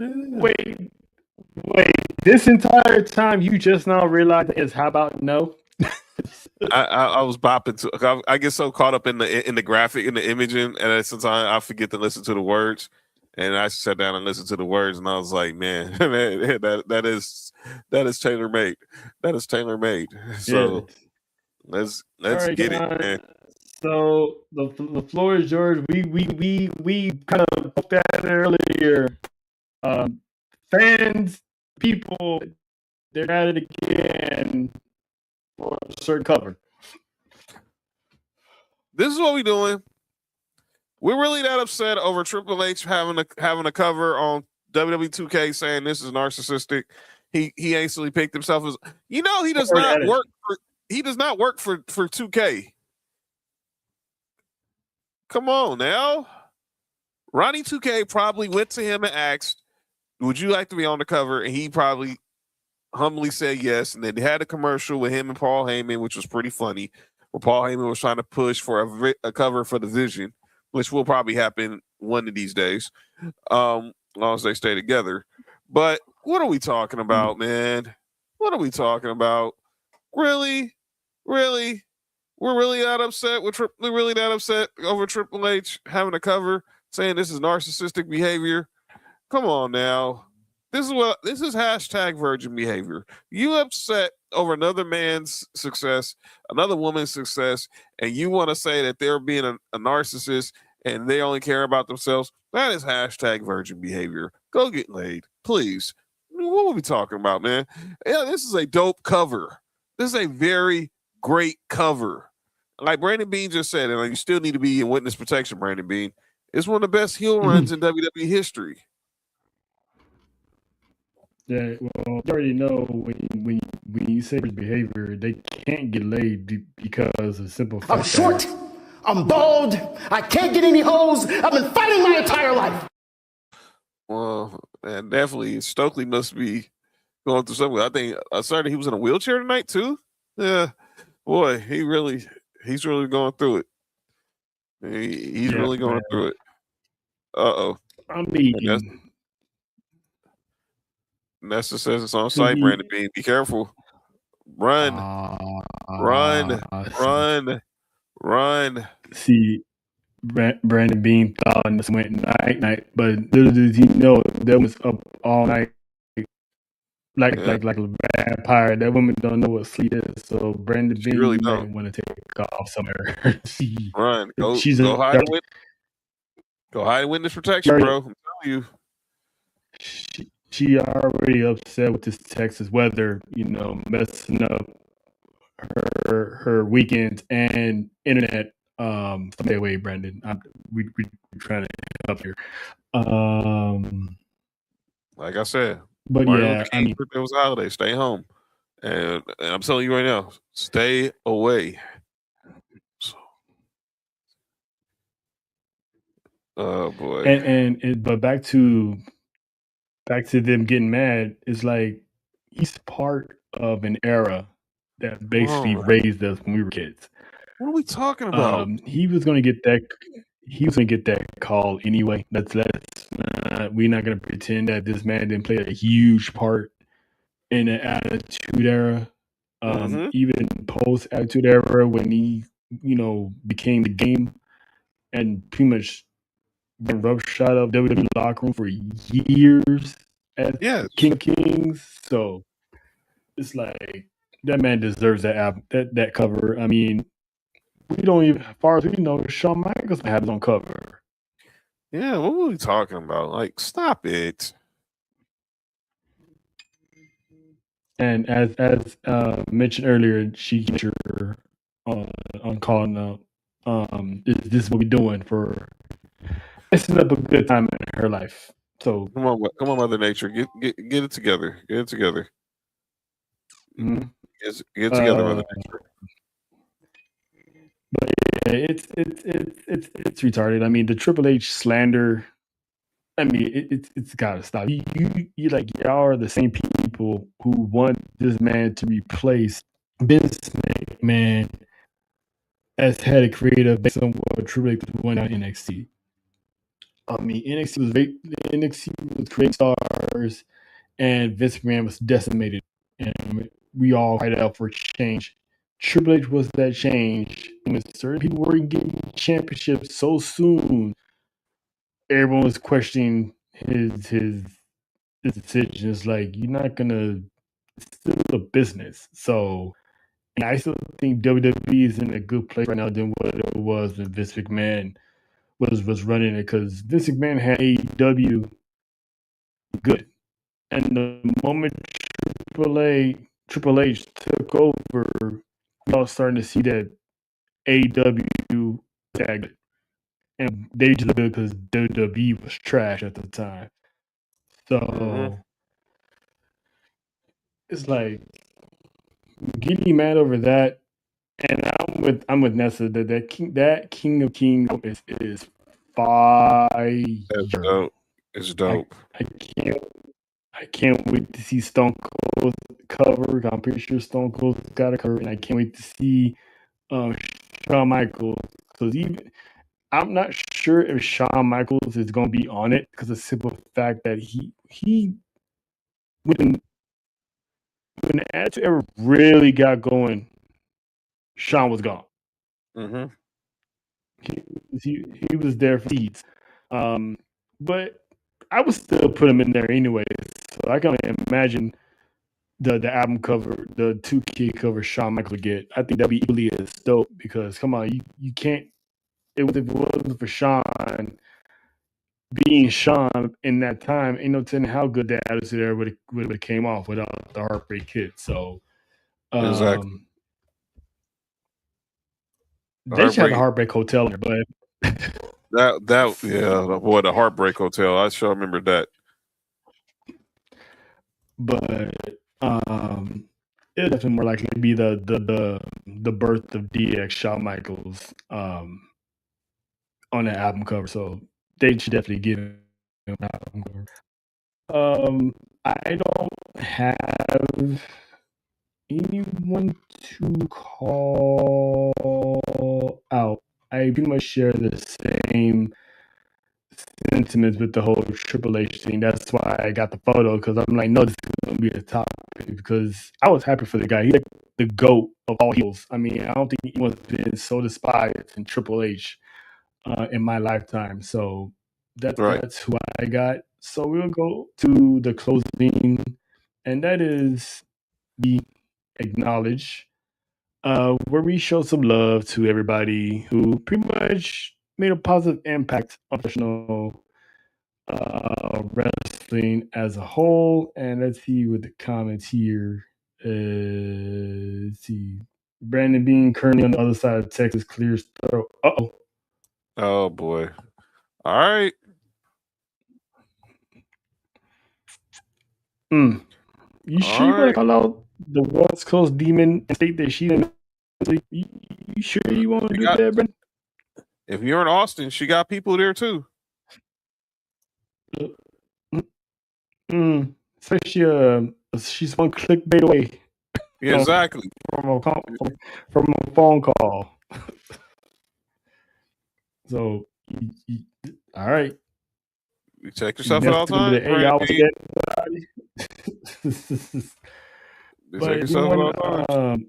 This entire time you just now realized it's how about no? I was bopping to. I get so caught up in the graphic, in the imaging, and sometimes I forget to listen to the words. And I sat down and listened to the words, and I was like, "Man, that is tailor made. That is tailor made." So let's right, get it, man. So the floor is yours. We kind of poked at it earlier. Fans, people, they're at it again for a certain cover. This is what we're doing. We're really that upset over Triple H having a cover on WWE 2K saying this is narcissistic. He instantly picked himself as he does not work for 2K. Come on now. Ronnie 2K probably went to him and asked, would you like to be on the cover? And he probably humbly said yes. And then they had a commercial with him and Paul Heyman, which was pretty funny, where Paul Heyman was trying to push for a cover for the Vision, which will probably happen one of these days, as long as they stay together. But what are we talking about, man? What are we talking about? Really? We're really that upset over Triple H having a cover saying this is narcissistic behavior? Come on now. This is hashtag virgin behavior. You upset over another man's success, another woman's success, and you want to say that they're being a narcissist and they only care about themselves. That is hashtag virgin behavior. Go get laid, please. What are we talking about, man? Yeah, this is a dope cover. This is a very great cover. Like Brandon Bean just said, and you still need to be in witness protection, Brandon Bean. It's one of the best heel runs in WWE history. Yeah, well, you already know when you say behavior, they can't get laid because of simple fact. I'm short. I'm bald. I can't get any hoes. I've been fighting my entire life. Well, and definitely Stokely must be going through something. I think I saw that he was in a wheelchair tonight too. Yeah, boy, he's really going through it. He's really going through it. I mean, Nessa says it's on site, Brandon Bean. Be careful. Run. See, Brandon Bean thought this went night, but little did he know that was up all night, like a vampire. That woman don't know what sleep is. So Brandon Bean really might want to take off somewhere. Run. Go hide in witness protection, bro. I'm telling you. She already upset with this Texas weather, messing up her weekends and internet Stay away, Brandon. We're trying to help here. Like I said, But Martin Luther yeah, I King mean, birthday was a holiday. Stay home, and I'm telling you right now, stay away. So, oh boy. but back to them getting mad is like he's part of an era that basically raised us when we were kids. What are we talking about? He was going to get that. He was going to get that call anyway. We're not going to pretend that this man didn't play a huge part in the Attitude Era. Even post Attitude Era when he, became the game and pretty much been roughshod of WWE locker room for years as King of Kings. So it's like that man deserves that cover. I mean, we don't even, as far as we know, Shawn Michaels have his own cover. Yeah, what were we talking about? Like, stop it. And as mentioned earlier, she on calling out. This is what we're doing for messing up a good time in her life. So come on, Mother Nature, get it together. Get it together. Mm-hmm. Get it together, Mother Nature. But yeah, it's retarded. I mean, the Triple H slander. I mean, it's gotta stop. You like y'all are the same people who want this man to replace Vince McMahon as head of creative based on what Triple H went on NXT. I mean, NXT was creating stars, and Vince McMahon was decimated, and we all cried out for change. Triple H was that change. And when certain people were getting championships so soon, everyone was questioning his decision. It's like you're not gonna. It's still a business, so. And I still think WWE is in a good place right now than what it was when Vince McMahon was running it, because Vince McMahon had AEW good, and the moment Triple H took over, we all starting to see that AEW tagged it, and they just good because WWE was trash at the time. So it's like getting mad over that, and I'm with Nessa that King of Kings is fire. That's dope. It's dope. I can't wait to see Stone Cold cover. I'm pretty sure Stone Cold's got a cover, and I can't wait to see Shawn Michaels. Because even I'm not sure if Shawn Michaels is going to be on it, because the simple fact that he when the Attitude Era really got going, Shawn was gone. He was there for seeds. But I would still put him in there anyway. So I can only imagine the album cover, the 2K cover Shawn Michaels would get. I think that'd be equally as dope, because come on, you can't. If it wasn't for Shawn being Shawn in that time, ain't no telling how good that Attitude Era would have came off without the Heartbreak Kid. So Exactly. They should have the Heartbreak Hotel, but the Heartbreak Hotel. I sure remember that. But it's definitely more likely to be the birth of DX Shawn Michaels on the album cover. So they should definitely give him an album cover. I don't have anyone to call out. I pretty much share the same sentiments with the whole Triple H thing. That's why I got the photo, because I'm like, no, this is going to be a topic, because I was happy for the guy. He's like the GOAT of all heels. I mean, I don't think anyone's been so despised in Triple H in my lifetime. So that's who I got. So we'll go to the closing, and that is the acknowledge, where we show some love to everybody who pretty much made a positive impact on professional wrestling as a whole. And let's see what the comments here. Let's see. Brandon Bean currently on the other side of Texas clears throat. Uh-oh. Oh, boy. All right. You sure you want to call out the West Coast Demon and state that she didn't? You sure you want to do that, Brandon? If you're in Austin, she got people there too. Especially, she's one clickbait away. Yeah, exactly. From a phone call. So, all right. You check yourself at all times. Hey, y'all Check yourself at all times.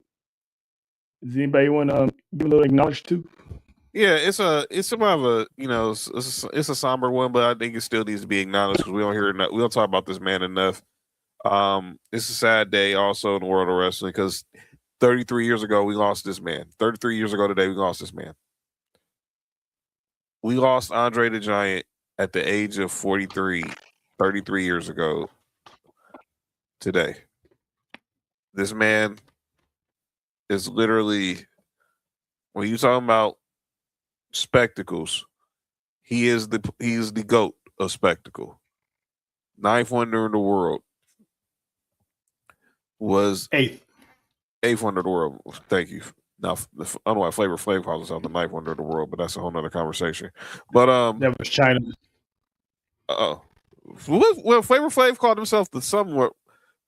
Does anybody want to give a little acknowledge too? Yeah, it's about a it's a somber one, but I think it still needs to be acknowledged because we don't talk about this man enough. It's a sad day also in the world of wrestling because 33 years ago we lost this man. 33 years ago today we lost this man. We lost Andre the Giant at the age of 43, 33 years ago today. This man is literally, when you talking about spectacles, he is the GOAT of spectacle. Ninth wonder in the world. Was eighth wonder of the world. Thank you. Now I don't know why Flavor Flav calls himself the ninth wonder of the world, but that's a whole nother conversation. But that was China. Well, Flavor Flav called himself the somewhat.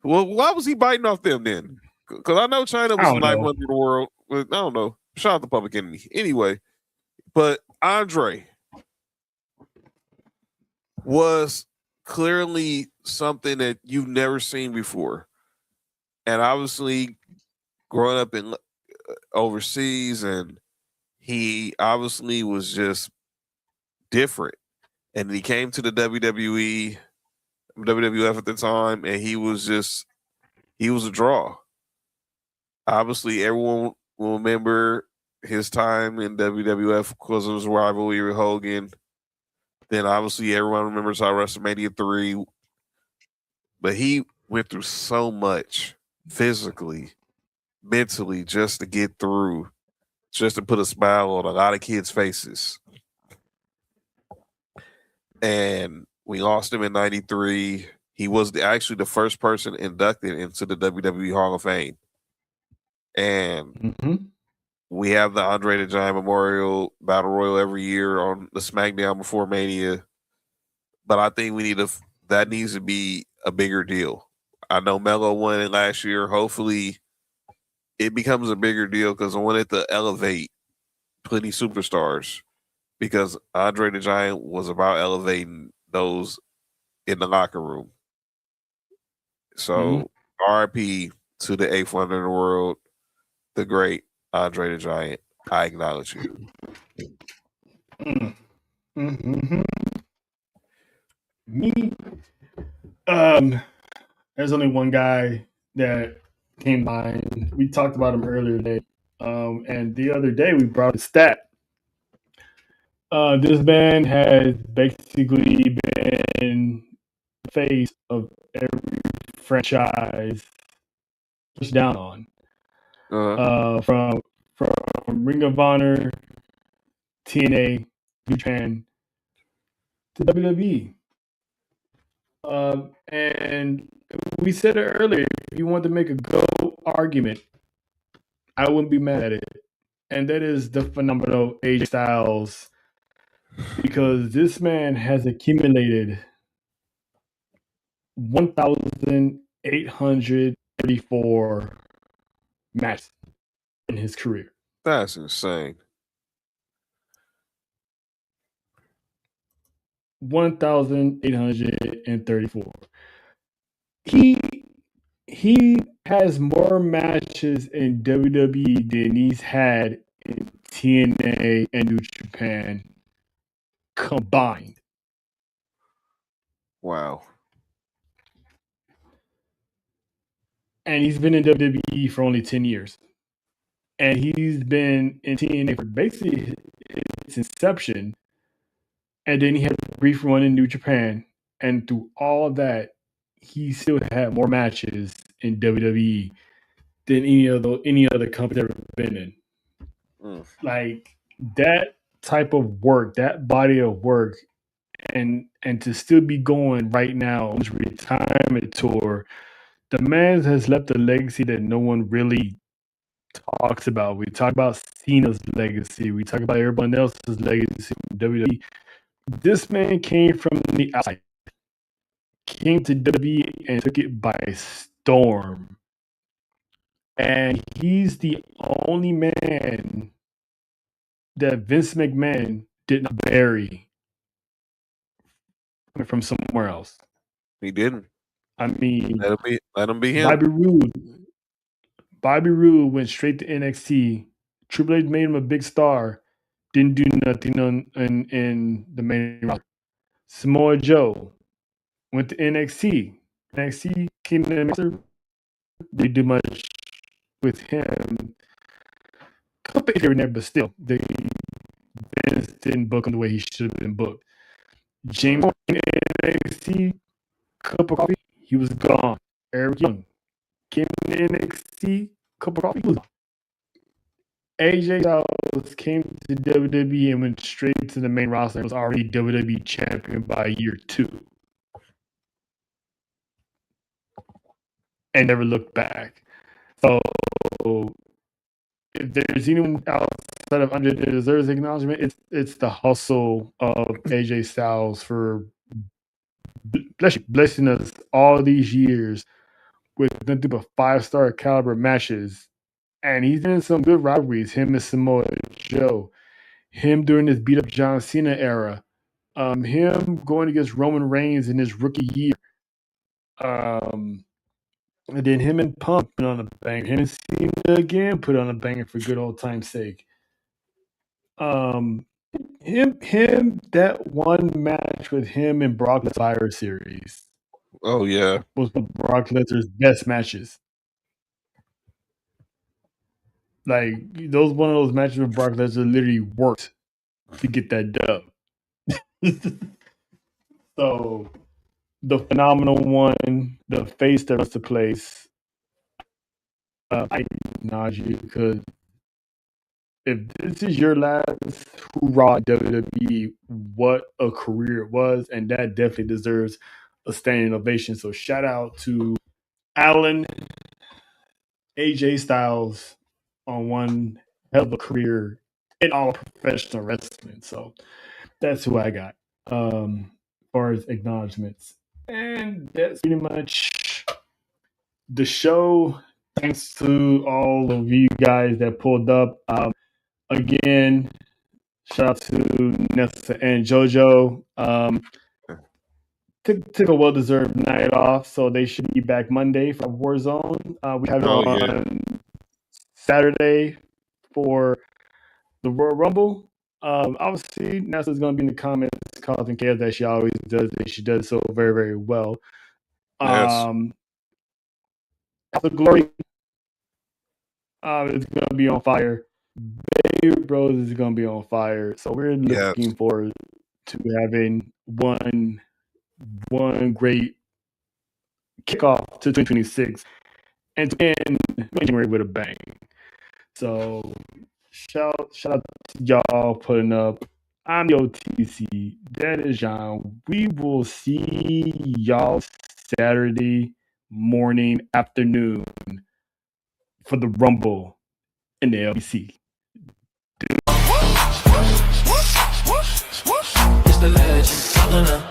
Well, why was he biting off them then? Because I know China was the ninth wonder of the world. But I don't know. Shout out to Public Enemy. Anyway, but Andre was clearly something that you've never seen before. And obviously, growing up in overseas, and he obviously was just different. And he came to the WWF at the time, and he was a draw. Obviously, everyone will remember his time in WWF because of his rivalry with Hogan. Then obviously everyone remembers how WrestleMania 3. But he went through so much physically, mentally, just to get through, just to put a smile on a lot of kids' faces. And we lost him in 93. He was actually the first person inducted into the WWE Hall of Fame. And we have the Andre the Giant Memorial Battle Royal every year on the SmackDown before Mania. But I think that needs to be a bigger deal. I know Melo won it last year. Hopefully it becomes a bigger deal because I wanted to elevate plenty superstars, because Andre the Giant was about elevating those in the locker room. So RIP to the eighth wonder in the world, the great Andre the Giant. I acknowledge you. Me, there's only one guy that came to mind. We talked about him earlier today. And the other day we brought a stat. This man has basically been the face of every franchise pushed down on. From Ring of Honor, TNA, New Japan, to WWE. And we said it earlier, if you want to make a GOAT argument, I wouldn't be mad at it. And that is the phenomenal AJ Styles, because this man has accumulated 1,834 matches in his career. That's insane. 1,834. He has more matches in WWE than he's had in TNA and New Japan combined. Wow. And he's been in WWE for only 10 years. And he's been in TNA for basically its inception. And then he had a brief run in New Japan. And through all that, he still had more matches in WWE than any other company I've ever been in. Like that type of work, that body of work, and to still be going right now on his retirement tour, the man has left a legacy that no one really talks about. We talk about Cena's legacy. We talk about everyone else's legacy from WWE. This man came from the outside, came to WWE and took it by storm. And he's the only man that Vince McMahon did not bury from somewhere else. He didn't. I mean, let him be him. Bobby Roode went straight to NXT. Triple H made him a big star. Didn't do nothing in the main roster. Samoa Joe went to NXT. NXT came to the master. They did much with him. Couple here and there, but still, they didn't book him the way he should have been booked. James in NXT, cup of coffee, he was gone. Eric Young came to NXT, cup of coffee, he was gone. AJ Styles came to WWE and went straight to the main roster and was already WWE champion by year 2. And never looked back. So if there's anyone outside of Andre that deserves acknowledgement, it's the hustle of AJ Styles for blessing us all these years with nothing but 5-star caliber matches. And he's in some good rivalries. Him and Samoa Joe. Him during his beat up John Cena era. Him going against Roman Reigns in his rookie year. And then him and Punk put on a banger. Him and Cena again put on a banger for good old time's sake. Him that one match with him and Brock Lesnar series. Oh yeah, was one of Brock Lesnar's best matches. Like those one of those matches with Brock Lesnar literally worked to get that dub. So the phenomenal one, the face that runs the place. I acknowledge you because if this is your last hoorah WWE, what a career it was, and that definitely deserves a standing ovation. So shout out to Alan, AJ Styles on one hell of a career in all professional wrestling. So that's who I got as far as acknowledgments. And that's pretty much the show. Thanks to all of you guys that pulled up. Again, shout out to Nessa and JoJo. Took a well-deserved night off, so they should be back Monday for Warzone. We have it on Saturday for the Royal Rumble. Obviously, Nessa's going to be in the comments causing chaos that she always does. She does so very, very well. Yes. The Glory is going to be on fire. Baby Bros is going to be on fire. So we're looking forward to having one great kickoff to 2026 and to end January with a bang. So shout out to y'all putting up. I'm the OTC. That is John. We will see y'all Saturday morning, afternoon for the Rumble in the LBC. It's the legend.